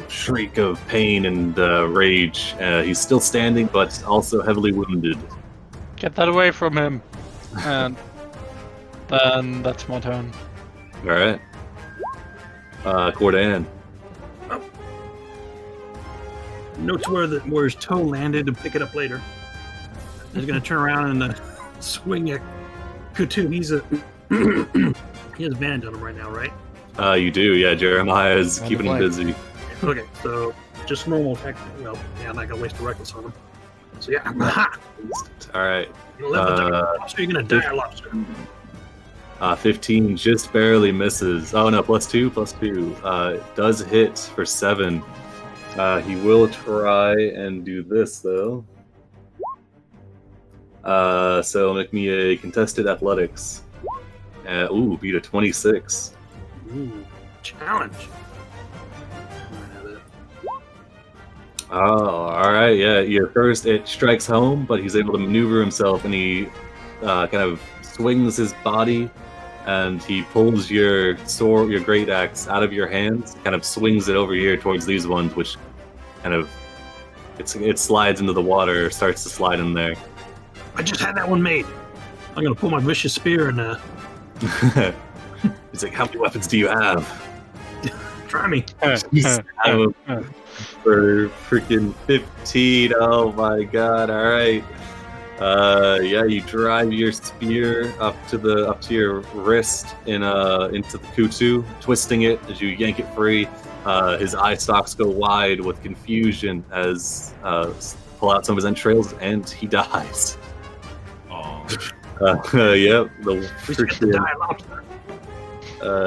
shriek of pain and rage. He's still standing, but also heavily wounded.
Get that away from him. And then that's my turn.
Alright. Cordan.
Notes where his toe landed and pick it up later. He's going to turn around and swing at Kutu. He has advantage on him right now, right?
You do, yeah. Jeremiah is keeping him busy.
Okay, so just normal attack. Well, yeah, I'm not going to waste a reckless on him. So yeah,
Alright.
lobster, you're going to die, lobster.
15 just barely misses. Oh no, +2. Does hit for 7. He will try and do this, though. So make me a contested athletics. Beat a 26.
Ooh, challenge.
Oh, alright, yeah. Your first, it strikes home, but he's able to maneuver himself, and he kind of swings his body, and he pulls your sword, your great axe, out of your hands, kind of swings it over here towards these ones, which kind of it slides into the water, starts to slide in there.
I just had that one made. I'm gonna pull my vicious spear and
He's like, how many weapons do you have?
try me.
For freaking 15. Oh my god, alright. Yeah, you drive your spear up to your wrist into the Kutu, twisting it as you yank it free. His eye stalks go wide with confusion as pull out some of his entrails, and he dies.
Oh.
Yep, the
We just get to die, lobster.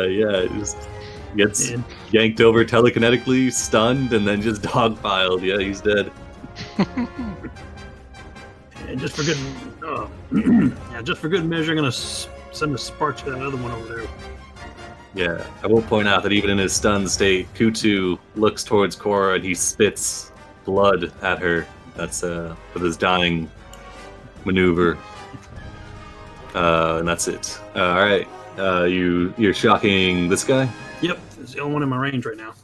yeah, it just gets yanked over telekinetically, stunned, and then just dogpiled. Yeah, he's dead.
And just for good, just for good measure, I'm gonna send a spark to that other one over there.
Yeah, I will point out that even in his stunned state, Kutu looks towards Cora and he spits blood at her. That's with his dying maneuver. And that's it. All right, you're shocking this guy.
Yep, it's the only one in my range right now.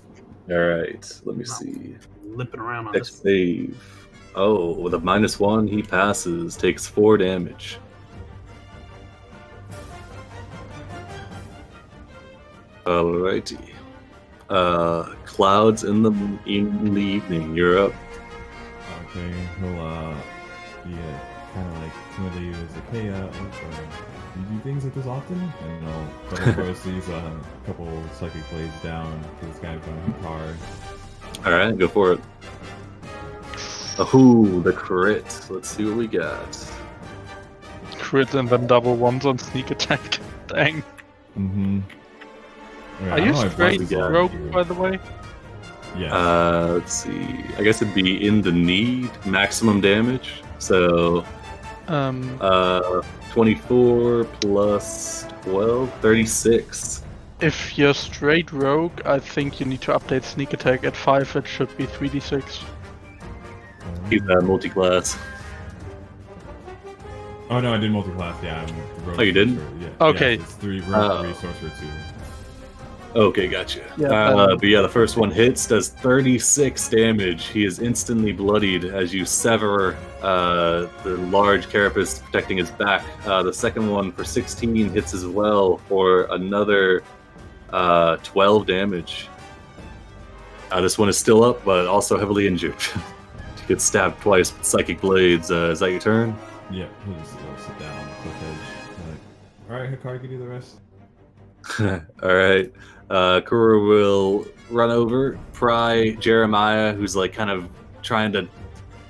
All right, let me see.
Limping around on
Dex
this.
save. Oh, with a -1, he passes. Takes 4 damage. Alrighty. Clouds in the evening. You're up.
Okay, he'll kind of like timidly was like, hey, you do things like this often? And double throws these couple psychic blades down to this guy behind the car.
All right, go for it. Ooh, the crit. Let's see what we got.
Crit and then double ones on sneak attack. Dang.
Mm-hmm.
Are you straight rogue, by the way?
Yeah.
Let's see. I guess it'd be in the need maximum damage. So 24 plus 12, 36.
If you're straight rogue, I think you need to update sneak attack at 5. It should be 3d6.
He's multi-class.
Oh no, I did multi-class. Yeah. I'm rogue.
Oh, you didn't?
Yeah.
Okay.
Yeah, it's 3 rogue, 3 sorcerer, 2.
Okay, gotcha.
Yeah,
but yeah, the first one hits, does 36 damage. He is instantly bloodied as you sever the large carapace protecting his back. The second one for 16 hits as well for another 12 damage. This one is still up, but also heavily injured. He gets stabbed twice with psychic blades. Is that your turn?
Yeah, he'll sit down, close right, Hikari, you do the rest.
All right. Kura will run over, pry Jeremiah, who's like kind of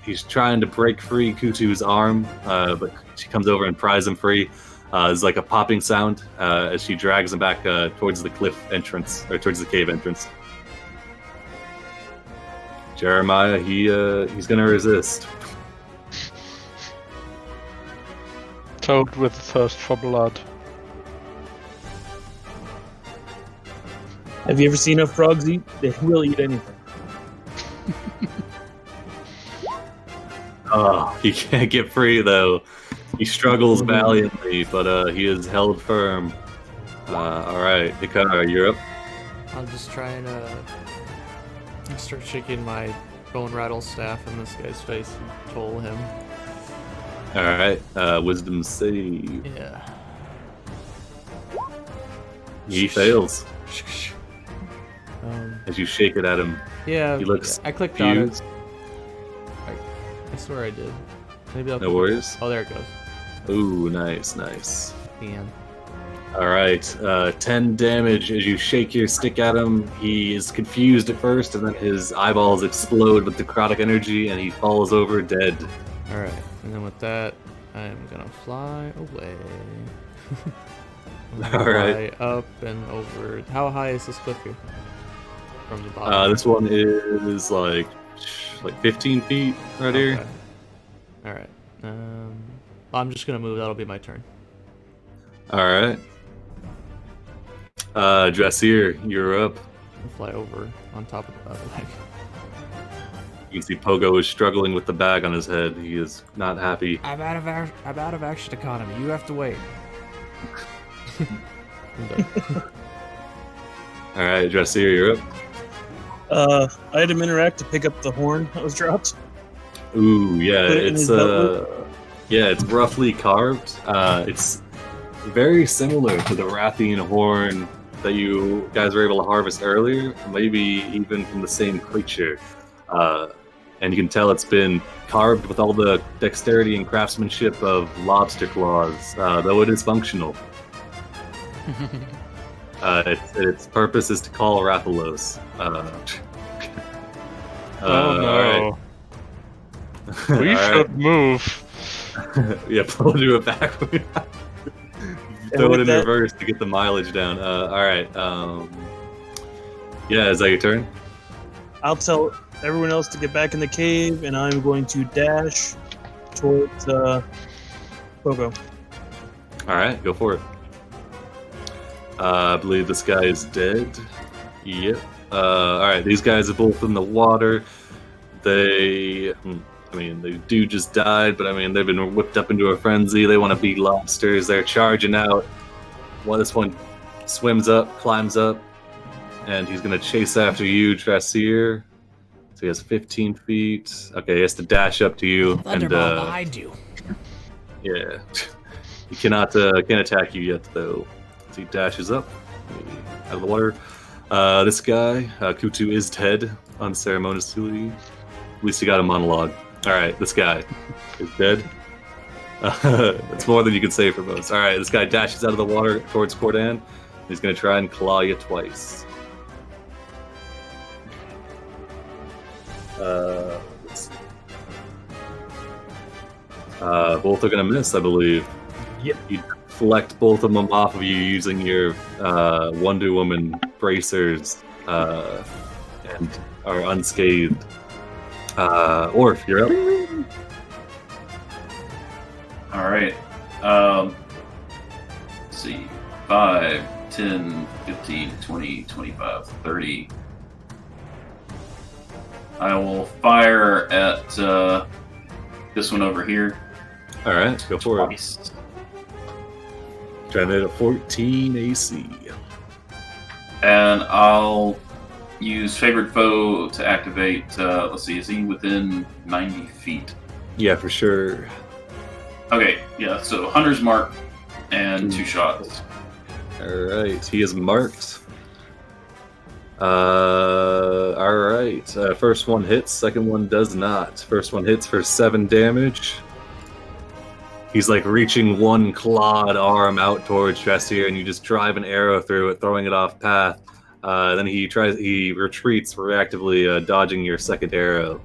he's trying to break free Kutu's arm, but she comes over and pries him free. There's like a popping sound as she drags him back towards the cliff entrance, or towards the cave entrance. Jeremiah, he's gonna resist.
Toad with thirst for blood.
Have you ever seen a frogs eat? They will eat anything.
Oh, he can't get free though. He struggles valiantly, but he is held firm. All right, Hikari, you're up.
I'm just trying to start shaking my bone rattle staff in this guy's face and toll him.
All right, wisdom save.
Yeah.
He fails
Um,
as you shake it at him.
yeah.
He looks
I clicked on it.
confused.
I swear I did. Maybe I'll.
No worries.
Oh, there it goes.
Ooh, nice.
And
All right, 10 damage as you shake your stick at him. He is confused at first, and then his eyeballs explode with necrotic energy, and he falls over dead.
all right. And then with that, I'm gonna fly away. I'm gonna
All right.
fly up and over. How high is this cliff here? From the bottom.
This one is like 15 feet right here.
Okay. All right. I'm just gonna move. That'll be my turn.
All right. Dressier, you're up.
I'll fly over on top of the leg.
You can see Pogo is struggling with the bag on his head. He is not happy.
I'm out of action economy. You have to wait. I'm done.
All right, Dressier, you're up.
I had him interact to pick up the horn that was dropped.
Ooh, yeah,
Put it in
it's
his belt
it's roughly carved. It's very similar to the Rathian horn that you guys were able to harvest earlier, maybe even from the same creature. And you can tell it's been carved with all the dexterity and craftsmanship of lobster claws, though it is functional. Its purpose is to call Rathalos.
Oh no.
All right.
We
All
should move.
Yeah, do it backward. Throw it
with
in
that-
reverse to get the mileage down. All right. Yeah, is that your turn?
I'll tell everyone else to get back in the cave, and I'm going to dash towards Pogo.
All right, go for it. I believe this guy is dead. Yep. All right, these guys are both in the water. They dude just died, but they've been whipped up into a frenzy. They want to beat lobsters. They're charging out. This one swims up, climbs up, and he's going to chase after you, Dressier. So he has 15 feet. Okay, he has to dash up to you.
Thunderball behind you.
Yeah. He can't attack you yet, though. So he dashes up out of the water. This guy, Kutu, is dead unceremoniously. At least he got a monologue. All right, this guy is dead. It's more than you can say for most. All right, this guy dashes out of the water towards Cordan. He's going to try and claw you twice. Let's see. Both are going to miss, I believe.
Yep.
You deflect both of them off of you using your Wonder Woman bracers and are unscathed. Orf, you're up.
All right. Let's see. 5, 10, 15, 20, 25, 30. I will fire at this one over here.
All right, go for it.
Twice.
Trying to hit a 14 AC.
And I'll use Favored Foe to activate. Let's see, is he within 90 feet?
Yeah, for sure.
Okay, yeah, so Hunter's Mark and 2 shots.
All right, he is marked. All right. First one hits, second one does not. First one hits for 7 damage. He's like reaching one clawed arm out towards Dressier, and you just drive an arrow through it, throwing it off path. Then he retreats, reactively dodging your second arrow.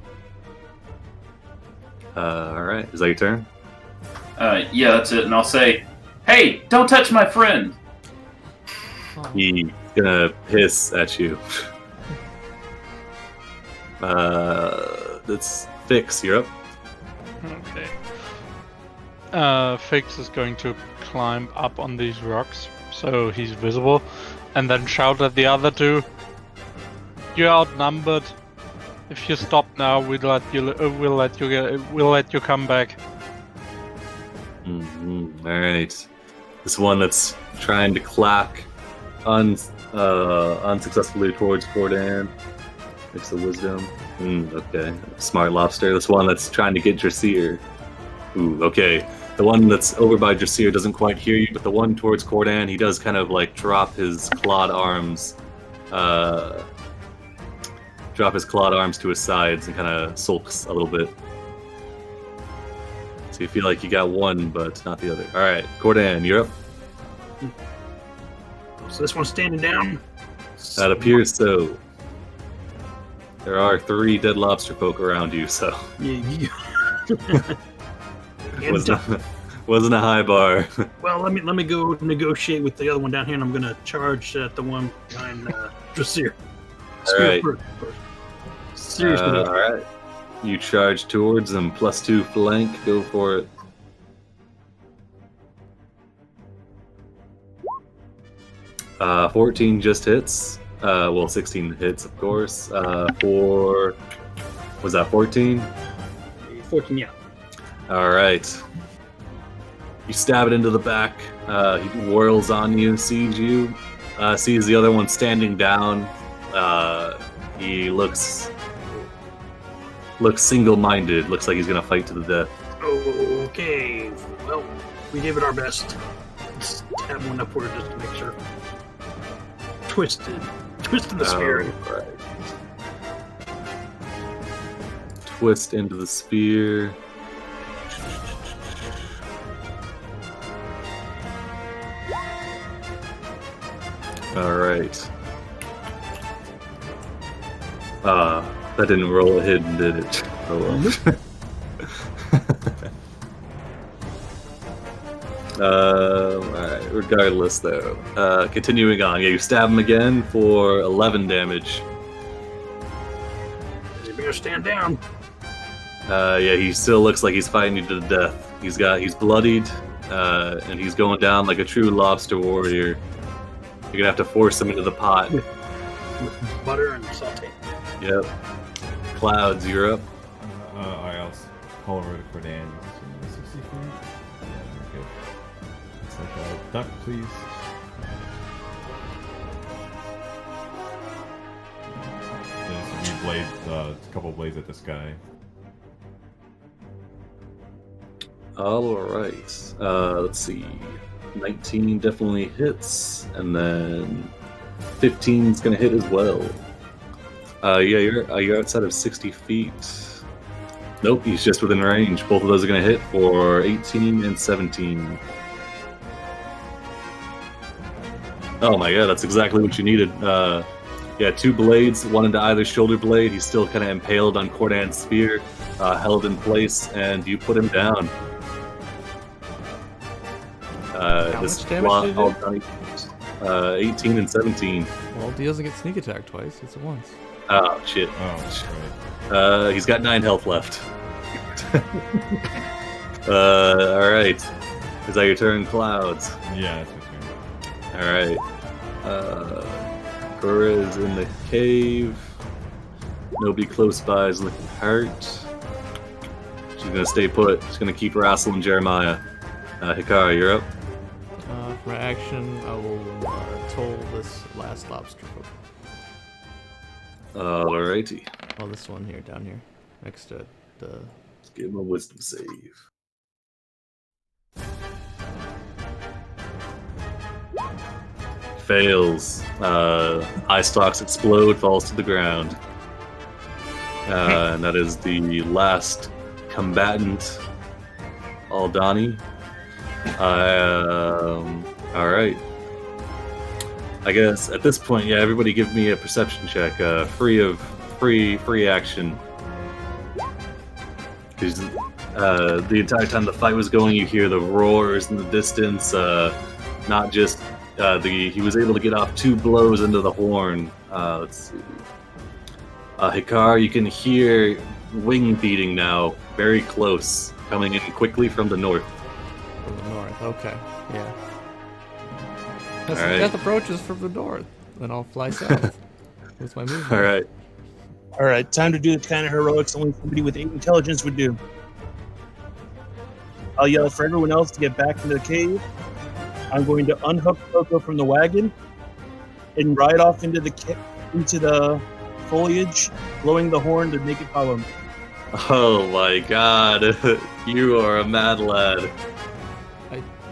All right, is that your turn?
Yeah, that's it. And I'll say, "Hey, don't touch my friend."
He's gonna hiss at you. That's Fix. You're up.
Okay. Fix is going to climb up on these rocks, so he's visible, and then shout at the other two. You're outnumbered. If you stop now, we'll let you come back.
Mm-hmm. All right. This one that's trying to clack unsuccessfully towards Cordan. It's the wisdom. Okay. Smart lobster. This one that's trying to get Dressier. Ooh, okay. The one that's over by Dressier doesn't quite hear you, but the one towards Cordan, he does kind of like drop his clawed arms to his sides and kind of sulks a little bit. So you feel like you got one, but not the other. All right, Cordan, you're up.
So this one's standing down?
That appears so. There are 3 dead lobster folk around you, so
Yeah.
wasn't a high bar.
Well, let me go negotiate with the other one down here, and I'm gonna charge at the one behind Dressier.
All right.
Seriously.
All right. You charge towards them. +2 flank. Go for it. Uh, 14 just hits. 16 hits, of course. Was that 14?
14, yeah.
All right. You stab it into the back. He whirls on you, sees you, sees the other one standing down. He looks single-minded. Looks like he's gonna fight to the death.
Okay. Well, we gave it our best. Stab one upward just to make sure. Twisted the spear.
Right. Twist into the spear. All right. That didn't roll a hidden, did it? Oh well. Alright, regardless though. Continuing on. Yeah, you stab him again for 11 damage.
You better stand down.
Yeah, he still looks like he's fighting you to the death. He's bloodied, and he's going down like a true lobster warrior. You're gonna have to force him into the pot.
With butter and saute.
Yep. Clouds, you're up.
I'll call over to Cordan. 60 feet. Yeah, we're good. It's like a duck, please. There's a couple blades at this guy.
All right. Let's see. 19 definitely hits, and then 15's gonna hit as well. Yeah, you're outside of 60 feet. Nope, he's just within range. Both of those are gonna hit for 18 and 17. Oh my god, that's exactly what you needed. Yeah, 2 blades, one into either shoulder blade. He's still kind of impaled on Cordan's spear, held in place, and you put him down.
How much damage did he do?
18 and 17.
Well, he doesn't get sneak attack twice. It's at once.
Oh, shit.
Oh, that's right.
He's got 9 health left. Alright. Is that your turn, Clouds?
Yeah, that's my turn.
Alright. Gura is in the cave. Nobody close by is looking hurt. She's gonna stay put. She's gonna keep wrestling Jeremiah. Hikari, you're up.
For my action, I will toll this last lobster hook.
Alrighty.
Well, this one here, down here, next to the...
Let's give him a wisdom save. Fails. Eye stalks explode, falls to the ground. And that is the last combatant, Aldani. All right. I guess at this point, yeah, everybody give me a perception check, free action. Because the entire time the fight was going, you hear the roars in the distance. Not just he was able to get off 2 blows into the horn. Let's see. Hikar, you can hear wing beating now, very close, coming in quickly from the north.
From the north, okay, yeah.
All
As
right.
death approaches from the north, then I'll fly south with my movement.
All right.
All right, time to do the kind of heroics only somebody with 8 intelligence would do. I'll yell for everyone else to get back into the cave. I'm going to unhook Coco from the wagon and ride off into the foliage, blowing the horn to make it follow me.
Oh my god, you are a mad lad.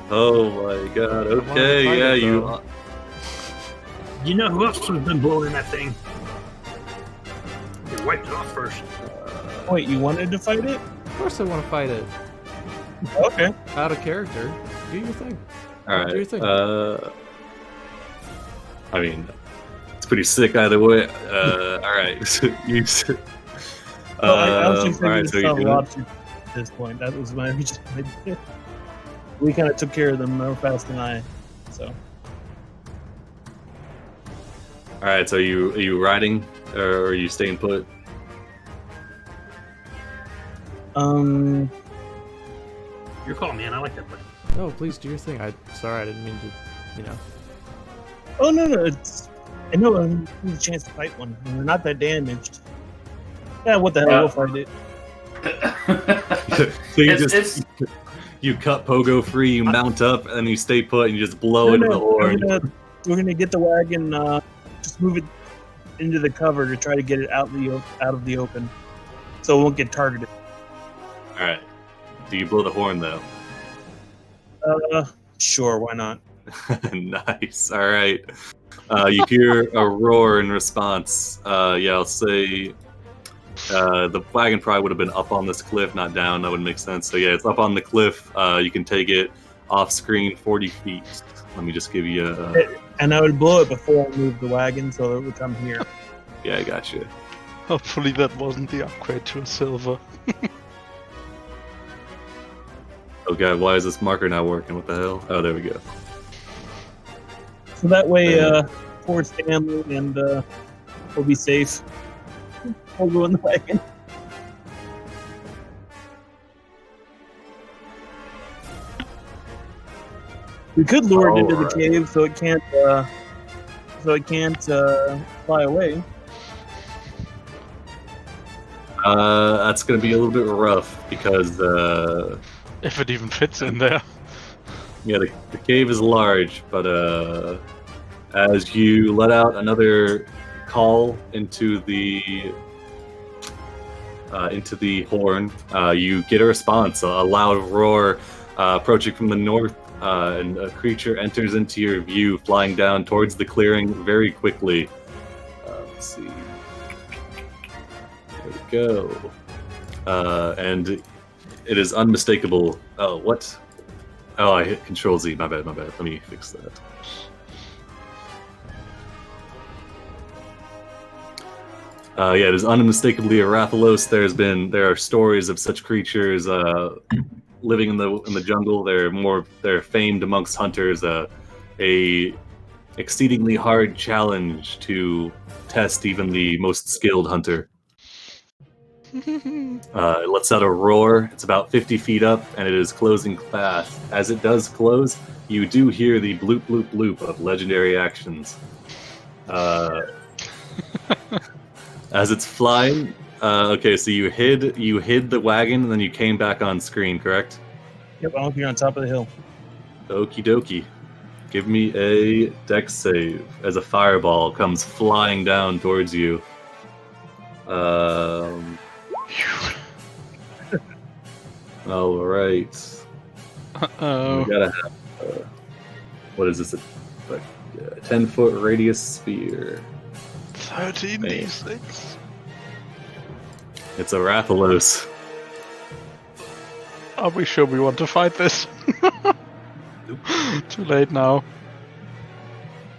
Oh my god, okay, yeah, you...
You know who else has been blowing in that thing? You wiped it off first.
Wait, you wanted to fight it?
Of course I want to fight it.
Okay.
Out of character. Do your thing.
Alright,
Do your thing.
I mean, it's pretty sick either way. Alright, you...
I was just
alright,
thinking
so
of
you
some
do it?
lobsters at this point. That was my original idea. We kind of took care of them more fast than I, so.
Alright, so are you riding, or are you staying put?
Your call, man. I like that play.
No, please do your thing. Sorry, I didn't mean to, you know.
Oh, no, I know I need a chance to fight one. We're not that damaged. Yeah, what the hell, we'll fight it.
So you
It's-
you cut Pogo free, you mount up, and you stay put, and you just blow into the horn.
We're gonna get the wagon, just move it into the cover to try to get it out of the open, so it won't get targeted.
Alright. Do you blow the horn, though?
Sure, why not?
Nice. Alright. You hear a roar in response. Yeah, I'll say the wagon probably would have been up on this cliff, not down. That would make sense. So yeah, it's up on the cliff. You can take it off screen 40 feet. Let me just give you a...
And I would blow it before I move the wagon, so it would come here.
Yeah, I got you.
Hopefully that wasn't the upgrade to a silver.
Oh god, why is this marker not working? What the hell? Oh, there we go.
So that way, poor Stanley and we'll be safe. We'll go in the wagon. We could lure it into the
Alright.
cave so it can't fly away.
That's gonna be a little bit rough because
If it even fits in there.
yeah, the cave is large, but as you let out another call into the horn, you get a response, a loud roar approaching from the north, and a creature enters into your view, flying down towards the clearing very quickly. Let's see. There we go. And it is unmistakable. Oh, what? Oh, I hit Control Z. My bad. Let me fix that. Yeah, it is unmistakably a Rathalos. There are stories of such creatures living in the jungle. They're famed amongst hunters. A exceedingly hard challenge to test even the most skilled hunter. It lets out a roar. It's about 50 feet up, and it is closing fast. As it does close, you do hear the bloop bloop bloop of legendary actions. As it's flying, okay, so you hid the wagon, and then you came back on screen, correct?
Yep, I'll be on top of the hill.
Okie dokie. Give me a dex save as a fireball comes flying down towards you. All right.
Uh-oh.
We gotta have what is this? A 10-foot radius sphere.
13d6.
It's a Rathalos.
Are we sure we want to fight this? Too late now.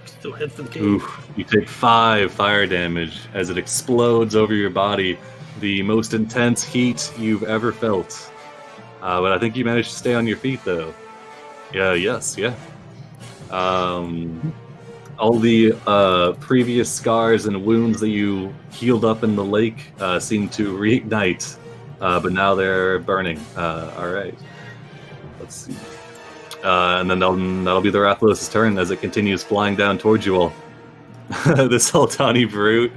Still head for the cave.
Oof. You take 5 fire damage as it explodes over your body. The most intense heat you've ever felt. But I think you managed to stay on your feet, though. Yeah. All the previous scars and wounds that you healed up in the lake seem to reignite, but now they're burning. All right. Let's see. And then that'll be the Rathalos' turn as it continues flying down towards you all. This Aldani brute.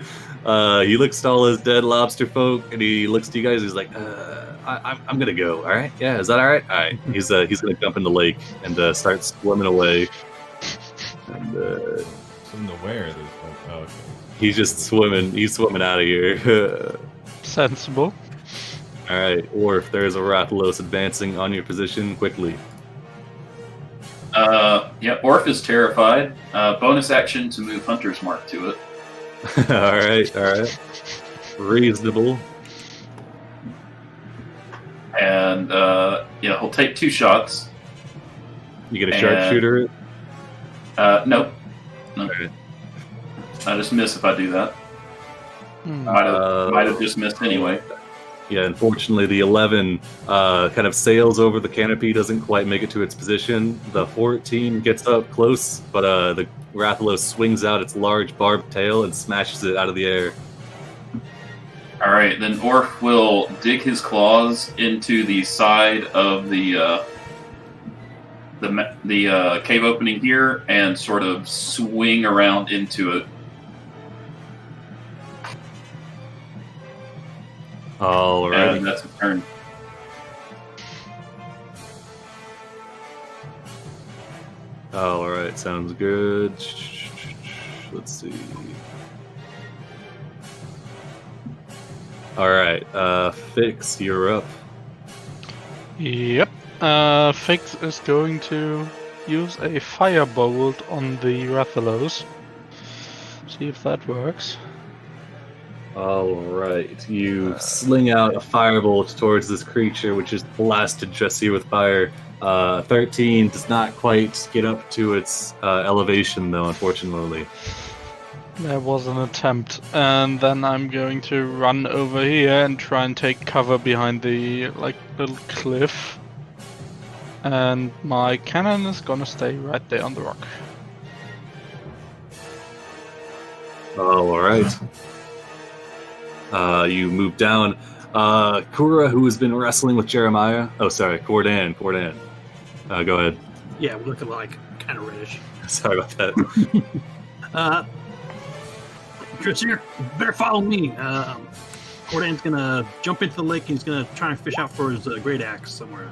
He looks to all his dead lobster folk, and he looks to you guys. He's like, I'm gonna go. All right, yeah, is that all right? All right. He's gonna jump in the lake and start swimming away. And
From the where? Oh, okay.
he's just swimming. He's swimming out of here.
Sensible.
All right, or if there's a Rathalos advancing on your position quickly.
Yeah, Orf is terrified. Bonus action to move Hunter's Mark to it.
all right. Reasonable.
And he'll take 2 shots.
You get a sharpshooter.
Nope.
Okay.
I just miss if I do that.
Hmm.
Might have just missed anyway.
Yeah, unfortunately, the 11 kind of sails over the canopy, doesn't quite make it to its position. The 14 gets up close, but the Rathalos swings out its large barbed tail and smashes it out of the air.
All right, then Orf will dig his claws into the side of the cave opening here and sort of swing around into it.
All right.
And that's his turn.
All right, sounds good. Let's see. All right, Fix, you're up.
Yep. Fix is going to use a firebolt on the Rathalos. See if that works.
All right, you sling out a firebolt towards this creature, which is blasted just here with fire. 13 does not quite get up to its elevation, though, unfortunately.
There was an attempt, and then I'm going to run over here and try and take cover behind the little cliff. And my cannon is gonna stay right there on the rock.
All right. You move down. Kura, who has been wrestling with Jeremiah. Oh, sorry, Cordan. Go ahead.
Yeah, we're looking like kind of reddish.
Sorry about that.
Chris here, better follow me. Cordan's gonna jump into the lake. He's gonna try and fish out for his great axe somewhere.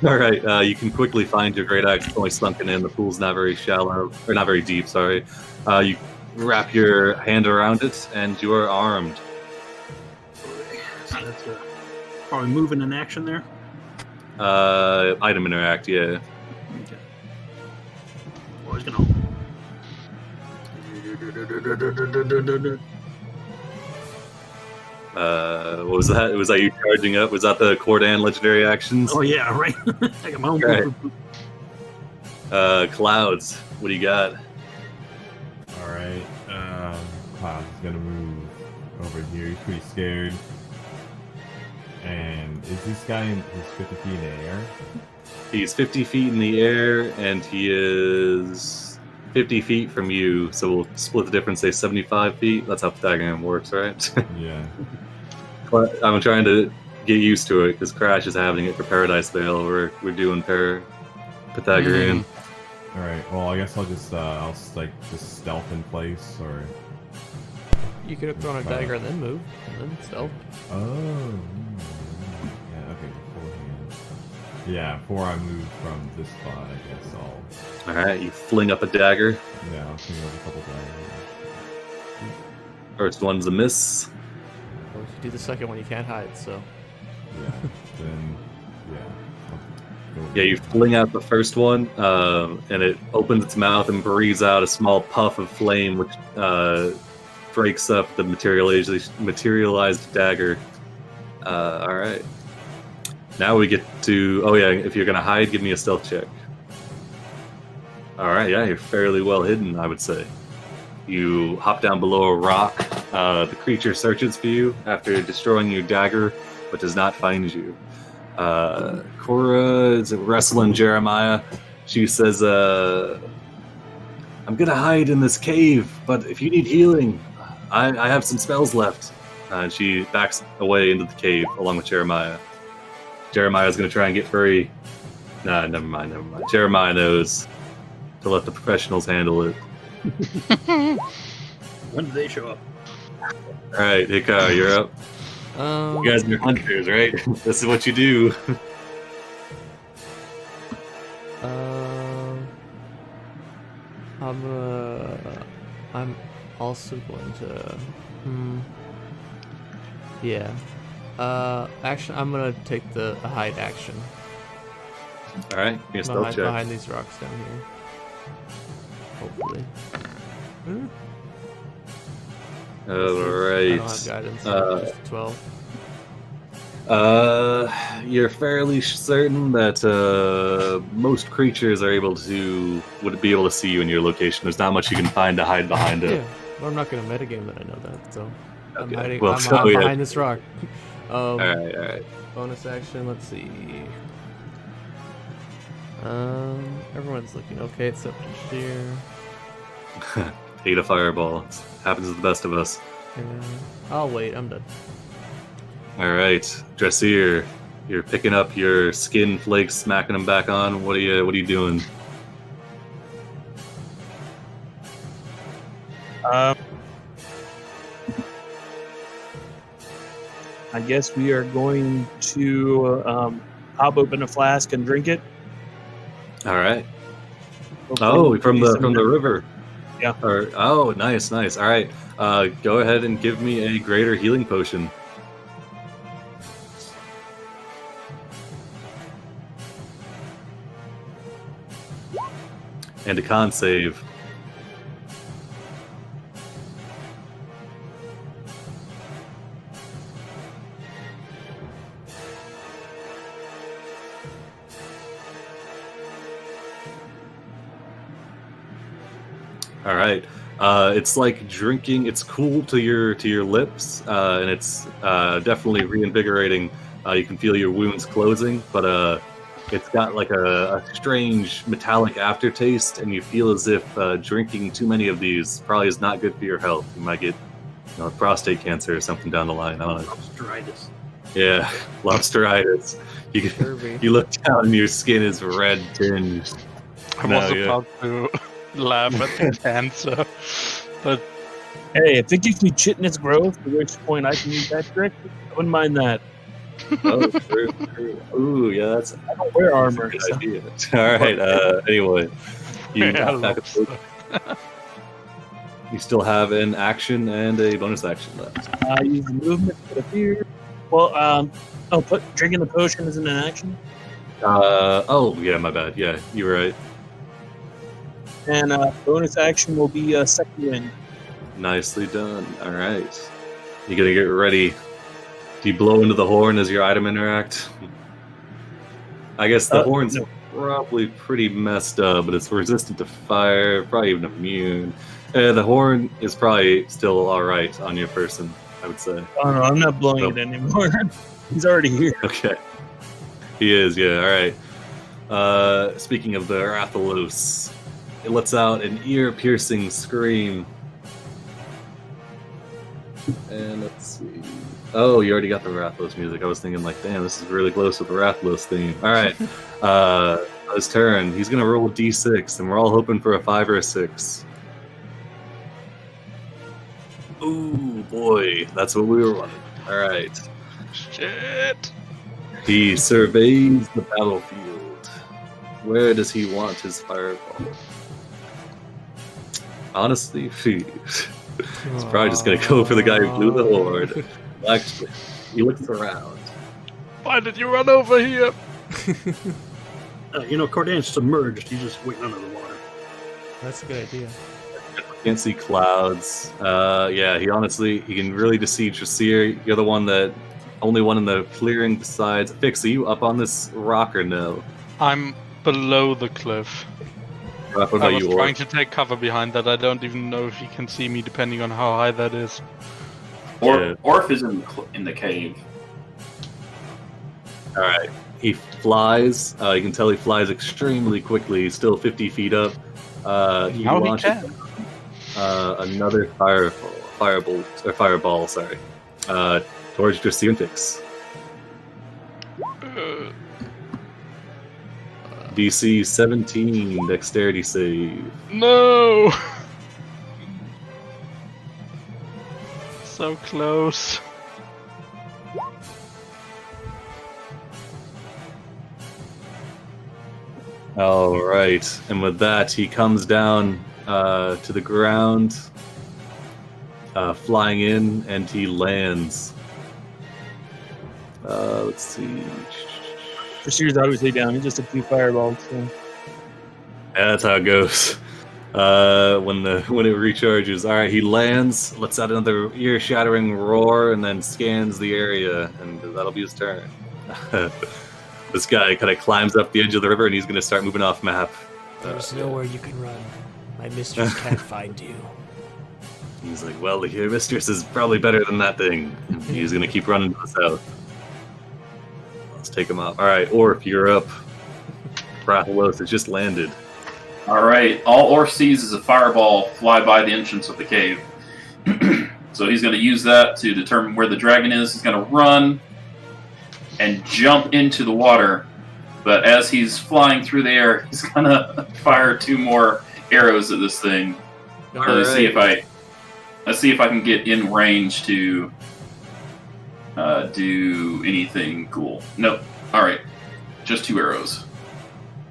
All right, you can quickly find your great axe. It's only sunken in. The pool's not very shallow, or not very deep. Sorry. You wrap your hand around it, and you are armed.
So that's probably moving in action there.
Item interact, yeah.
Okay. Well, he's gonna.
What was that? Was that you charging up? Was that the Cordan legendary actions?
Oh yeah, right. I got my own.
Right. Clouds, what do you got?
All right. Cloud's gonna move over here. He's pretty scared. And is this guy he's 50 feet in the air?
He's 50 feet in the air, and he is 50 feet from you. So we'll split the difference, say 75 feet. That's how Pythagorean works, right?
Yeah.
But I'm trying to get used to it because Crash is having it for Paradise Vale. We're doing Pythagorean.
All right. Well, I guess I'll just just stealth in place, or
You could have thrown a dagger and then moved, and then stealth.
oh, yeah. Okay. Beforehand. Yeah. Before I move from this spot, I guess I'll.
All right, you fling up a dagger.
Yeah, I'll swing over a couple daggers.
First one's a miss.
Well, you do the second one, you can't hide, so.
Yeah. Then, yeah. I'll go
Yeah, you fling out the first one, and it opens its mouth and breathes out a small puff of flame, which breaks up the materialized dagger. All right. Now we get to. Oh yeah, if you're gonna hide, give me a stealth check. All right, yeah, you're fairly well hidden, I would say. You hop down below a rock. The creature searches for you after destroying your dagger, but does not find you. Cora is wrestling Jeremiah. She says, I'm gonna hide in this cave, but if you need healing, I have some spells left. And she backs away into the cave along with Jeremiah. Jeremiah's gonna try and get free. Nah, never mind. Jeremiah knows to let the professionals handle it.
When do they show up?
Alright, Hikar, you're up. You guys are hunters, right? This is what you do.
I'm also going to. Yeah. Action. I'm gonna take the hide action.
All right, give me a stealth check.
Behind these rocks down here. Hopefully.
All
I
right.
don't have guidance. So just 12.
You're fairly certain that most creatures would be able to see you in your location. There's not much you can find to hide behind it.
Yeah. Well, I'm not gonna metagame that I know that, so I'm
Okay.
hiding.
Well,
I'm
so, yeah.
behind this rock.
All right.
Bonus action. Let's see. Everyone's looking okay except Sheer.
Ate a fireball. Happens to the best of us.
I'll wait. I'm done.
All right, Dressier, you're picking up your skin flakes, smacking them back on. What are you doing?
I guess we are going to pop open a flask and drink it.
All right.
Hopefully
From the river.
Yeah.
Nice. All right. Go ahead and give me a greater healing potion. And a con save. All right. It's like drinking. It's cool to your lips, and it's definitely reinvigorating. You can feel your wounds closing, but it's got like a strange metallic aftertaste, and you feel as if drinking too many of these probably is not good for your health. You might get prostate cancer or something down the line. I don't know.
Lobsteritis.
Yeah, lobsteritis. You look down and your skin is red tinged.
I was about to laugh at the cancer, but
Hey, if it gives me chitinous growth, at which point I can use that trick, I wouldn't mind that.
Oh, true. Ooh, yeah, that's
I don't wear armor.
a good
So.
idea. All right. Anyway, you
Yeah,
back you still have an action and a bonus action left.
I use the movement to appear. Well, drinking the potion isn't an action.
Yeah, my bad. Yeah, you were right.
And bonus action will be second wind.
Nicely done. All right. You gotta get ready. Do you blow into the horn as your item interact? I guess the horn's probably pretty messed up, but it's resistant to fire, probably even immune. The horn is probably still alright on your person, I would say.
Oh no, I'm not blowing it anymore. He's already here.
Okay. He is, yeah, alright. Speaking of the Rathalos, it lets out an ear-piercing scream. And let's see. Oh, you already got the Rathalos music. I was thinking, like, damn, this is really close to the Rathalos theme. Alright. His turn. He's gonna roll a d6, and we're all hoping for a 5 or a 6. Ooh, boy. That's what we were wanting. Alright.
shit.
He surveys the battlefield. Where does he want his fireball? Honestly, he's probably just going to go for the guy who blew the horde. Actually, he looks around.
Why did you run over here?
Cordan's submerged. He's just waiting under the water.
That's a good idea.
Can't see clouds. He can really just see Dressier. You're the one that only one in the clearing besides Fix. Are you up on this rock or no?
I'm below the cliff.
What
I
about
was
you,
trying
Orc?
to take cover behind that. I don't even know if he can see me, depending on how high that is.
Yeah.
Orf is in the cave.
All right. He flies. You can tell he flies extremely quickly. He's still 50 feet up. He
Now he
launches
can.
another fireball. Sorry, towards Dressy and Fix. DC 17 dexterity save.
No! So close.
All right, and with that, he comes down to the ground, flying in, and he lands. Let's see.
Pursuer's obviously down. He just took 2 fireballs. So.
Yeah, that's how it goes. When it recharges. All right, he lands, lets out another ear-shattering roar, and then scans the area, and that'll be his turn. This guy kind of climbs up the edge of the river, and he's going to start moving off map.
There's nowhere you can run. My mistress can't find you.
He's like, well, your mistress is probably better than that thing. And he's going to keep running to the south. Let's take him out. All right, Orf, you're up. Rathalos has just landed.
All right. All Orf sees is a fireball fly by the entrance of the cave. So he's going to use that to determine where the dragon is. He's going to run and jump into the water. But as he's flying through the air, he's going to fire 2 more arrows at this thing. Let's see if I can get in range to do anything cool. Nope. All right. Just 2 arrows.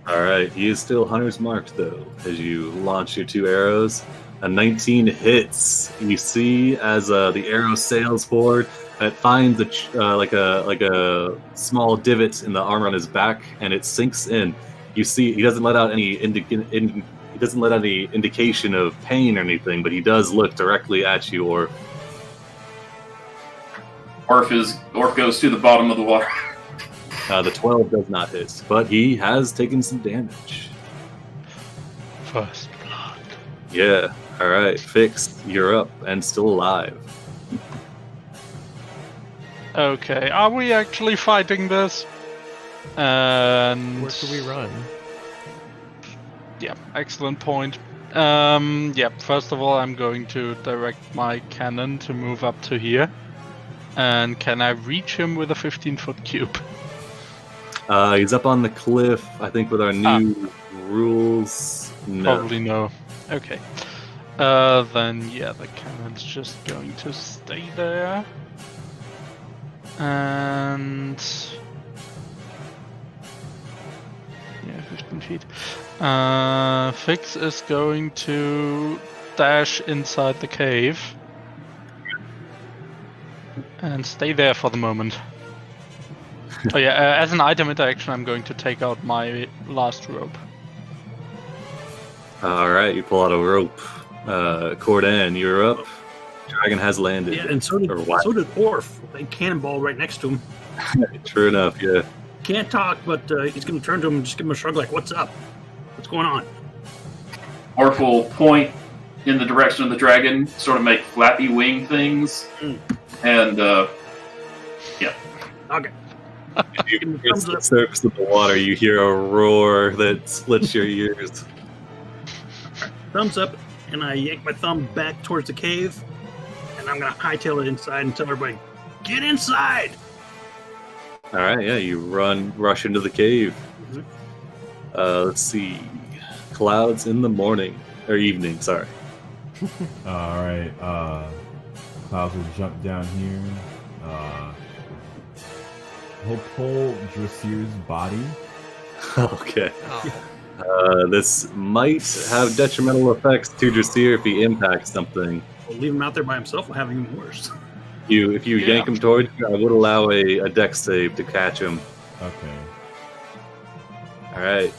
All right, he is still hunter's marked, though, as you launch your 2 arrows. A 19 hits. You see as the arrow sails forward, it finds like a small divot in the armor on his back, and it sinks in. You see, he doesn't let out any indication of pain or anything, but he does look directly at you, Orf.
Orf goes to the bottom of the water.
The 12 does not hit, but he has taken some damage.
First blood.
Yeah. All right, Fix, you're up and still alive.
Okay, are we actually fighting this? And
Where should we run?
yeah, excellent point. Yeah, first of all, I'm going to direct my cannon to move up to here. And can I reach him with a 15-foot cube?
He's up on the cliff. I think with our new rules, no.
Probably no. Okay. Then yeah, the cannon's just going to stay there. And yeah, 15 feet. Fix is going to dash inside the cave and stay there for the moment. Oh yeah, as an item interaction, I'm going to take out my last rope.
All right, you pull out a rope. Cordan, you're up. Dragon has landed.
Yeah, and so did Orf. A cannonball right next to him.
True enough, yeah.
Can't talk, but he's going to turn to him and just give him a shrug like, what's up? What's going on?
Orf will point in the direction of the dragon, sort of make flappy wing things, and yeah.
Okay.
If you reach the surface of the water, you hear a roar that splits your ears.
Thumbs up, and I yank my thumb back towards the cave, and I'm going to hightail it inside and tell everybody, get inside!
All right, yeah, you rush into the cave. Let's see. Clouds in the morning. Or evening, sorry.
All right. Clouds will jump down here. He'll pull Dressier's body.
Okay. This might have detrimental effects to Dressier if he impacts something.
We'll leave him out there by himself, we'll have even worse.
If you yank him towards you, I would allow a dex save to catch him.
Okay.
All right.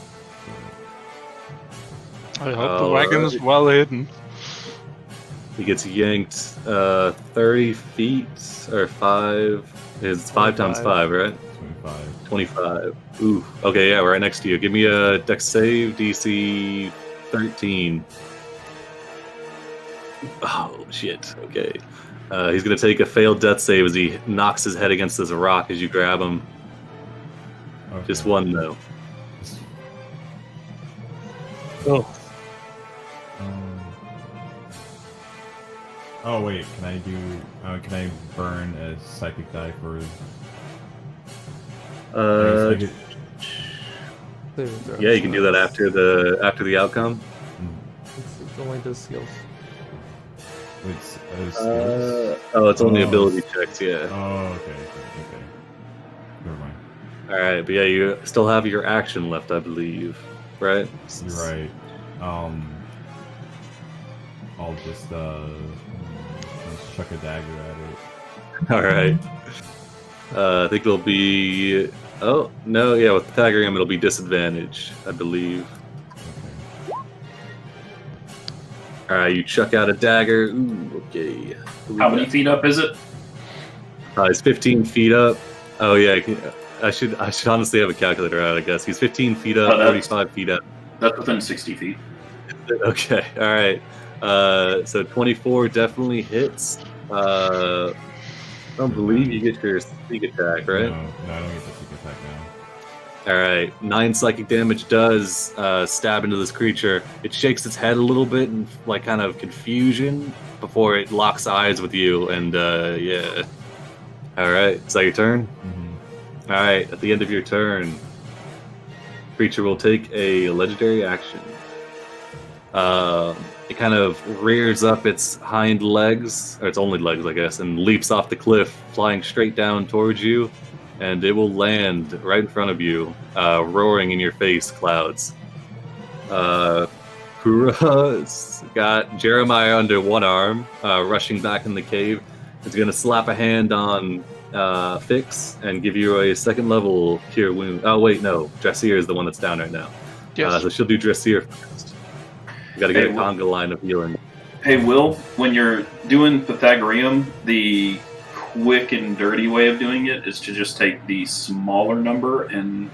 I hope the wagon is well hidden.
He gets yanked 30 feet or 5 It's 5 times 5, right?
25.
25. Ooh. Okay, yeah, we're right next to you. Give me a dex save, DC 13. Oh, shit. Okay. He's going to take a failed death save as he knocks his head against this rock as you grab him.
Okay.
Just one, though.
Oh,
Oh wait, can I do? Can I burn a psychic die for?
Yeah, you can do that after the outcome.
It's only the skills.
Skills?
It's only ability checks. Yeah.
Oh, okay. Never mind.
All right, but yeah, you still have your action left, I believe, right?
You're right. I'll just chuck a dagger at it.
All right. I think it'll be. Oh no, yeah, with Pythagorean it'll be disadvantage, I believe.
Okay.
All right, you chuck out a dagger. Ooh, okay.
How many feet up is it?
He's 15 feet up. Oh yeah, I should honestly have a calculator out. I guess he's 15 feet up, 45 feet up.
That's within 60 feet.
Okay, all right. So 24 definitely hits. I don't believe you get your sneak attack, right?
No, I don't get the sneak attack now.
All right, 9 psychic damage does stab into this creature. It shakes its head a little bit in like kind of confusion before it locks eyes with you, and yeah. All right, is that your turn?
Mm-hmm.
All right, at the end of your turn, creature will take a legendary action. It kind of rears up its hind legs, or its only legs, I guess, and leaps off the cliff, flying straight down towards you, and it will land right in front of you, roaring in your face, clouds. Kura's got Jeremiah under one arm, rushing back in the cave. It's going to slap a hand on Fix and give you a second level cure wound. Oh, wait, no. Dressier is the one that's down right now.
Yes.
So she'll do Dressier first. You got to get a conga line of healing.
Hey, Will, when you're doing Pythagorean, the quick and dirty way of doing it is to just take the smaller number and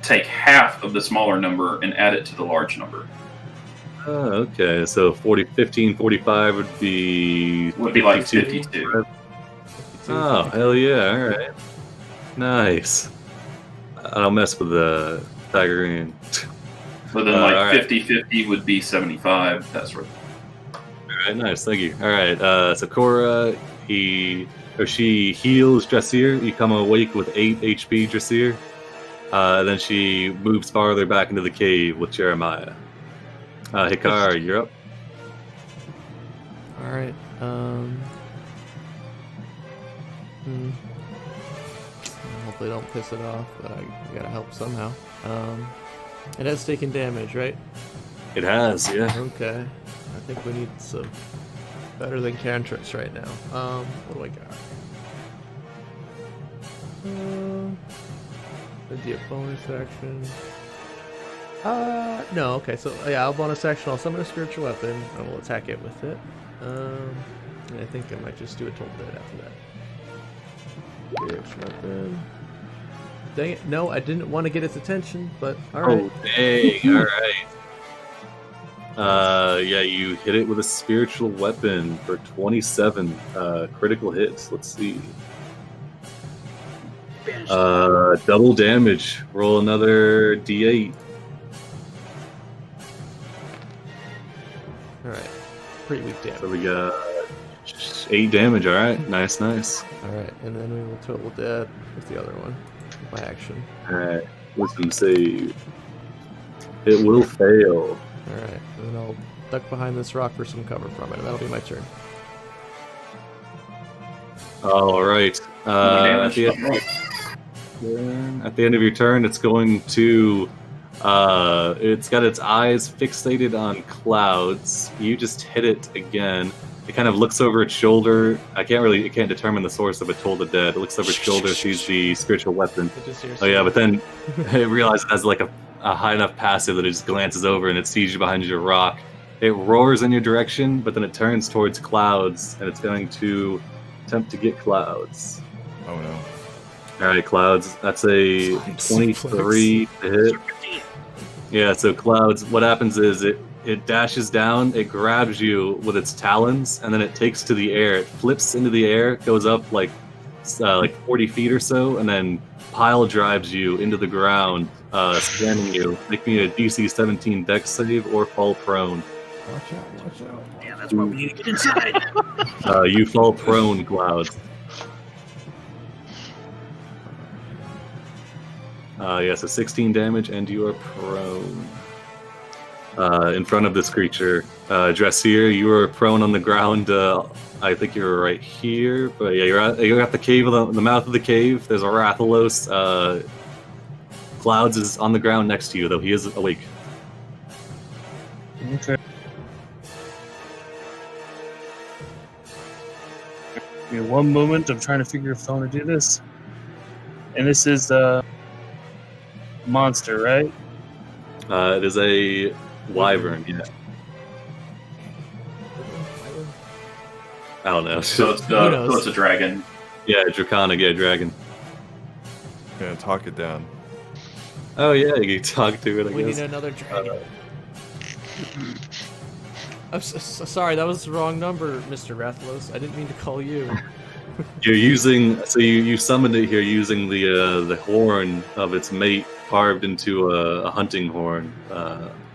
take half of the smaller number and add it to the large number.
Oh, okay. So 15, 45 would be...
Would be like 52.
Oh, hell yeah. All right. Nice. I don't mess with the Pythagorean.
But then like 50-50 would be 75, that sort of thing.
All right, nice. Thank you. All right. So Cora, she heals Dressier. You come awake with 8 HP, Dressier. Then she moves farther back into the cave with Jeremiah. Hikar, you're up.
All right. Hopefully don't piss it off, but I gotta help somehow. It has taken damage, right?
It has, yeah.
Okay. I think we need some better than cantrips right now. What do I got? It'd be a bonus action. No, okay, so yeah, I'll bonus action. I'll summon a spiritual weapon, and we'll attack it with it. And I think I might just do a total dead after that. Spiritual weapon. Dang it, no, I didn't want to get its attention, but alright.
Oh, dang, alright. Yeah, you hit it with a spiritual weapon for 27 critical hits. Let's see. Double damage. Roll another d8.
Alright, pretty weak damage.
So we got 8 damage, alright. Nice.
Alright, and then we will total dead with the other one. My action.
Alright, wisdom save. It will fail.
Alright, and then I'll duck behind this rock for some cover from it, and that'll be my turn.
Alright. At the end of your turn, it's going to... it's got its eyes fixated on clouds. You just hit it again. It kind of looks over its shoulder. It can't determine the source of a Toll the Dead. It looks over its shoulder, sees the spiritual weapon. Oh yeah, but then it realizes it has like a high enough passive that it just glances over and it sees you behind your rock. It roars in your direction, but then it turns towards clouds and it's going to attempt to get Clouds.
Oh no.
All right, Clouds. That's a 23 to hit. Yeah, so Clouds, what happens is it dashes down, it grabs you with its talons, and then it takes to the air. It flips into the air, goes up like 40 feet or so, and then pile drives you into the ground, scanning you, making a DC 17 dex save or fall prone.
Watch out.
Yeah, that's why we need to get inside.
You fall prone, Clouds. So 16 damage, and you are prone. In front of this creature. Dressier, you are prone on the ground. I think you're right here, but yeah, you're at the cave, the mouth of the cave. There's a Rathalos. Clouds is on the ground next to you, though he is awake.
Okay. Give me one moment. I'm trying to figure if I want to do this. And this is the monster, right?
It is a wyvern, yeah. I don't know.
So it's a dragon.
Yeah, draconic, yeah, dragon.
Gonna talk it down.
Oh yeah, you can talk to it, I
We
guess.
need another dragon. I'm sorry, that was the wrong number, Mr. Rathalos. I didn't mean to call you.
You're using, so you summoned it here using the horn of its mate carved into a hunting horn.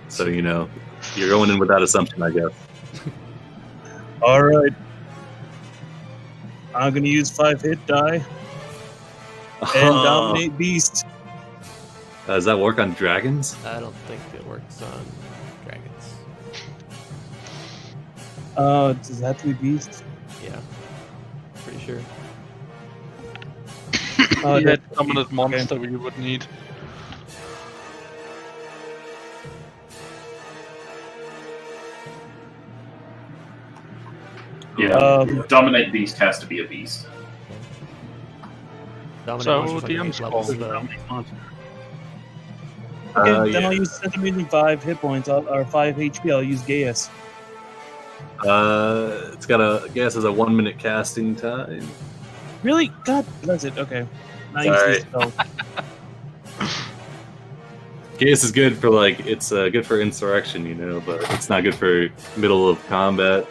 So you're going in with that assumption, I guess.
All right. I'm going to use 5 hit die and dominate beast.
Does that work on dragons?
I don't think it works on dragons.
Does it have to be beast?
Yeah, pretty sure.
Yeah, dominant monster we would need.
Yeah, dominate beast has to be a beast.
Dominate
So
monster's
the
like 8 levels, though.
Okay, then
Yeah.
I'll use, since I'm using 5 hit points, or 5 HP, I'll use Gaius.
It's got Gaius has a 1 minute casting time.
Really? God, that's it. Okay. Now use
Sorry.
this spell.
Gaius is good for it's good for insurrection, but it's not good for middle of combat.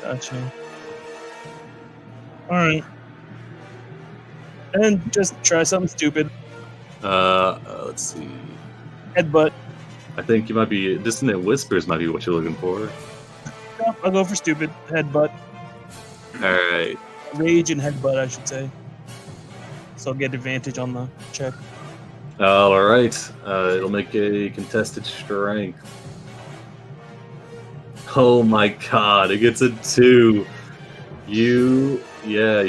Gotcha. Alright. And just try something stupid.
Let's see.
Headbutt.
I think you might be Dissonant Whispers might be what you're looking for.
No, I'll go for stupid. Headbutt.
Alright.
Rage and headbutt, I should say. So I'll get advantage on the check.
Alright. It'll make a contested strength. Oh my god, it gets a 2. You
God.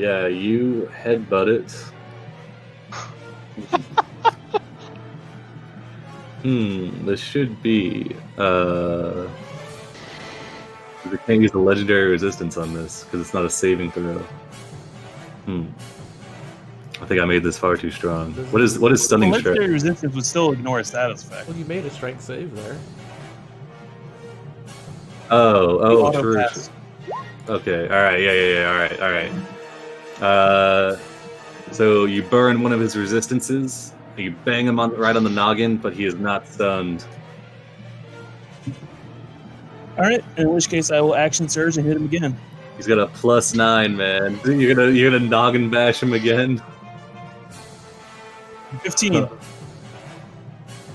you headbutt it. This should be we can't use the legendary resistance on this because it's not a saving throw. I think I made this far too strong. What is stunning strike?
Legendary resistance would still ignore a status effect.
Well, you made a strength save there.
Oh,
Auto
true.
pass.
Okay, alright, yeah, alright. So you burn one of his resistances, you bang him right on the noggin, but he is not stunned.
Alright, in which case I will action surge and hit him again.
He's got a +9, man. You're gonna noggin bash him again?
15.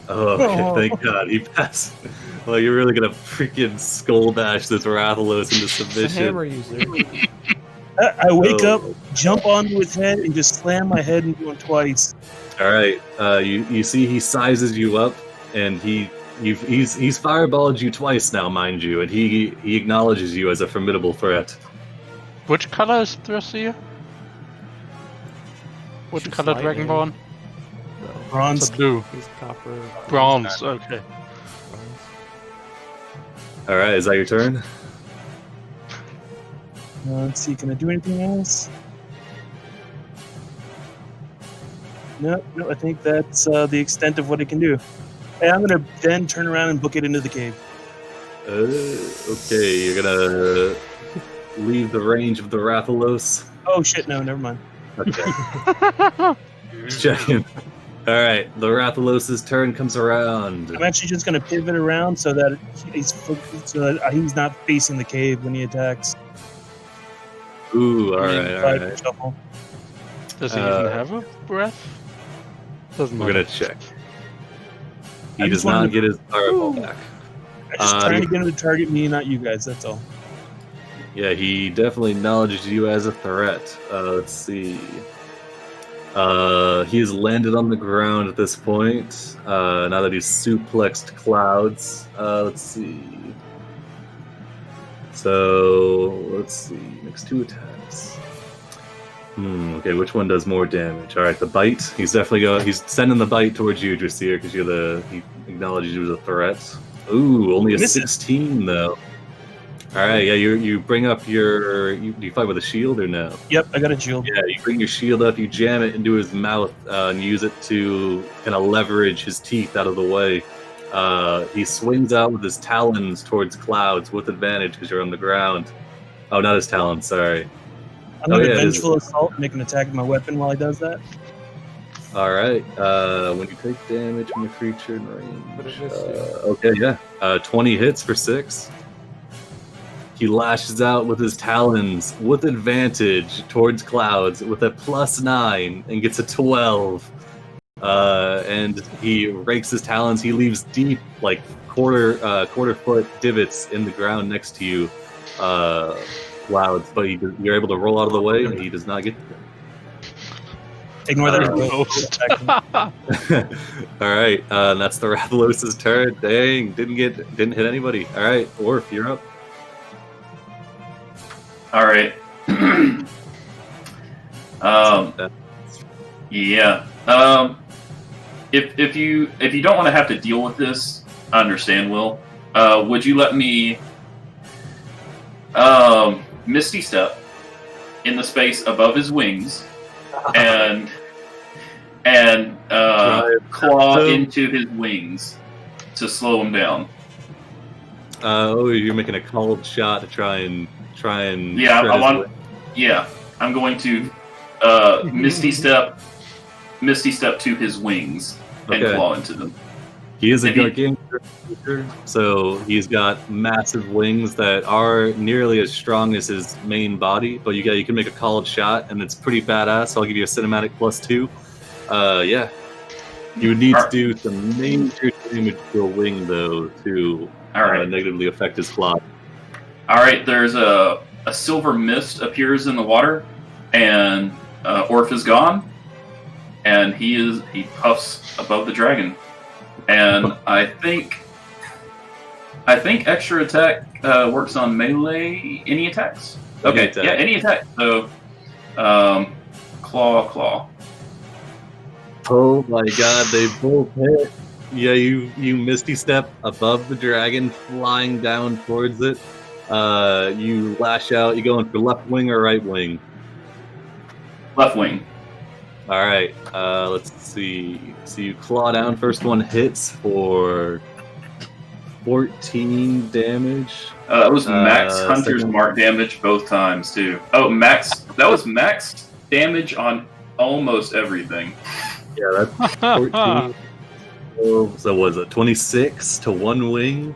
Oh, okay, thank God. He passed. Well, you're really gonna freaking skull bash this Rathalos into
It's a
submission.
hammer user.
I wake
Oh.
up, jump onto his head, and just slam my head into him twice.
Alright, you see he sizes you up, and he's fireballed you twice now, mind you, and he acknowledges you as a formidable threat.
Which color is Dressier? Which
She's
color
lightning.
Dragonborn?
So,
Bronze.
It's blue.
he's copper.
Bronze, okay.
Bronze.
Alright, is that your turn?
Let's see, can I do anything else? No, I think that's the extent of what it can do. And I'm gonna then turn around and book it into the cave.
Okay, you're gonna leave the range of the Rathalos.
Oh shit! No, never mind.
Okay, just checking. All right, the Rathalos' turn comes around.
I'm actually just gonna pivot around so that he's not facing the cave when he attacks.
Ooh, all
And
right,
then
all
five
right.
shuffle.
Does he even have a breath? Doesn't
We're
matter.
gonna check. He
I
does
just wanted
not
to-
get his fireball back.
I'm just trying to get him to target me, not you guys. That's all.
Yeah, he definitely acknowledges you as a threat. Let's see. He has landed on the ground at this point. Now that he's suplexed clouds. Let's see. So let's see. Next 2 attacks. Okay, which one does more damage? All right, the bite. He's definitely he's sending the bite towards you, Drasir, because he acknowledges you as a threat. Ooh, only a
Misses.
16 though. All right, yeah, you bring up do you fight with a shield or no?
Yep, I got a shield.
Yeah, you bring your shield up, you jam it into his mouth, and use it to kind of leverage his teeth out of the way. He swings out with his talons towards clouds with advantage because you're on the ground. Oh, not his talons, sorry.
I'm gonna
yeah, it is.
vengeful assault, make an attack with my weapon while he does that.
All right. When you take damage from a creature in
But
range.
it missed you.
Okay, yeah. 20 hits for 6. He lashes out with his talons with advantage towards clouds with a +9 and gets a 12. And he rakes his talons. He leaves deep, like quarter foot divots in the ground next to you, clouds. But you're able to roll out of the way, and he does not get.
Ignore that.
Ghost.
All right, and that's the Rathalos' turn. Dang, didn't hit anybody. All right, Orf, you're up.
All right. Yeah. If you don't want to have to deal with this, I understand, Will. Would you let me Misty Step in the space above his wings and claw into his wings to slow him down?
Oh, you're making a called shot to try and
Yeah,
shred
I
his
want.
way.
Yeah, I'm going to Misty Step to his wings and
Okay.
claw into them.
He is a
If he-
gargantuan creature, so he's got massive wings that are nearly as strong as his main body. But you can make a called shot, and it's pretty badass. So I'll give you a cinematic +2. Yeah, you would need to do some major damage to a wing though to
All right.
negatively affect his claw.
All right, there's a silver mist appears in the water, and Orf is gone, and he puffs above the dragon, and I think extra attack works on melee. Any attacks?
Any
Okay,
attack.
yeah, any attack. So, claw.
Oh my god, they both hit. Yeah, you misty step above the dragon, flying down towards it. You lash out. You going for left wing or right wing?
Left wing.
All right. Let's see. So you claw down. First one hits for 14 damage.
That was max Hunter's
second-
Mark damage both times too. Oh, max. That was max damage on almost everything.
Yeah, that's 14. So was it 26 to one wing?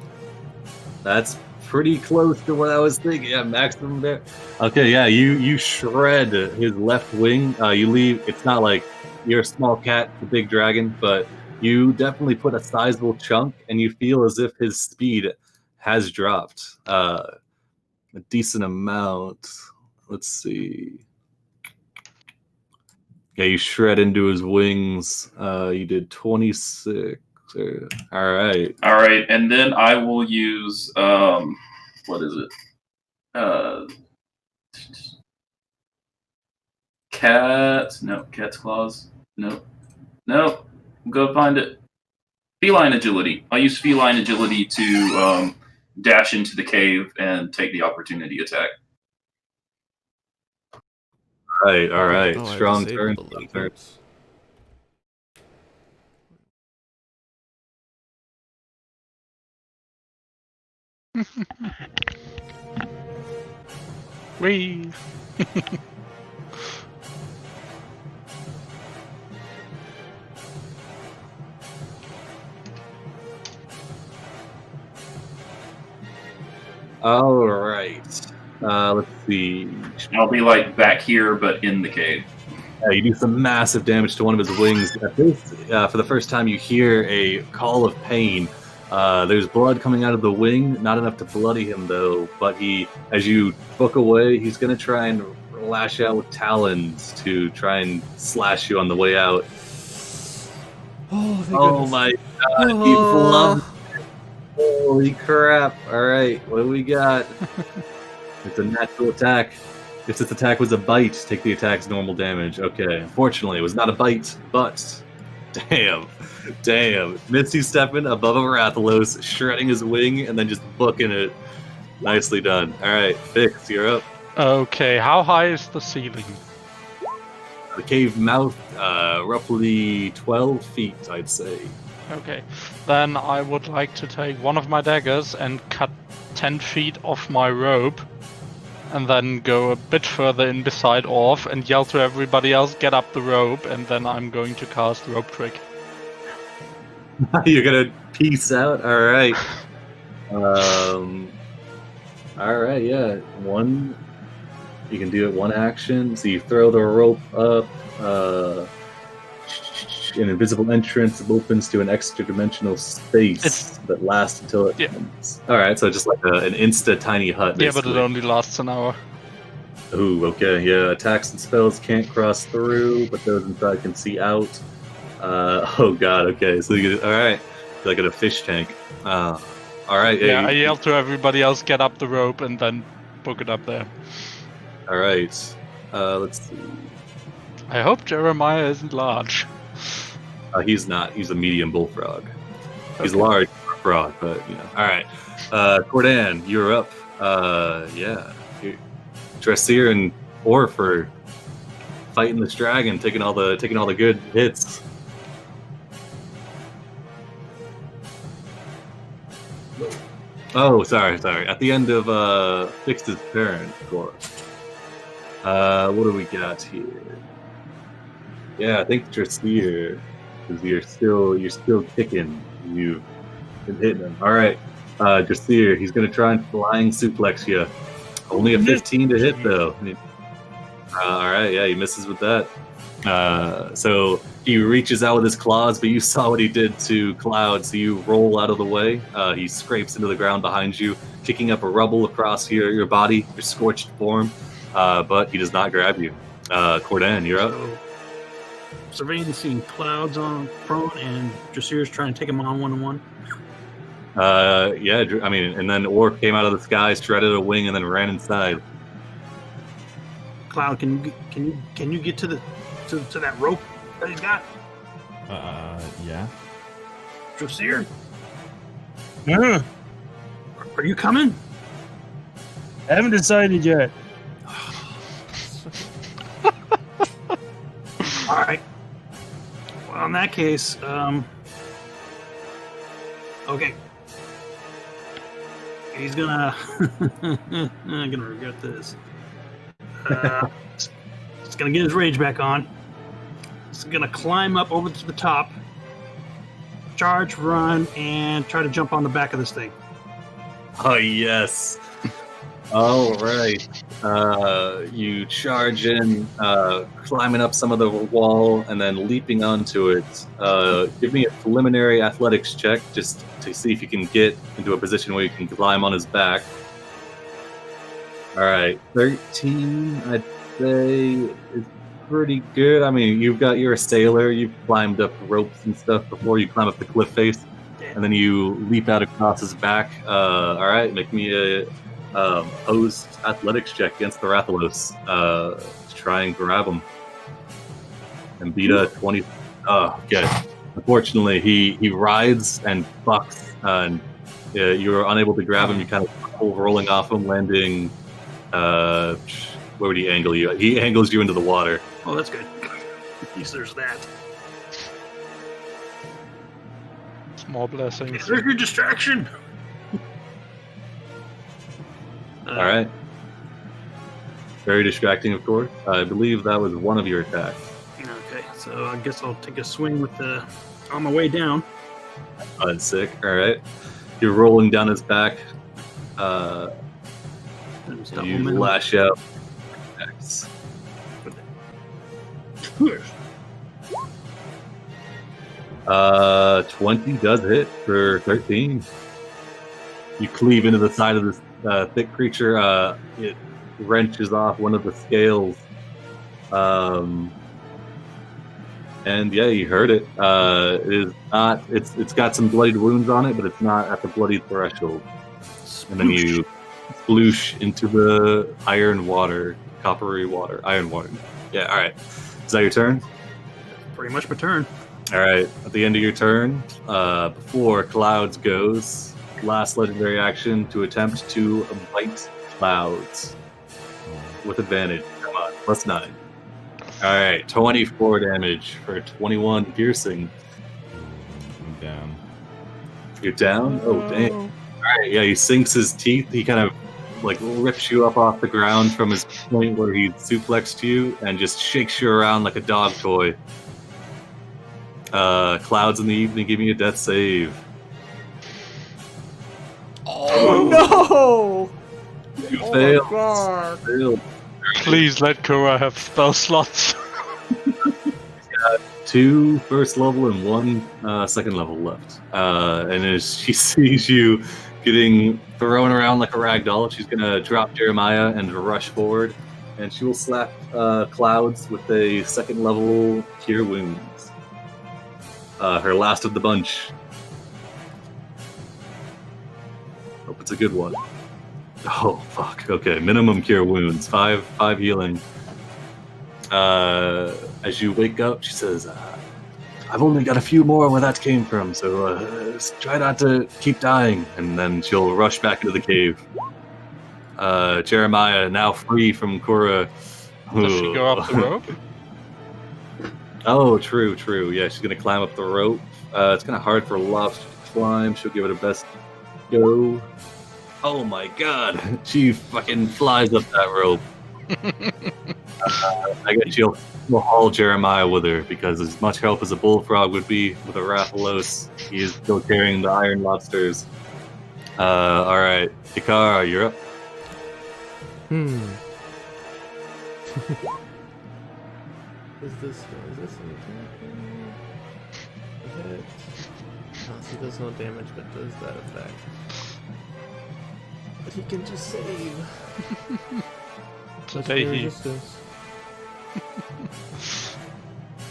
That's pretty close to what I was thinking. Yeah, maximum there. Okay, yeah, you shred his left wing. You leave. It's not like you're a small cat, the big dragon, but you definitely put a sizable chunk, and you feel as if his speed has dropped a decent amount. Let's see. Yeah, you shred into his wings. You did 26. All right.
All right, and then I will use what is it? Cat's claws. Nope. Go find it. Feline agility. I'll use feline agility to dash into the cave and take the opportunity attack.
All right.
Oh, I
Strong
disabled
turn.
the link.
Turn.
Oops.
Whee!
All right. Let's see.
I'll be like back here, but in the cave.
You do some massive damage to one of his wings. At this, for the first time, you hear a call of pain. There's blood coming out of the wing, not enough to bloody him though. But as you book away, he's gonna try and lash out with talons to try and slash you on the way out.
Oh, thank
Oh
goodness.
my god, he flubbed. Holy crap. Alright, what do we got? It's a natural attack. If this attack was a bite, take the attack's normal damage. Okay, unfortunately, it was not a bite, but... Damn. Misty stepping above a Rathalos, shredding his wing, and then just booking it. Nicely done. Alright, Fix, you're up.
Okay, how high is the ceiling?
The cave mouth, roughly 12 feet, I'd say.
Okay, then I would like to take one of my daggers and cut 10 feet off my rope, and then go a bit further in beside Orf and yell to everybody else, get up the rope, and then I'm going to cast Rope Trick.
You're gonna peace out? Alright. Alright, yeah. You can do it one action. So you throw the rope up, an invisible entrance opens to an extra dimensional space that lasts until it ends. Alright, so just like an insta tiny hut.
Yeah, but
basically.
it only lasts an hour.
Ooh, okay, yeah. Attacks and spells can't cross through, but those inside can see out. Oh god, okay. So alright. Like in a fish tank. Alright,
Yeah, I yell to everybody else, get up the rope, and then book it up there.
Alright. Let's see.
I hope Jeremiah isn't large.
He's not. He's a medium bullfrog. He's
Okay.
large for a frog, but you know. Alright. Cordan, you're up. Yeah. Dressier and Orf are fighting this dragon, taking all the good hits. Oh, sorry. At the end of Fix's turn, Cora. What do we got here? Yeah, I think Dressier, because you're still kicking. You've been hitting him. All right, Dressier, he's gonna try and flying suplex you. Only a 15 to hit though. All right, yeah, he misses with that. So he reaches out with his claws, but you saw what he did to Cloud, so you roll out of the way. He scrapes into the ground behind you, kicking up a rubble across your body, your scorched form, but he does not grab you. Cordan, you're up.
So, surveying, seeing Clouds on prone, and Dressier's trying to take him on one-on-one.
Yeah, I mean, and then Orc came out of the sky, shredded a wing, and then ran inside.
Cloud, can you get to that rope that he's got?
Yeah.
Dressier,
Yeah,
are you coming?
I haven't decided yet.
All right. Well, in that case, okay. He's gonna I'm gonna regret this. He's gonna get his rage back on. He's gonna climb up over to the top, charge, run, and try to jump on the back of this thing.
Oh, yes. All right. You charge in, climbing up some of the wall and then leaping onto it. Give me a preliminary athletics check just to see if you can get into a position where you can climb on his back. All right. 13, I'd say, is pretty good. I mean, you're a sailor. You've climbed up ropes and stuff before you climb up the cliff face. And then you leap out across his back. All right, make me a opposed athletics check against the Rathalos to try and grab him. And beat a 20. Oh, okay. Unfortunately, he rides and bucks, and you're unable to grab him. You kind of pull, rolling off him, landing. Where would he angle you? He angles you into the water.
Oh, that's good. At least there's that.
Small blessings.
There's your distraction.
All right. Very distracting, of course. I believe that was one of your attacks.
Okay, so I guess I'll take a swing with the on my way down.
That's sick. All right. You're rolling down his back.
Stop
You
momentum.
lash out. Attacks. 20 does hit for 13. You cleave into the side of this thick creature. It wrenches off one of the scales. And yeah, you heard it. It is not. It's got some bloodied wounds on it, but it's not at the bloody threshold. And then you sploosh into the iron water, coppery water, iron water. Yeah. All right. Is that your turn?
Pretty much my turn.
All right. At the end of your turn, before Clouds goes, last legendary action to attempt to bite Clouds with advantage. Come on, +9. All right, 24 damage for 21 piercing.
I'm down.
You're down? Oh, dang. All right, yeah, he sinks his teeth. He kind of like rips you up off the ground from his point where he suplexed you and just shakes you around like a dog toy. Clouds in the evening, give me a death save.
Oh no!
You
Oh
failed.
my god!
Failed.
Please let Kura have spell slots.
2 first level and 1 second level left. And as she sees you getting thrown around like a rag doll, she's gonna drop Jeremiah and rush forward, and she will slap Clouds with a second level Cure Wounds. Her last of the bunch. Hope it's a good one. Oh fuck. Okay, minimum Cure Wounds. 5 healing. As you wake up, she says, I've only got a few more where that came from, so try not to keep dying. And then she'll rush back into the cave. Jeremiah, now free from Kura.
Does she go up the rope?
Oh, true. Yeah, she's going to climb up the rope. It's kind of hard for Lobster to climb. She'll give it a best go. Oh my god. She fucking flies up that rope. I guess she'll haul Jeremiah with her, because as much help as a bullfrog would be with a Rathalos, he is still carrying the iron lobsters. Alright. Hikara, you're up.
Is this an attack? Hit. Oh, so he does no damage, but does that effect. But he can just save.
Today
Legendary
he-
resistance.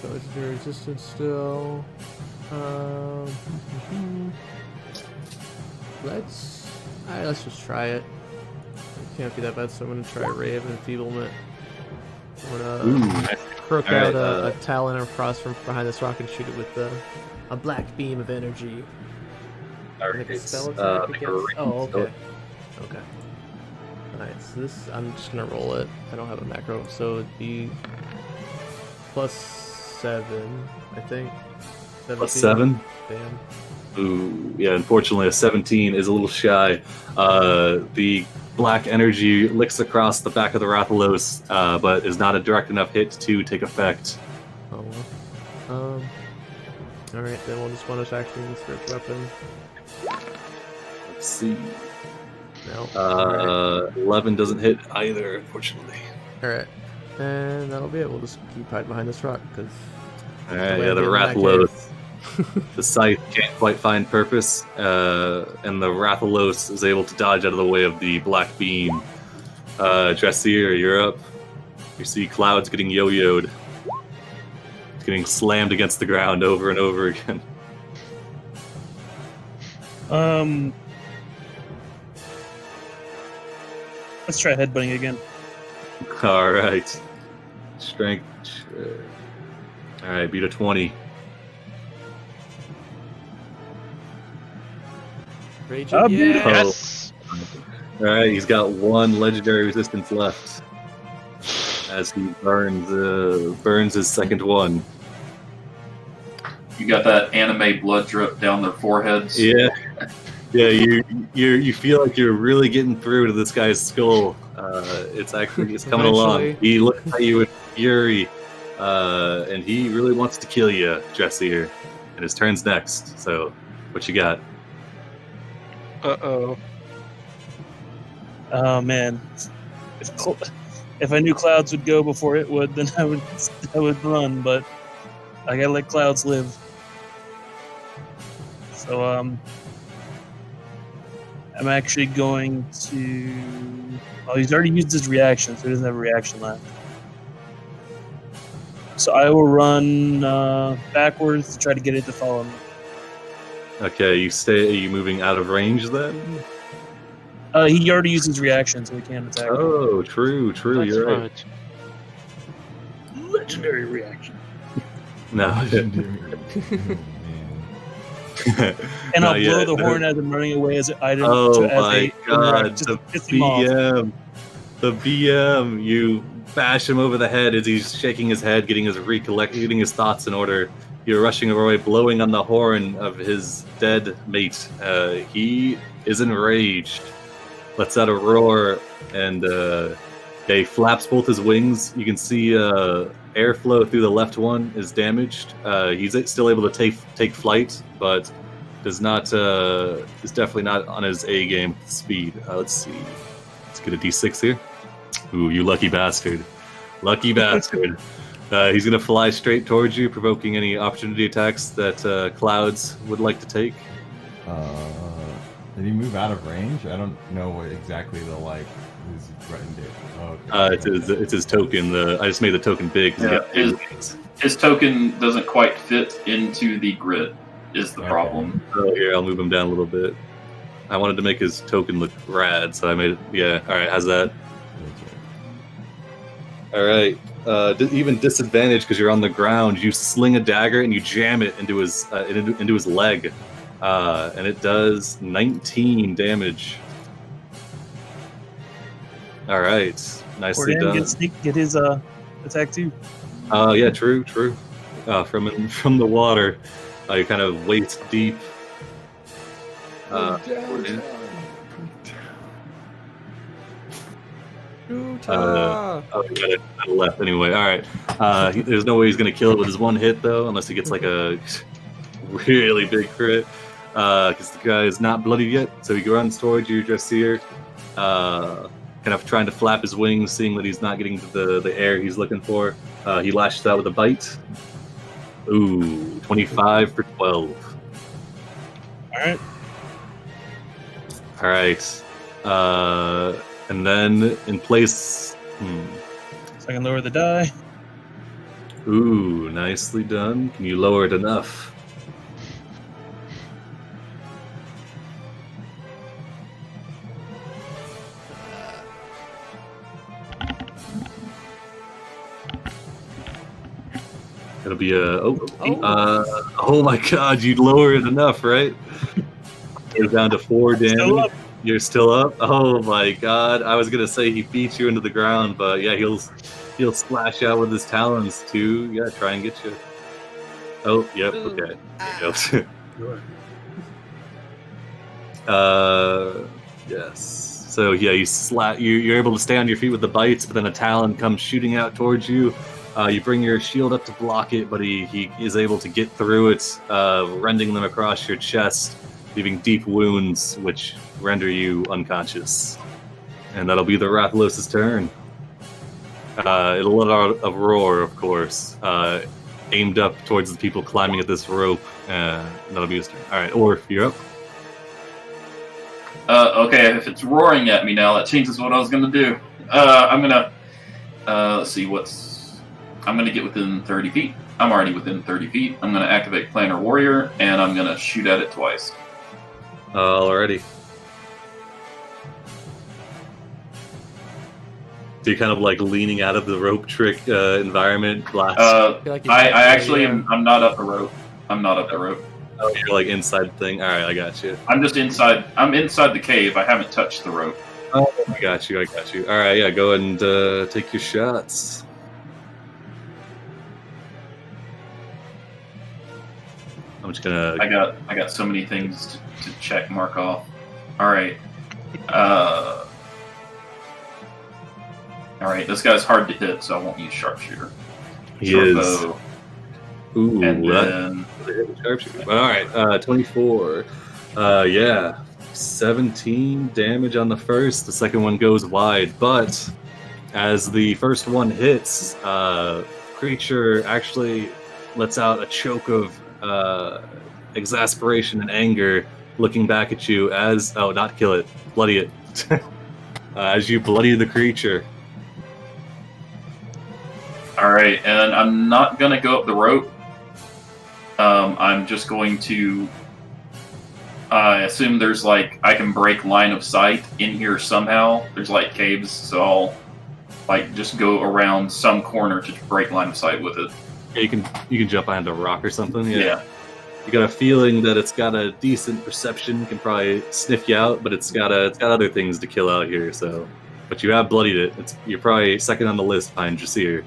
Got legendary resistance still. Let's just try it. It can't be that bad, so I'm gonna try Ray of Enfeeblement. I'm gonna crook
Alright,
out a talon across from behind this rock and shoot it with a black beam of energy. Make a spell attack against. Oh, okay. Okay. Alright, so this, I'm just gonna roll it. I don't have a macro, so it'd be +7, I think.
17?
Damn.
Ooh, yeah, unfortunately a 17 is a little shy. The black energy licks across the back of the Rathalos, but is not a direct enough hit to take effect.
Oh well. Alright, then we'll just bonus action and search weapon.
Let's see.
No.
11 doesn't hit either, unfortunately.
Alright. And that'll be it. We'll just keep hiding behind this rock, because...
Alright, yeah, the Rathalos. The scythe can't quite find purpose, and the Rathalos is able to dodge out of the way of the black beam. Dressier, you're up. You see Clouds getting yo-yoed. It's getting slammed against the ground over and over again.
Let's try headbutting again.
Alright. Strength. Alright, beat a 20.
Rage
Up.
yeah.
Yes!
Alright, he's got 1 legendary resistance left. As he burns his second one.
You got that anime blood drip down their foreheads.
Yeah. Yeah, you feel like you're really getting through to this guy's skull. It's coming along.
Eventually.
He looks at you with fury, and he really wants to kill you, Dressier. And his turn's next. So, what you got?
Uh-oh.
Oh man, if I knew clouds would go before it would, then I would run. But I gotta let clouds live. So I'm actually going to. Oh, he's already used his reaction, so he doesn't have a reaction left. So I will run backwards to try to get it to follow me.
Okay, Are you moving out of range then?
He already used his reaction, so he can't attack.
Oh, true.
That's
You're right.
Legendary reaction.
No.
And I'll
Not
blow
yet.
the horn as I'm running away as an item.
Oh
as
my god,
just
the
to piss him off.
BM. The BM. You bash him over the head as he's shaking his head, getting his thoughts in order. You're rushing away, blowing on the horn of his dead mate. He is enraged, lets out a roar, and he flaps both his wings. You can see airflow through the left one is damaged. He's still able to take flight, but is definitely not on his A game speed. Let's see. Let's get a D6 here. Ooh, you lucky bastard. Lucky bastard. He's going to fly straight towards you, provoking any opportunity attacks that Clouds would like to take.
Did he move out of range? I don't know what exactly his threatened it. Oh, okay.
It's his token. I just made the token big. 'cause he
Yeah,
got
his token doesn't quite fit into the grid, is the
Okay.
problem.
Oh, here, I'll move him down a little bit. I wanted to make his token look rad, so I made it. Yeah, all right. How's that? All right. Even disadvantage because you're on the ground. You sling a dagger and you jam it into his leg, and it does 19 damage. All right, nicely
Cordan
done.
get his attack too.
Oh yeah, true. From the water, you're kind of waist deep. Cordan. Oh, he got it to the left anyway. All right. There's no way he's gonna kill it with his one hit though, unless he gets like a really big crit. Because the guy is not bloodied yet, so he runs towards you, Dressier. Kind of trying to flap his wings, seeing that he's not getting to the air he's looking for. He lashes out with a bite. Ooh, 25 for 12.
All right.
And then in place.
So I can lower the die.
Ooh, nicely done. Can you lower it enough? It'll be oh my god, you'd lower it enough, right? You're down to 4 damage.
Still up.
You're still up? Oh my god. I was gonna say he beats you into the ground, but yeah, he'll splash out with his talons too. Yeah, try and get you. Oh, yep, okay. There you go. Yes. So yeah, you're able to stay on your feet with the bites, but then a talon comes shooting out towards you. You bring your shield up to block it, but he is able to get through it, rending them across your chest, leaving deep wounds, which render you unconscious. And that'll be the Rathalos' turn. It'll let out a roar, of course, aimed up towards the people climbing at this rope. That'll be his turn. All right, Orf, you're up.
Okay, if it's roaring at me now, that changes what I was going to do. I'm going to... let's see, I'm going to get within 30 feet. I'm already within 30 feet. I'm going to activate Planner Warrior, and I'm going to shoot at it twice.
Alrighty. So you're kind of like leaning out of the rope trick environment. Blast.
I'm not up the rope. I'm not up the rope.
Oh, you're like inside the thing. All right, I got you.
I'm just inside. I'm inside the cave. I haven't touched the rope.
Oh, I got you. All right, yeah, go ahead and take your shots. I'm just gonna.
I got so many things to check mark off. All right. All right. This guy's hard to hit, so I won't use sharpshooter.
He
Short
is.
bow,
Ooh,
and then
sharpshooter. All right, 24. Yeah, 17 damage on the first. The second one goes wide, but as the first one hits, creature actually lets out a choke of exasperation and anger, looking back at you as not kill it, bloody it, as you bloody the creature.
all right, and I'm not gonna go up the rope. I'm just going to. I assume there's like I can break line of sight in here somehow. There's like caves, so I'll like just go around some corner to break line of sight with it.
Yeah, you can jump behind a rock or something.
Yeah.
You got a feeling that it's got a decent perception, can probably sniff you out, but it's got other things to kill out here. So, but you have bloodied it. You're probably second on the list behind Jasir.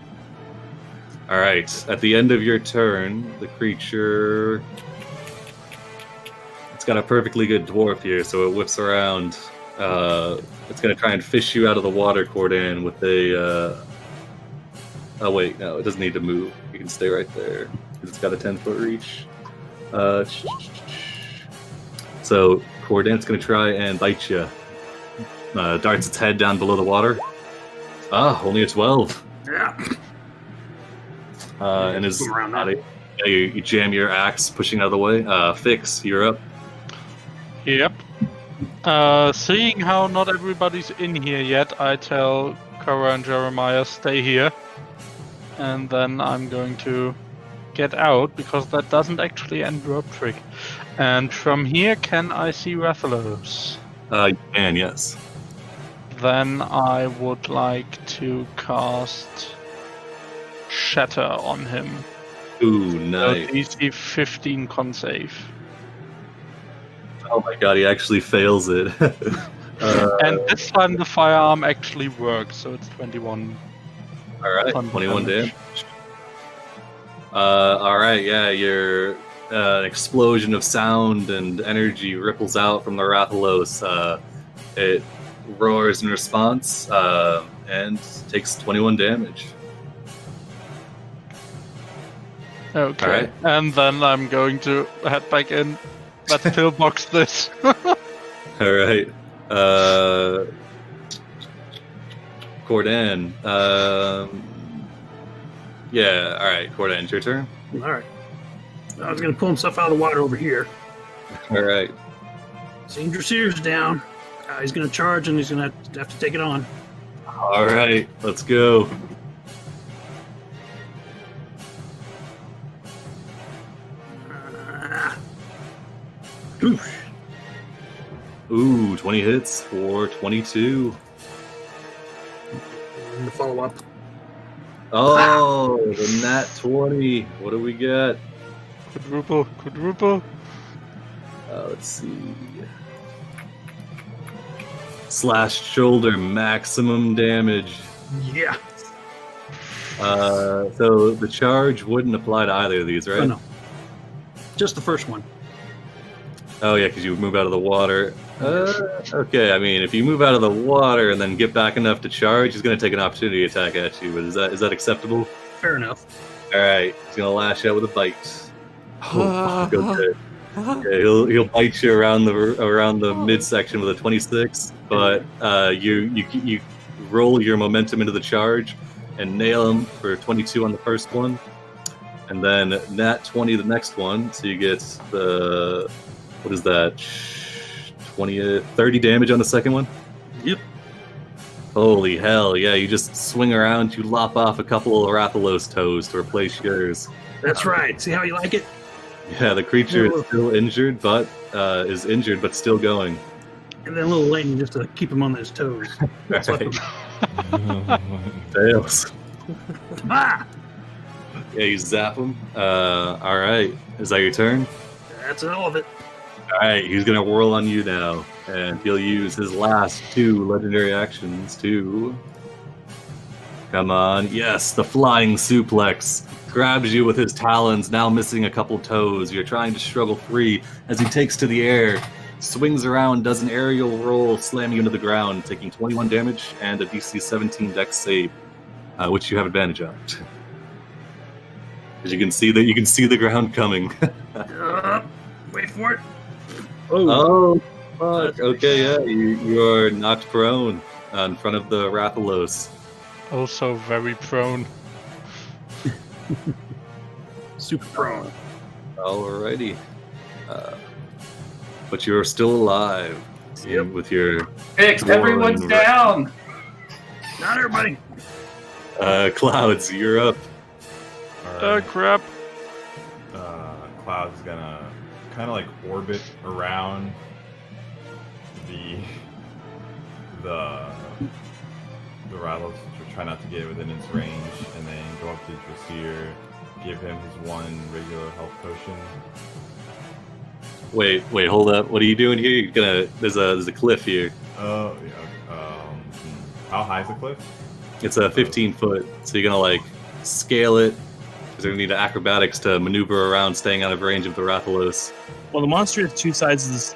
All right. At the end of your turn, the creature. It's got a perfectly good dwarf here, so it whips around. It's gonna try and fish you out of the water, Cordan, with a. Oh wait, no, it doesn't need to move. You can stay right there because it's got a 10-foot reach. So Cordan's gonna try and bite you. Darts its head down below the water. Only a 12.
Yeah.
And is
Around that.
you jam your axe, pushing out of the way. Fix, you're up.
Yep. Seeing how not everybody's in here yet, I tell Kara and Jeremiah stay here. And then I'm going to get out, because that doesn't actually end rope trick. And from here, can I see Rathalos?
You can, yes.
Then I would like to cast Shatter on him.
Ooh, nice.
So DC 15 con save.
Oh my god, he actually fails it.
And this time the firearm actually works, so it's 21.
Alright, 21 damage. Alright, yeah, your explosion of sound and energy ripples out from the Rathalos. It roars in response and takes 21 damage.
Okay.
Alright.
And then I'm going to head back in. Let's pillbox this.
Alright. Cordan. Yeah, alright, Cordan, it's your turn.
All right. I was going to pull himself out of the water over here.
Alright.
Seeing Dressier's down. He's going to charge and he's going to have to take it on.
Alright, let's go.
Oof.
Ooh, 20 hits for 22.
And the follow up.
Oh, the nat 20. What do we get?
Quadruple.
Let's see. Slashed shoulder, maximum damage.
Yeah.
So the charge wouldn't apply to either of these, right?
Oh, no. Just the first one.
Oh yeah, because you move out of the water. Okay, I mean, if you move out of the water and then get back enough to charge, he's going to take an opportunity attack at you. But is that acceptable?
Fair enough.
All right, he's going to lash out with a bite. Oh, fuck, okay. Yeah, he'll bite you around the midsection with a 26, but you roll your momentum into the charge and nail him for 22 on the first one, and then nat 20 the next one, so you get the what is that 30 damage on the second one.
Yep.
Holy hell, yeah, you just swing around, you lop off a couple of Rathalos toes to replace yours.
That's right. See how you like it?
Yeah, the creature is still injured, but still going.
And then a little lightning just to keep him on his toes. That's
Right. Fails.
Ah!
Yeah, you zap him. All right, is that your turn?
That's all of it.
All right, he's gonna whirl on you now, and he'll use his last two legendary actions to Come on. Yes, the flying suplex grabs you with his talons, now missing a couple toes. You're trying to struggle free as he takes to the air, swings around, does an aerial roll, slamming you into the ground, taking 21 damage and a DC 17 Dex save, which you have advantage on. As you can see the ground coming.
Wait for it.
Oh, fuck. Okay, yeah, you are knocked prone in front of the Rathalos.
Also very prone.
Super prone.
Alrighty. But you're still alive.
Yep.
With your
Fix,
Dwarven
everyone's down.
Not everybody.
Clouds, you're up.
Alright.
Crap.
Cloud's gonna kind of like orbit around the Rathalos to try not to get within its range, and then go up to Dressir, give him his one regular health potion.
Wait, hold up. What are you doing here? There's a cliff here.
Oh, yeah. How high is the cliff?
It's a 15 foot, so you're gonna like scale it. Because you're gonna need acrobatics to maneuver around, staying out of range of the Rathalos.
Well, the monster has two sizes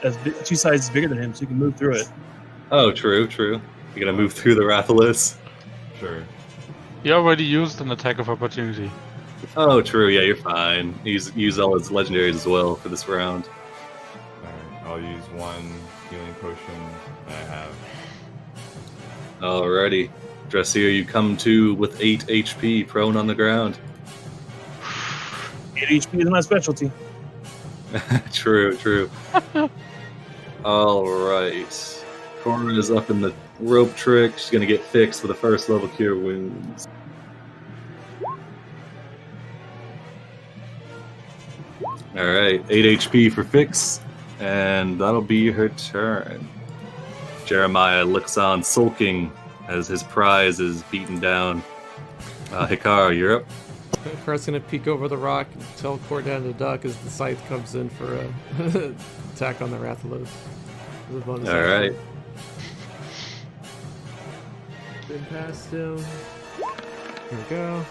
bigger than him, so you can move through it.
Oh, true. You're gonna move through the Rathalos.
Sure.
He already used an attack of opportunity.
Oh, true. Yeah, you're fine. He's used all his legendaries as well for this round.
Alright, I'll use one healing potion that I have.
Alrighty. Dressir, you come to with 8 HP, prone on the ground.
8 HP is my specialty.
True. Alright. Cora is up in the rope trick. She's gonna get fixed with a first level cure wounds. Alright, 8 HP for fix, and that'll be her turn. Jeremiah looks on, sulking, as his prize is beaten down. Hikaru, you're up.
Car's gonna peek over the rock and tell Cordan to duck as the scythe comes in for a attack on the Rathalos.
Alright.
Been past him. Here we go.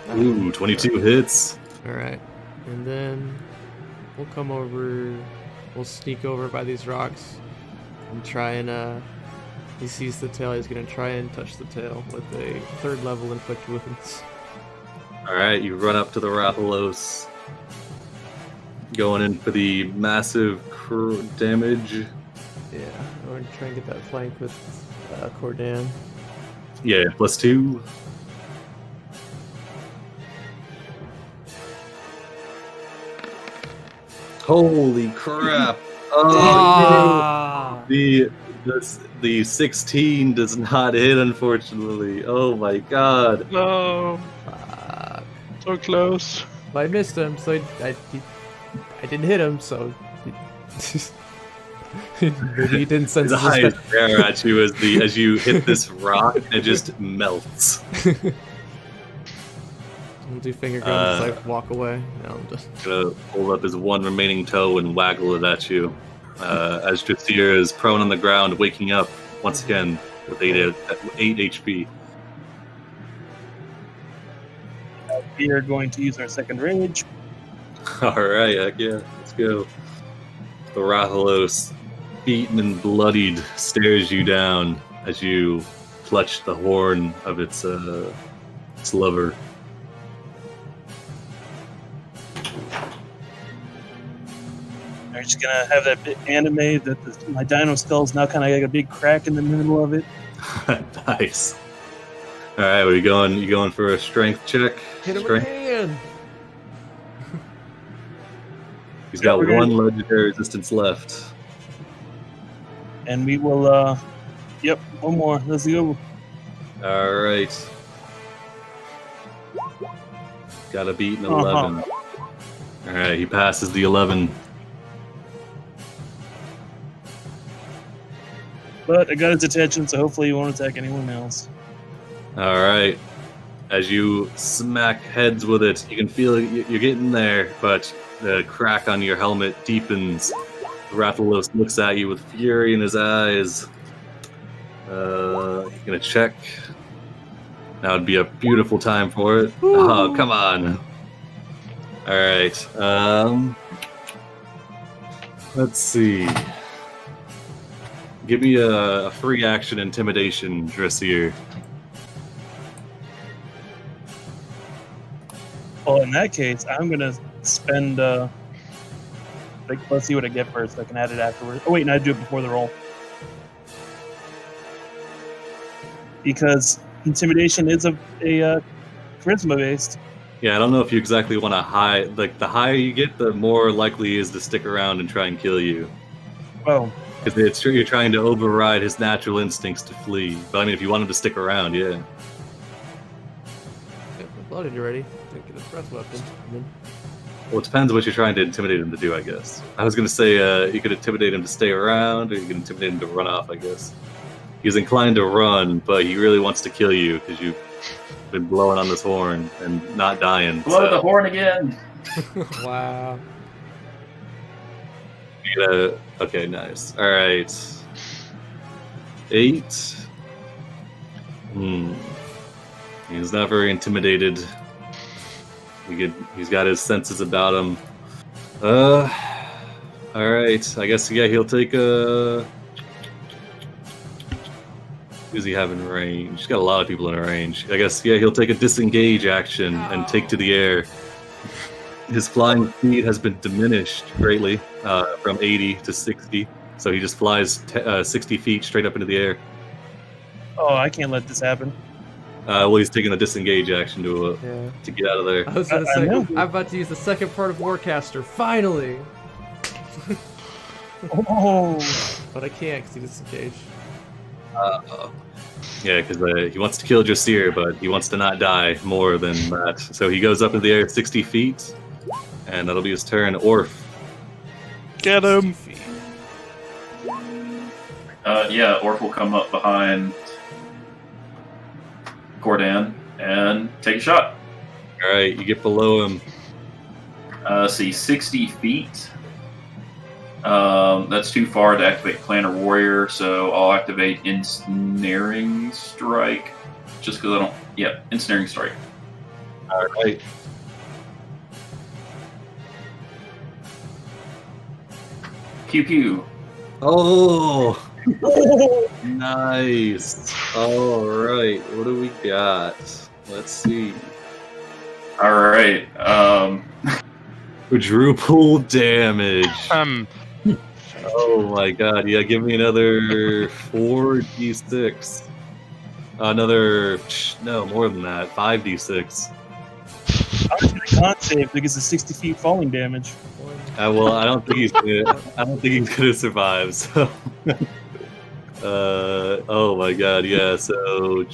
Roll.
Ooh, 22 hits.
Alright. And then we'll come over, we'll sneak over by these rocks and try and, he sees the tail, he's gonna try and touch the tail with a 3rd level inflict wounds.
Alright, you run up to the Rathalos. Going in for the massive damage.
Yeah, I want to try and get that flank with Cordan.
Yeah, +2. Holy crap! Oh, the 16 does not hit, unfortunately. Oh my god!
No. So close.
Well, I missed him, so I didn't hit him, so maybe he didn't sense
The highest stare at you as you hit this rock, and it just melts.
I'll do finger guns as I walk away. No, I'm just
Gonna hold up his one remaining toe and waggle it at you. As Dressir is prone on the ground, waking up once again with 8 HP.
We are going to use our second rage.
Alright, heck yeah, let's go. The Rathalos, beaten and bloodied, stares you down as you clutch the horn of its lover.
I'm just gonna have that bit anime that my dino skull's now kind of like a big crack in the middle of it.
Nice. Alright, where you going? You going for a strength check?
hit him
Strength.
again.
He's got
we're
one
gonna-
legendary resistance left.
And we will, yep, one more. Let's go.
Alright. Got a beat an
Uh-huh.
11. Alright, he passes the 11.
But I got his attention, so hopefully he won't attack anyone else.
Alright. As you smack heads with it, you can feel you're getting there, but the crack on your helmet deepens. Rathalos looks at you with fury in his eyes. He's gonna check. That would be a beautiful time for it. Oh, come on. All right. Let's see. Give me a free action intimidation, Dressier.
Well, in that case, I'm gonna spend. Let's see what I get first. I can add it afterwards. Oh wait, no, I do it before the roll. Because intimidation is a charisma based.
Yeah, I don't know if you exactly want to hide. Like, the higher you get, the more likely he is to stick around and try and kill you.
Oh,
Because you're trying to override his natural instincts to flee. But I mean, if you want him to stick around, yeah.
Yeah, I'm loaded. You ready? Take a breath weapon. And then...
Well, it depends what you're trying to intimidate him to do, I guess. I was going to say you could intimidate him to stay around, or you can intimidate him to run off, I guess. He's inclined to run, but he really wants to kill you because you've been blowing on this horn and not dying.
Blow the horn again.
Wow.
Okay, nice. All right. 8. He's not very intimidated. He's got his senses about him. All right. I guess he'll take a. Who does he have in range? He's got a lot of people in range. I guess he'll take a disengage action and take to the air. His flying speed has been diminished greatly from 80 to 60, so he just flies 60 feet straight up into the air.
Oh, I can't let this happen.
Well, he's taking a disengage action to get out of there.
I was gonna say,
know.
I'm about to use the second part of Warcaster, finally!
Oh,
But I can't because he disengaged.
Yeah, because he wants to kill Jasir, but he wants to not die more than that. So he goes up in the air 60 feet, and that'll be his turn. Orf.
Get him!
Yeah, Orf will come up behind Cordan and take a shot.
All right, you get below him.
See, 60 feet. That's too far to activate Planner Warrior, so I'll activate Ensnaring Strike. Just because I don't... Yeah, Ensnaring Strike.
All right.
Pew pew.
Oh, nice. All right, what do we got? Let's see.
Alright,
Quadruple damage.
Um,
Oh my god, yeah, give me another 4d6. No, more than that, 5d6.
I'm gonna con save because of 60 feet falling damage.
Well, I don't think he's gonna survive. So, oh my god, yeah. So,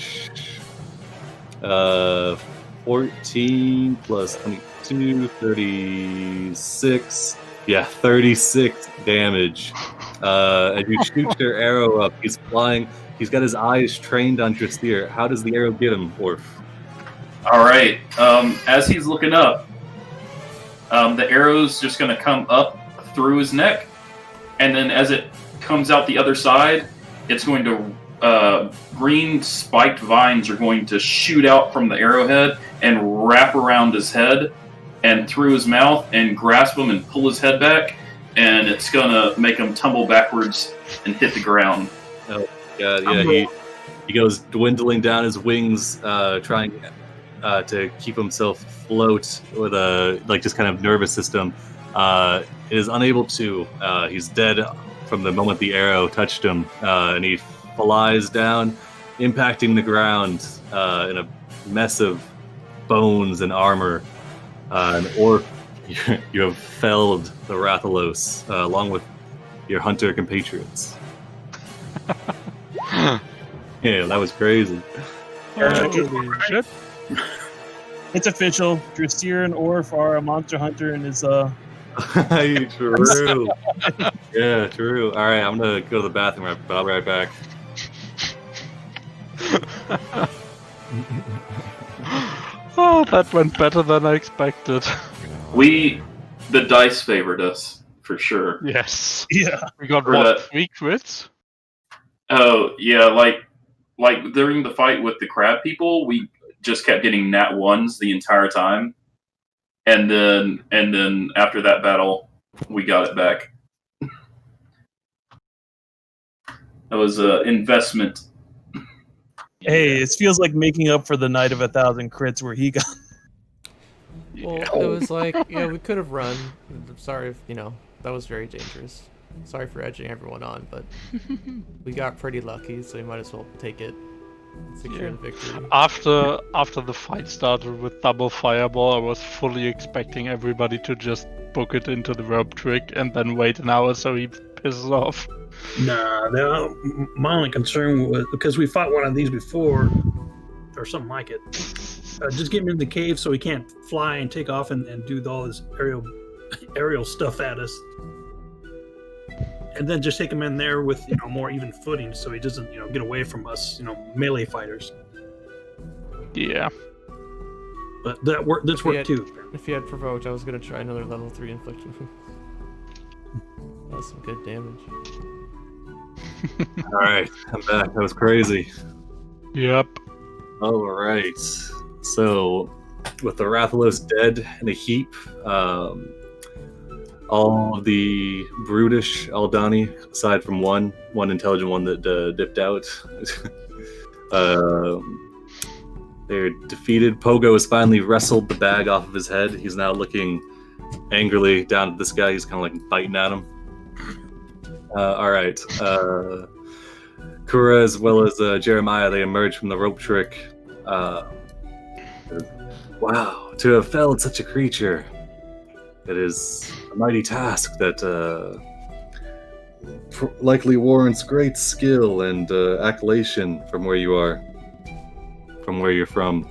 14 plus 22, 36. Yeah, 36 damage. As you shoot your arrow up, he's flying. He's got his eyes trained on Dressier. How does the arrow get him, Orf?
alright. As he's looking up, the arrow's just going to come up through his neck, and then as it comes out the other side, it's going to... green spiked vines are going to shoot out from the arrowhead and wrap around his head and through his mouth and grasp him and pull his head back, and it's gonna make him tumble backwards and hit the ground.
Oh god, yeah, he goes dwindling down his wings, trying to keep himself afloat with a just kind of nervous system. Is unable to. He's dead from the moment the arrow touched him, and he flies down, impacting the ground in a mess of bones and armor. Or you have felled the Rathalos along with your hunter compatriots. Yeah, that was crazy.
holy shit.
It's official. Dressier and Orf are a monster hunter and is
True. Yeah, true. All right, I'm gonna go to the bathroom, but I'll be right back.
Oh, that went better than I expected.
The dice favored us, for sure.
Yes.
yeah.
We got,
For
what,
that-
3 crits?
Oh, yeah, like, like during the fight with the crab people, we just kept getting nat ones the entire time, and then after that battle, we got it back. That was an investment.
Hey, it feels like making up for the night of 1,000 crits where he got.
Well, it was like, yeah, we could have run. I'm sorry if, that was very dangerous. Sorry for edging everyone on, but we got pretty lucky, so we might as well take it. Secure the victory.
After the fight started with double fireball, I was fully expecting everybody to just book it into the rope trick and then wait an hour so he pisses off.
Nah, my only concern was because we fought one of these before, or something like it. Just get him in the cave so he can't fly and take off and do all this aerial stuff at us. And then just take him in there with more even footing so he doesn't get away from us, melee fighters.
Yeah.
But this worked too.
If you had provoked, I was gonna try another level 3 infliction. That's some good damage.
All right, I'm back. That was crazy.
Yep.
All right. So, with the Rathalos dead in a heap, all of the brutish Aldani, aside from one intelligent one that dipped out, they're defeated. Pogo has finally wrestled the bag off of his head. He's now looking angrily down at this guy. He's kind of like biting at him. All right. Kura as well as Jeremiah, they emerge from the rope trick. Wow, to have felled such a creature. It is a mighty task that likely warrants great skill and accolation from where you are, from where you're from.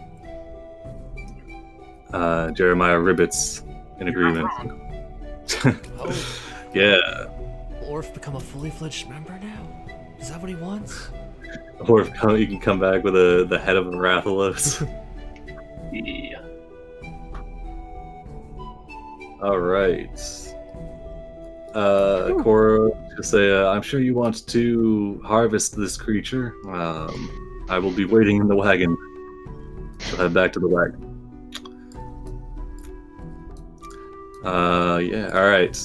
Jeremiah ribbits in agreement.
Oh,
Yeah.
Orf become a fully fledged member now? Is that what he wants?
Or if you can come back with the head of a Rathalos.
Yeah.
All right. Cora, to say, I'm sure you want to harvest this creature. I will be waiting in the wagon. So head back to the wagon. Yeah, all right.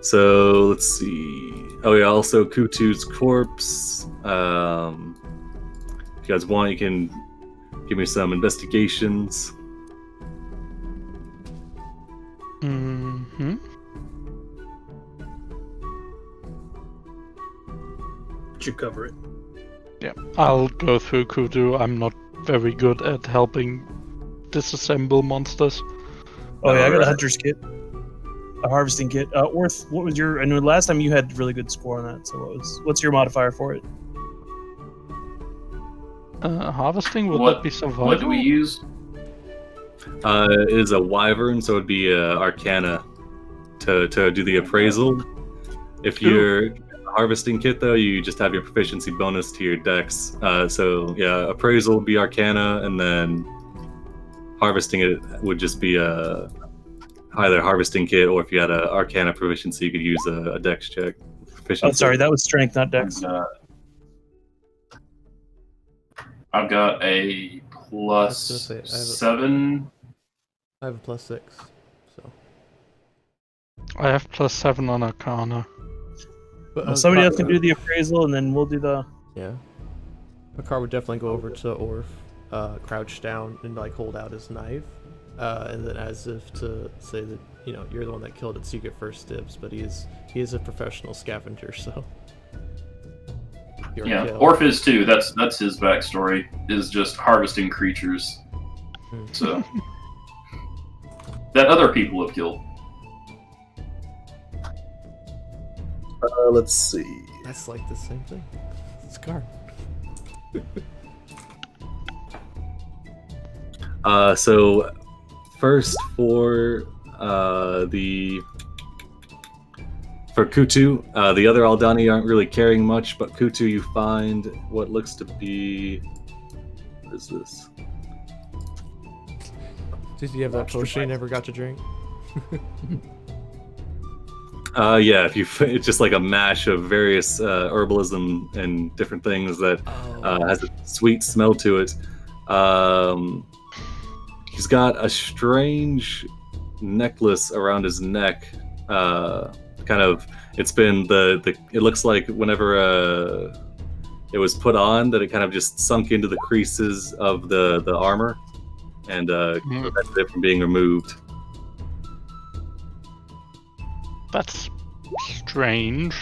So let's see. Oh yeah, also Kutu's corpse. If you guys want, you can give me some investigations.
Mm-hmm.
Should cover it.
Yeah, I'll go through Kutu. I'm not very good at helping disassemble monsters.
Oh yeah, I got a
Alright.
hunter's kit, a harvesting kit. Orth, what was your? I know last time you had really good score on that. So what's your modifier for it?
Harvesting, would that be survival?
What do we use?
It is a wyvern, so it'd be Arcana to do the appraisal. If you're harvesting kit, though, you just have your proficiency bonus to your dex. So yeah, appraisal would be Arcana, and then harvesting it would just be either harvesting kit, or if you had a Arcana proficiency, you could use a dex check.
Oh, sorry, that was strength, not dex.
I've got a plus
I was gonna say, I have a-
7.
I have a +6, so.
I have +7 on Arcana.
But,
Well, somebody else can do the appraisal, and then we'll do the.
Yeah. Makar would definitely go over to Orf, crouch down and like hold out his knife, and then as if to say that you're the one that killed it, so you get first dibs. But he is a professional scavenger, so. Your
Yeah,
kill.
Orf is too. That's his backstory. Is just harvesting creatures. So that other people have killed.
Let's see.
That's like the same thing. Scar.
So first for Kutu, the other Aldani aren't really carrying much, but Kutu, you find what looks to be. What is this?
Did you have that potion you never got to drink?
Yeah, if you it's just like a mash of various herbalism and different things that has a sweet smell to it. He's got a strange necklace around his neck. Kind of, it's been it looks like whenever it was put on, that it kind of just sunk into the creases of the armor and prevented it from being removed.
That's strange.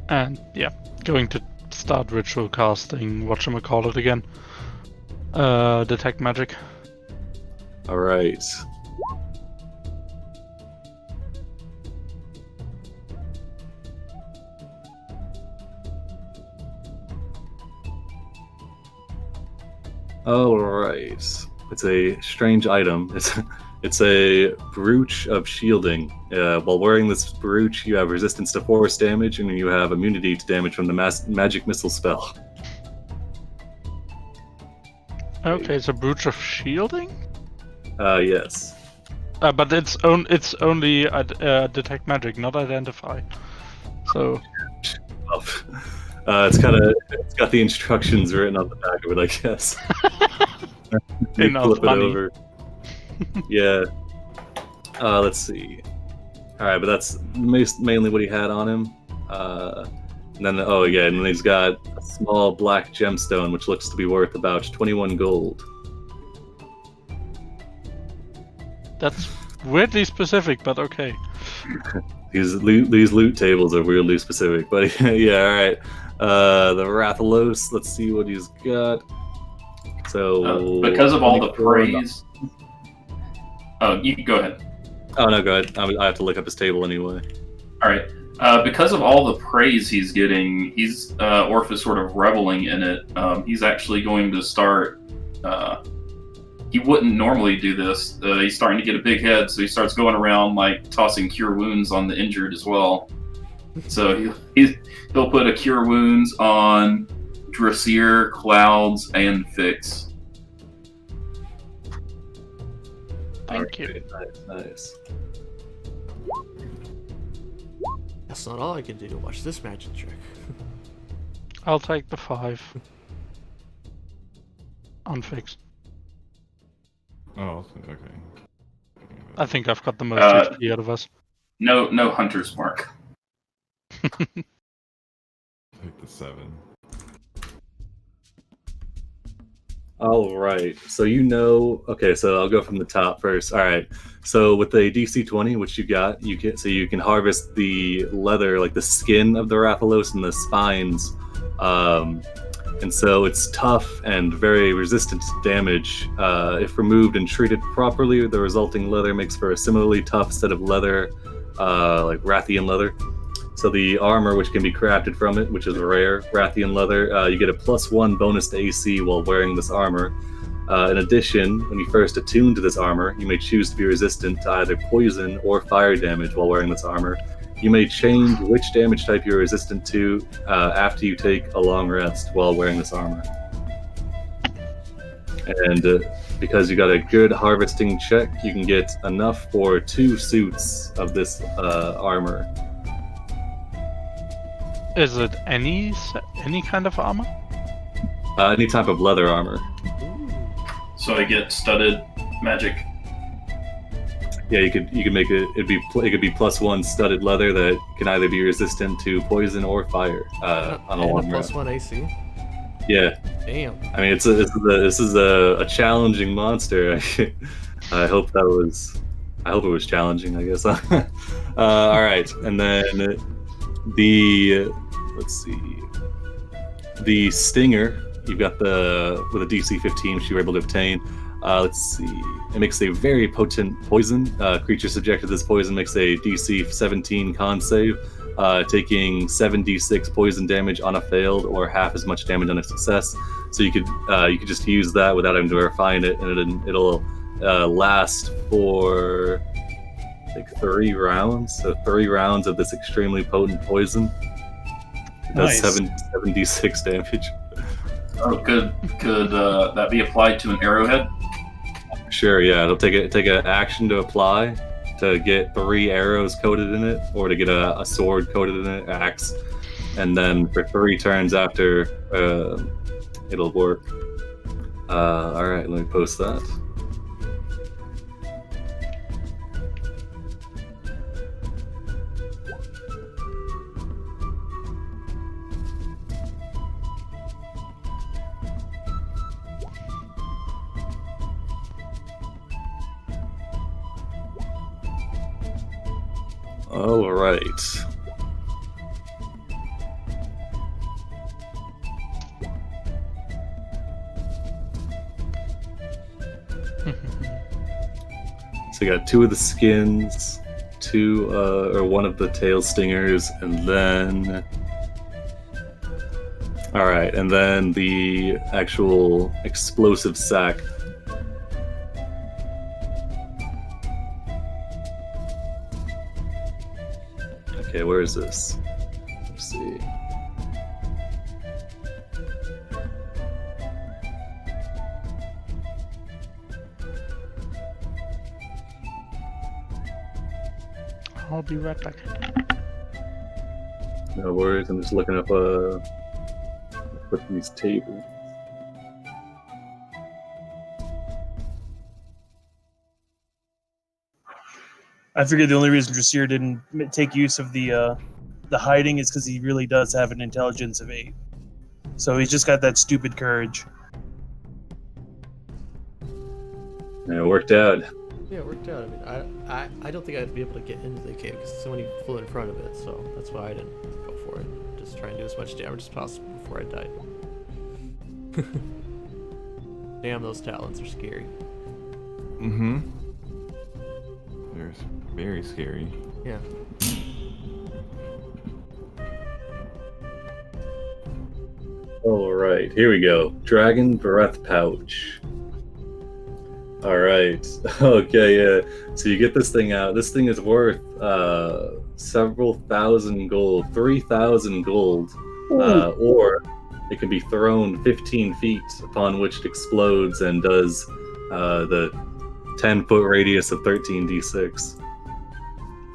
And yeah, going to start ritual casting. Whatchamacallit again? Detect magic.
All right. All right. It's a strange item. It's a brooch of shielding. While wearing this brooch, you have resistance to force damage, and you have immunity to damage from the magic missile spell.
Okay, it's a brooch of shielding.
Yes.
But it's only detect magic, not identify. So
it's got the instructions written on the back of it, I guess. You flip it over. Yeah. Let's see. All right, but that's mainly what he had on him. And then and then he's got a small black gemstone, which looks to be worth about 21 gold.
That's weirdly specific, but okay.
These loot tables are weirdly specific, but yeah, all right. The Rathalos, let's see what he's got. So
because of all the praise. Oh, you can go ahead.
Oh no, go ahead. I have to look up his table anyway.
All right. Because of all the praise he's getting, Orpheus sort of reveling in it. He's actually going to start. He wouldn't normally do this. He's starting to get a big head, so he starts going around like tossing cure wounds on the injured as well. So he'll put a cure wounds on Dressier, Clouds, and Fix.
Thank you.
Nice.
That's not all I can do to watch this magic trick.
I'll take the 5. Unfixed.
Oh, okay.
I think I've got the most HP out of us.
No hunter's mark.
Take the 7.
All right. So okay, so I'll go from the top first. All right. So with the DC 20, which you got, you can harvest the leather, like the skin of the Rathalos and the spines. And so it's tough and very resistant to damage. If removed and treated properly, the resulting leather makes for a similarly tough set of leather, like Rathian leather. So the armor, which can be crafted from it, which is rare, Rathian leather, you get a +1 bonus to AC while wearing this armor. In addition, when you first attune to this armor, you may choose to be resistant to either poison or fire damage while wearing this armor. You may change which damage type you're resistant to after you take a long rest while wearing this armor. And because you got a good harvesting check, you can get enough for 2 suits of this armor.
Is it any kind of armor?
Any type of leather armor.
So I get studded magic.
Yeah, you could make it. It could be +1 studded leather that can either be resistant to poison or fire on a long rest.
+1 AC.
Yeah.
Damn.
I mean, this is a challenging monster. I hope it was challenging, I guess. All right, and then let's see, the stinger. You've got with a DC 15, which you were able to obtain. Let's see. It makes a very potent poison. Creature subjected to this poison makes a DC 17 con save, taking 7d6 poison damage on a failed or half as much damage on a success. So you could just use that without having to refine it, and it'll last for like 3 rounds. So 3 rounds of this extremely potent poison. It does
Nice.
7d6 damage.
Oh, could that be applied to an arrowhead?
Sure, yeah. It'll take an action to apply, to get 3 arrows coated in it, or to get a sword coated in it, axe, and then for 3 turns after, it'll work. All right, let me post that. All right. So you got 2 of the skins, 2 or 1 of the tail stingers, and then all right, and then the actual explosive sack. Okay, where is this? Let's see.
I'll be right back.
No worries, I'm just looking up put these tables.
I figured the only reason Dressir didn't take use of the hiding is because he really does have an intelligence of 8. So he's just got that stupid courage.
Yeah, it worked out.
Yeah, it worked out. I mean, I don't think I'd be able to get into the cave because somebody flew in front of it, so that's why I didn't go for it. Just try and do as much damage as possible before I died. Damn, those talons are scary.
Mm-hmm. They're very scary.
Yeah.
All right, here we go. Dragon breath pouch. All right. Okay, yeah. So you get this thing out. This thing is worth several thousand gold, 3,000 gold, or it can be thrown 15 feet, upon which it explodes and does the 10-foot radius of 13d6.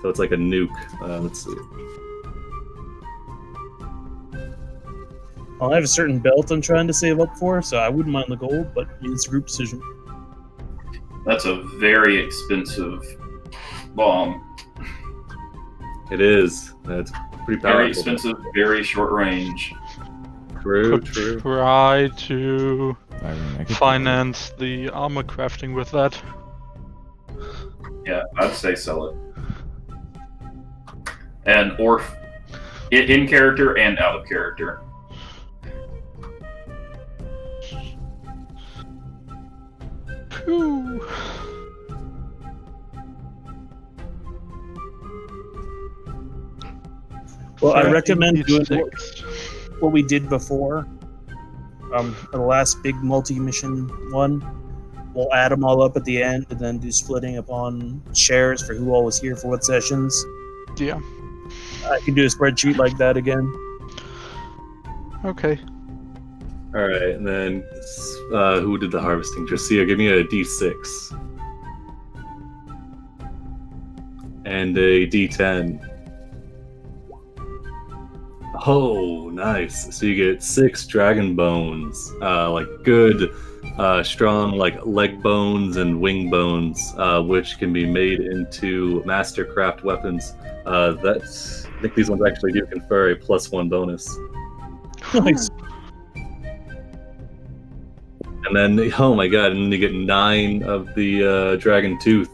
So it's like a nuke. Let's see.
Well, I have a certain belt I'm trying to save up for, so I wouldn't mind the gold, but it's a group decision.
That's a very expensive bomb.
It is. It's pretty powerful.
Very expensive, very short range.
True,
Could
true.
try to
I mean, I could
finance the armor crafting with that.
Yeah, I'd say sell it. And or in character and out of character.
Whew.
Well, I recommend doing
36.
what we did before. The last big multi-mission one. We'll add them all up at the end and then do splitting upon shares for who all was here for what sessions.
Yeah.
I can do a spreadsheet like that again.
Okay.
All right, and then who did the harvesting? Josiah, give me a d6 and a d10. Oh, nice! So you get 6 dragon bones, like good, strong, like leg bones and wing bones, which can be made into mastercraft weapons. I think these ones actually do confer a +1 bonus.
Nice.
And then, oh my god, and then you get 9 of the dragon teeth,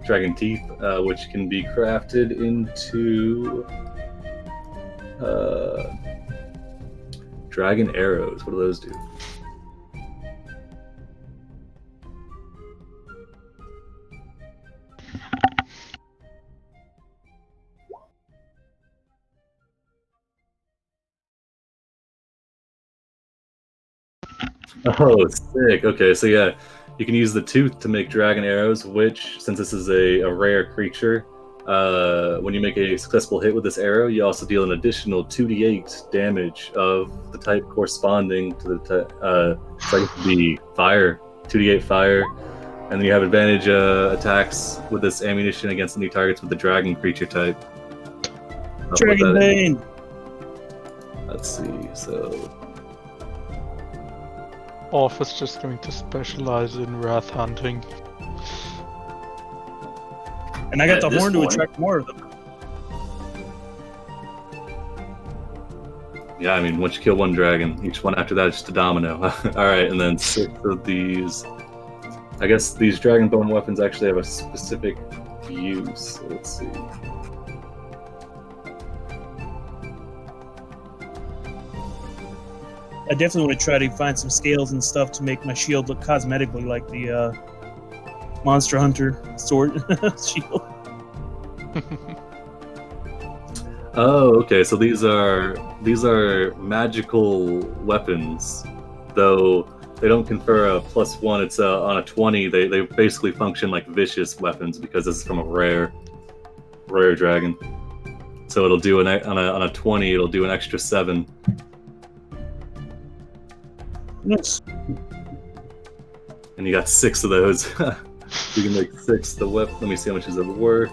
which can be crafted into dragon arrows. What do those do? Oh, sick. Okay, so yeah, you can use the tooth to make dragon arrows, which, since this is a rare creature, when you make a successful hit with this arrow, you also deal an additional 2d8 damage of the type corresponding to the type. So it could be fire, 2d8 fire, And then you have advantage attacks with this ammunition against any targets with the dragon creature type. I'll put
Dragon
that in.
Bane.
Let's see. So
Orph is just going to specialize in wrath hunting.
And I got
At
the
this
horn to
point-
attract more of them.
yeah, I mean, once you kill one dragon, each one after that is just a domino. All right, and then 6 of these. I guess these dragon bone weapons actually have a specific use. So let's see.
I definitely want to try to find some scales and stuff to make my shield look cosmetically like the Monster Hunter sword shield.
Oh, okay. So these are magical weapons, though they don't confer a +1. It's on a 20. They basically function like vicious weapons because this is from a rare dragon. So it'll do on a 20. It'll do an extra 7.
Nice.
And you got 6 of those. You can make 6 the whip. Let me see how much is it worth.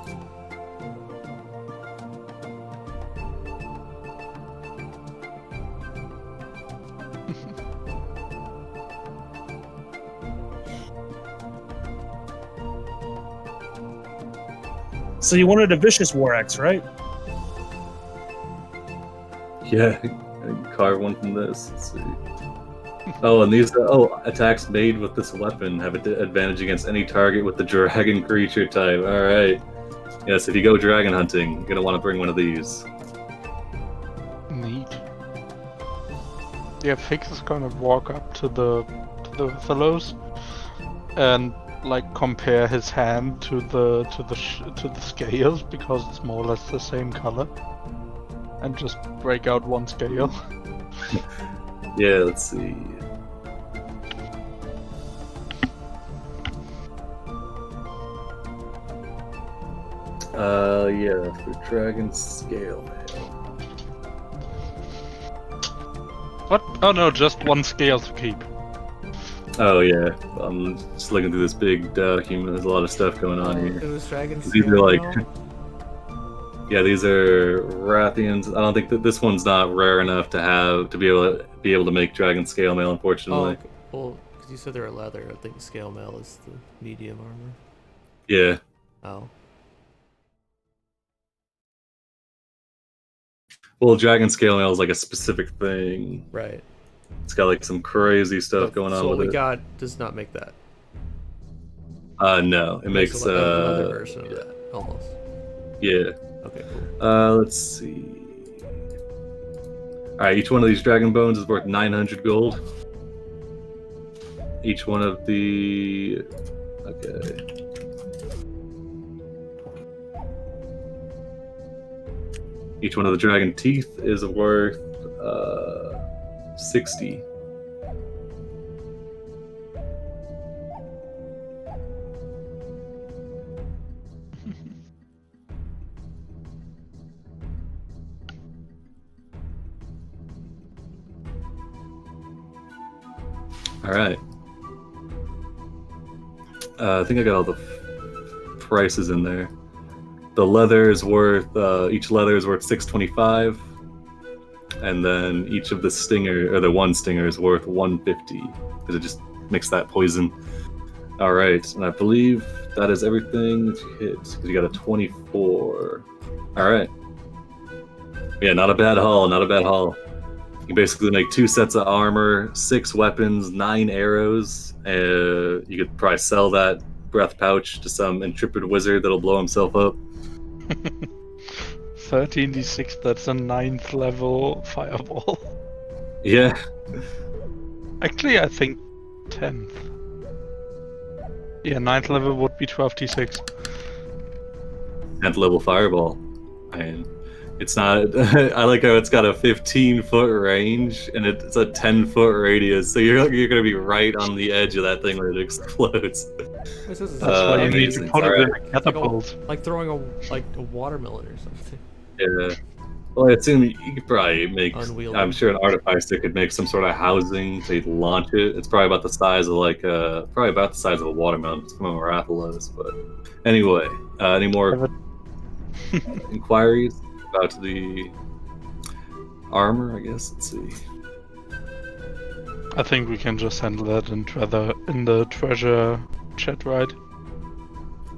So you wanted a vicious war axe, right?
Yeah, carve one from this. Let's see. Oh, and these attacks made with this weapon have advantage against any target with the dragon creature type. All right. Yes, if you go dragon hunting, you're gonna want to bring one of these.
Neat. Yeah, Fix is gonna walk up to the fellows and like compare his hand to the scales because it's more or less the same color, and just break out one scale.
Yeah, let's see. Yeah, for dragon scale mail.
What? Oh no, just one scale to keep.
Oh yeah, I'm just looking through this big document. There's a lot of stuff going on here.
It was dragon.
These are like, yeah, these are Rathians. I don't think that this one's not rare enough to be able to make dragon scale mail,
Oh,
unfortunately.
okay. Well, because you said they were leather, I think scale mail is the medium armor.
Yeah.
Oh.
Well, dragon scale mail is like a specific thing.
Right.
It's got like some crazy stuff going on
so
with
what we
it.
got does not make that.
No, it makes
a leather version of that, almost.
yeah.
Okay, cool.
Let's see. All right, each one of these dragon bones is worth 900 gold. Each one of the okay. Each one of the dragon teeth is worth 60. All right. I think I got all the prices in there. The leather is worth each leather is worth 625, and then each of the stinger or the one stinger is worth 150 because it just makes that poison. All right, and I believe that is everything that you hit because you got a 24. All right. Yeah, not a bad haul. Not a bad haul. You basically make 2 sets of armor, 6 weapons, 9 arrows. You could probably sell that breath pouch to some intrepid wizard that'll blow himself up.
13d6, that's a 9th level fireball.
Yeah.
Actually, I think 10th. Yeah, 9th level would be 12d6.
10th level fireball. Man, it's not. I like how it's got a 15-foot range and it's a 10-foot radius, so you're gonna be right on the edge of that thing when it explodes.
This is
That's why you need to
amazing.
put it in
Alright.
a catapult.
like throwing a watermelon or something.
Yeah. Well, I assume you could probably make.
Unwieldy.
I'm sure an artificer could make some sort of housing to launch it. It's probably about the size of probably about the size of a watermelon. It's from Rathalos, but anyway, any more inquiries about the armor? I guess. Let's see.
I think we can just handle that in the treasure chat, right?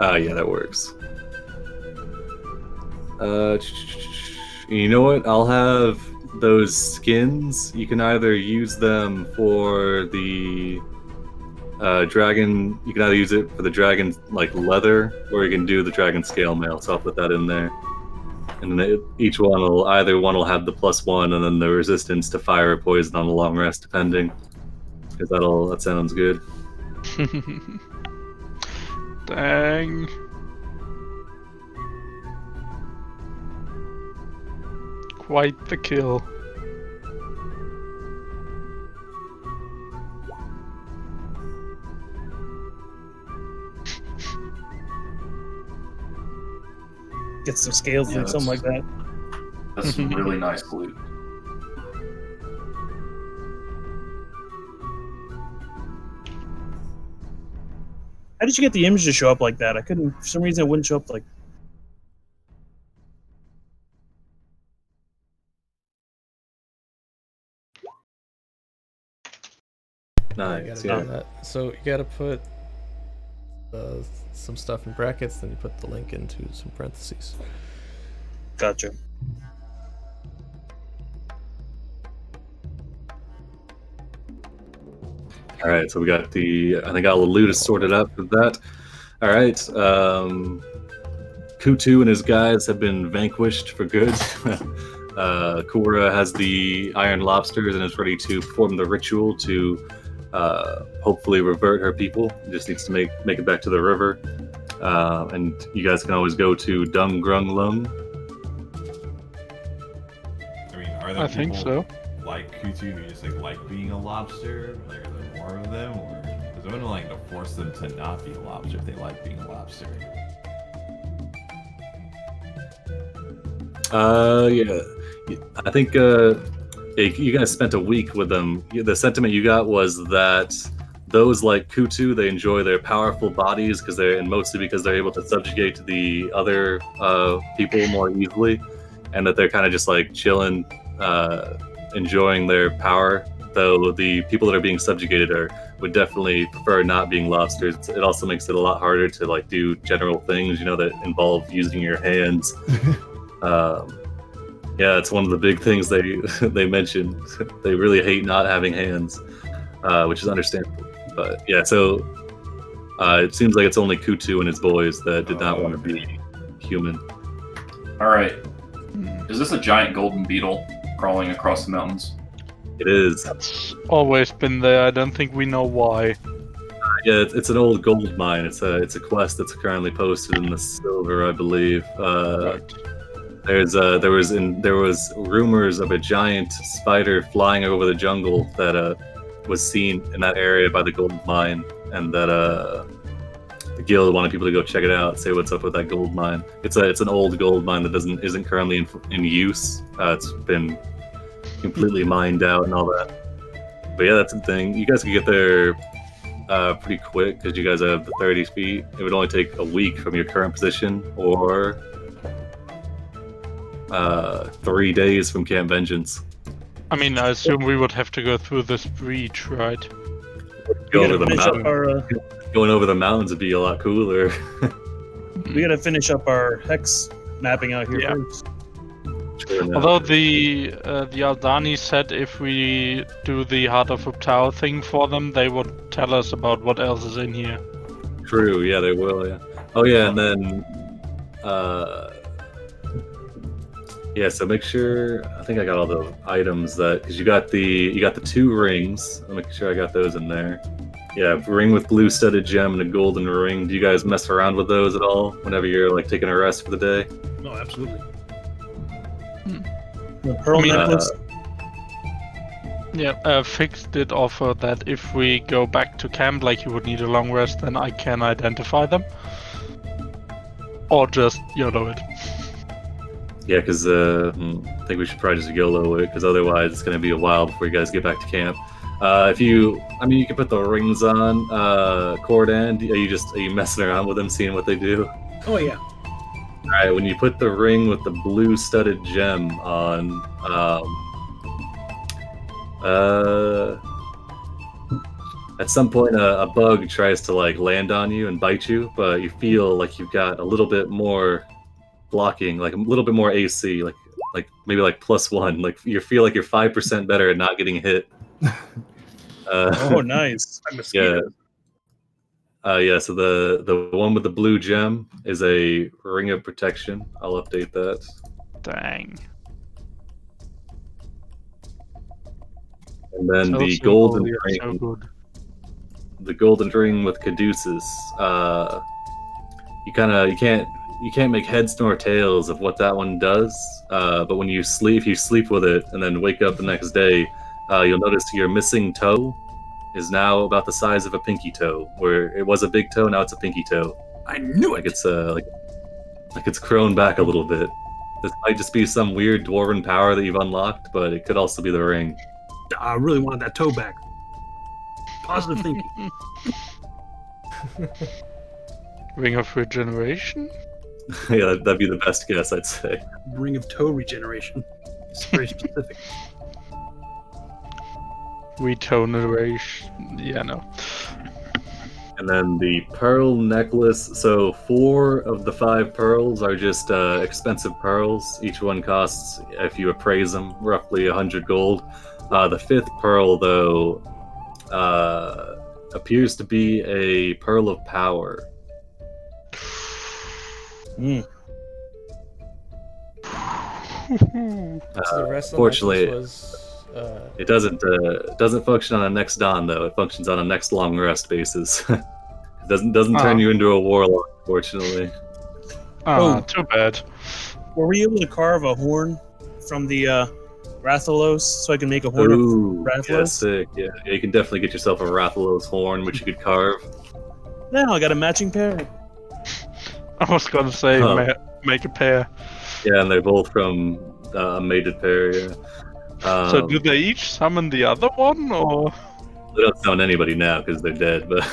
Yeah, that works. You know what? I'll have those skins. You can either use them for the dragon. You can either use it for the dragon like leather, or you can do the dragon scale mail. So I'll put that in there. And then each one either one will have the +1, and then the resistance to fire or poison on the long rest, depending. Because that sounds good.
Dang. Quite the kill.
Get some scales or something like that.
That's some really nice loot.
How did you get the image to show up like that? I couldn't, for some reason, it wouldn't show up like.
Nice.
You gotta
Yeah.
do that. So you gotta put some stuff in brackets, then you put the link into some parentheses.
Gotcha.
All right, so we got I think all the loot is sorted up with that. All right, Kutu and his guys have been vanquished for good. Kura has the iron lobsters and is ready to perform the ritual to hopefully revert her people. Just needs to make it back to the river. And you guys can always go to Dungeonsanddragons.
I mean, are there
I think
people
so.
like Kutu who just like being a lobster? Like, are there more of them, or is it like to force them to not be a lobster if they like being a lobster?
Yeah. I think you guys spent a week with them. The sentiment you got was that those like Kutu, they enjoy their powerful bodies mostly because they're able to subjugate the other people more easily, and that they're kind of just like chilling, enjoying their power. Though the people that are being subjugated would definitely prefer not being lobsters. It also makes it a lot harder to like do general things, that involve using your hands. Yeah, it's one of the big things they mentioned. They really hate not having hands, which is understandable. But yeah, so it seems like it's only Kutu and his boys that did not want to be human.
All right. Is this a giant golden beetle crawling across the mountains?
It is.
It's always been there. I don't think we know why.
Yeah, it's an old gold mine. It's a quest that's currently posted in the silver, I believe.
Right.
There was rumors of a giant spider flying over the jungle that was seen in that area by the gold mine, and that the guild wanted people to go check it out, say what's up with that gold mine. It's an old gold mine that isn't currently in use. It's been completely mined out and all that. But yeah, that's the thing. You guys can get there pretty quick because you guys have the 30 feet. It would only take a week from your current position, or 3 days from Camp Vengeance.
I mean, I assume we would have to go through this breach, right?
Go
We
over
gotta
the
finish up
mountain.
our.
Going over the mountains would be a lot cooler.
We gotta finish up our hex mapping out here
Yeah.
first.
Although the Aldani said if we do the Heart of Ubtao thing for them, they would tell us about what else is in here.
True, yeah, they will, yeah. Oh yeah, and then yeah, so make sure, I think I got all the items because you got the 2 rings. I'll make sure I got those in there. Yeah, ring with blue studded gem and a golden ring. Do you guys mess around with those at all whenever you're like taking a rest for the day?
No, absolutely.
The pearl necklace.
Yeah, Fix did offer that if we go back to camp, like you would need a long rest, then I can identify them. Or just YOLO it.
Yeah, because I think we should probably just YOLO it, because otherwise it's going to be a while before you guys get back to camp. You can put the rings on, Cordan. Are you messing around with them, seeing what they do?
Oh yeah.
All right, when you put the ring with the blue studded gem on, at some point a bug tries to like land on you and bite you, but you feel like you've got a little bit more blocking, like a little bit more AC, like maybe like +1. Like you feel like you're 5% better at not getting hit.
Oh, nice.
Yeah. So the one with the blue gem is a ring of protection. I'll update that.
Dang.
And then
So
the
simple,
golden
yet
ring,
so good.
the golden ring with caduceus. You can't make heads nor tails of what that one does. But when you sleep, if you sleep with it and then wake up the next day, you'll notice your missing toe is now about the size of a pinky toe. Where it was a big toe, now it's a pinky toe.
I knew
Like
it.
it's like it's grown back a little bit. This might just be some weird dwarven power that you've unlocked, but it could also be the ring.
I really wanted that toe back. Positive thinking.
Ring of Regeneration?
Yeah, that'd be the best guess, I'd say.
Ring of toe regeneration. It's very specific.
Regeneration. Yeah, no.
And then the pearl necklace. So 4 of the 5 pearls are just expensive pearls. Each one costs, if you appraise them, roughly 100 gold. The 5th pearl, though, appears to be a pearl of power.
Mm.
So the rest of the
Fortunately,
necklace was,
it doesn't function on a next dawn, though. It functions on a next long rest basis. It doesn't turn you into a warlock, fortunately.
Ah, too bad.
Were we able to carve a horn from the Rathalos so I can make a horn of
Ooh, yeah,
Rathalos?
sick. Yeah, you can definitely get yourself a Rathalos horn, which you could carve.
Now I got a matching pair.
I was gonna say,
Oh.
make a pair.
Yeah, and they're both from a mated pair. Yeah.
So do they each summon the other one, or?
They don't sound anybody now because they're dead. But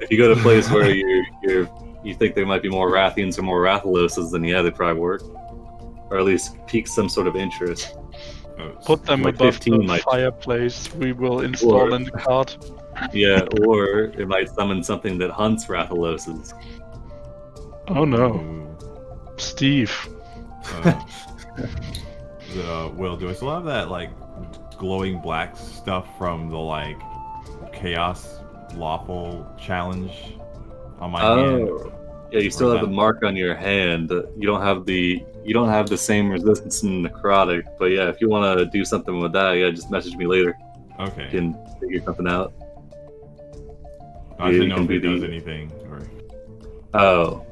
if you go to a place where you think there might be more Rathians or more Rathaloses, then yeah, they'd probably work, or at least pique some sort of interest.
Put them
Like
above
15
the
might-
fireplace we will install
Or-
in the cart.
Yeah, or it might summon something that hunts Rathaloses.
Oh no,
Ooh.
Steve.
Will, do I still have that like glowing black stuff from the like Chaos Lawful challenge on my hand?
Oh, yeah, you still
Or
have the
that-
mark on your hand. You don't have the same resistance in necrotic. But yeah, if you want to do something with that, yeah, just message me later.
Okay.
You can figure something out.
I didn't
you
know
can
if
be
it does
the-
anything. Or...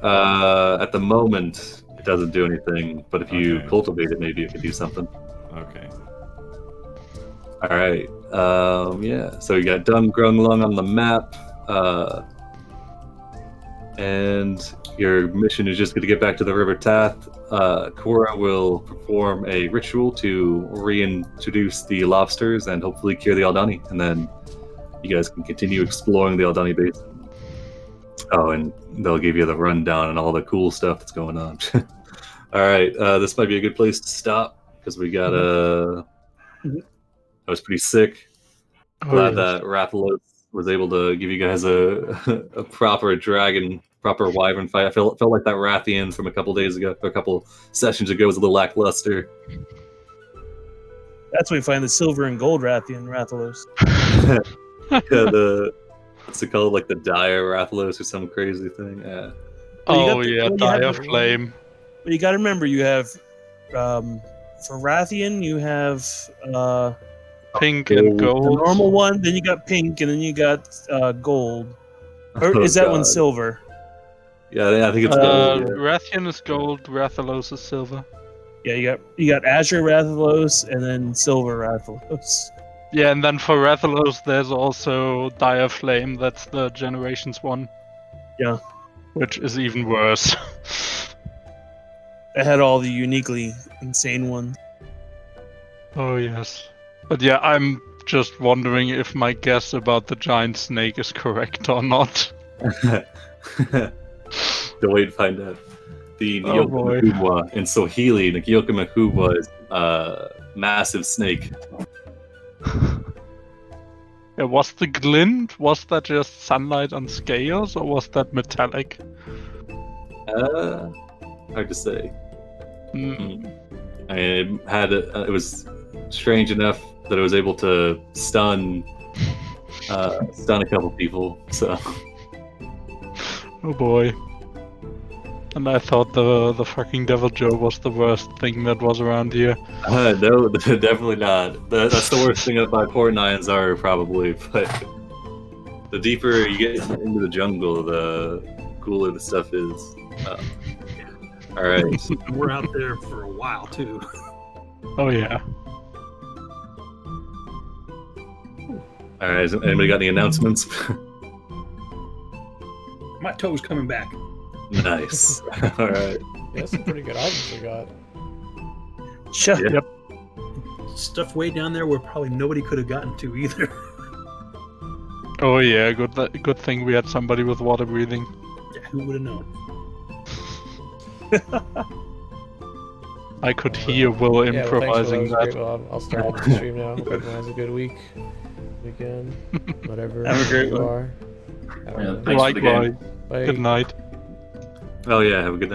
At the moment, it doesn't do anything. But if you
Okay.
cultivate it, maybe it could do something.
Okay.
All right. Yeah. So you got Dum Grunglung on the map, and your mission is just going to get back to the River Tath. Cora will perform a ritual to reintroduce the lobsters and hopefully cure the Aldani, and then you guys can continue exploring the Aldani base. Oh, and they'll give you the rundown and all the cool stuff that's going on. All right. This might be a good place to stop because we got a. That was pretty sick. Glad that Rathalos was able to give you guys a proper wyvern fight. I felt like that Rathian from a couple sessions ago was a little lackluster.
That's where we find the silver and gold Rathian Rathalos.
Yeah, what's it called? Like the dire Rathalos or some crazy thing. Yeah.
Well, you
Oh
got the-
yeah,
well, you have
Dire
the-
Flame.
But you got to remember, you have for Rathian, you have
Pink and
the
gold.
normal one, then you got pink, and then you got gold. Or
Oh,
is that one
God.
silver?
Yeah, I think it's gold. Yeah.
Rathian is gold, Rathalos is silver.
Yeah, you got Azure Rathalos and then Silver Rathalos.
Yeah, and then for Rathalos there's also Dire Flame, that's the Generations one.
Yeah.
Which is even worse.
I had all the uniquely insane ones.
Oh yes. But yeah, I'm just wondering if my guess about the giant snake is correct or not.
The way to find out. The
Oh, boy.
Nyoka in Swahili, the Nyoka Makubwa is massive snake.
Yeah, was the glint, was that just sunlight on scales, or was that metallic?
Hard to say.
Hmm.
I had it was strange enough that I was able to stun a couple people. So
Oh boy. And I thought the fucking Devil Joe was the worst thing that was around here.
no, definitely not. That's the worst thing about Port Nines are probably. But the deeper you get into the jungle, the cooler the stuff is. All right.
We're out there for a while too.
Oh yeah.
All right. Has anybody got any announcements?
My toe's coming back.
Nice. All right.
Yeah, some pretty good items we got.
Shut
Yeah.
Yep.
Stuff way down there where probably nobody could have gotten to either.
Oh yeah, good thing we had somebody with water breathing.
Yeah, who would have known?
I could hear Will
Yeah, well,
improvising
thanks, Will. That was
that.
great. Well, I'll start off the stream now. Hope everyone has a good weekend, whatever.
Have a great
you
one.
are. Have a
Yeah,
good
thanks for the game.
Likewise.
Bye.
Good night.
Oh yeah. Have a good night.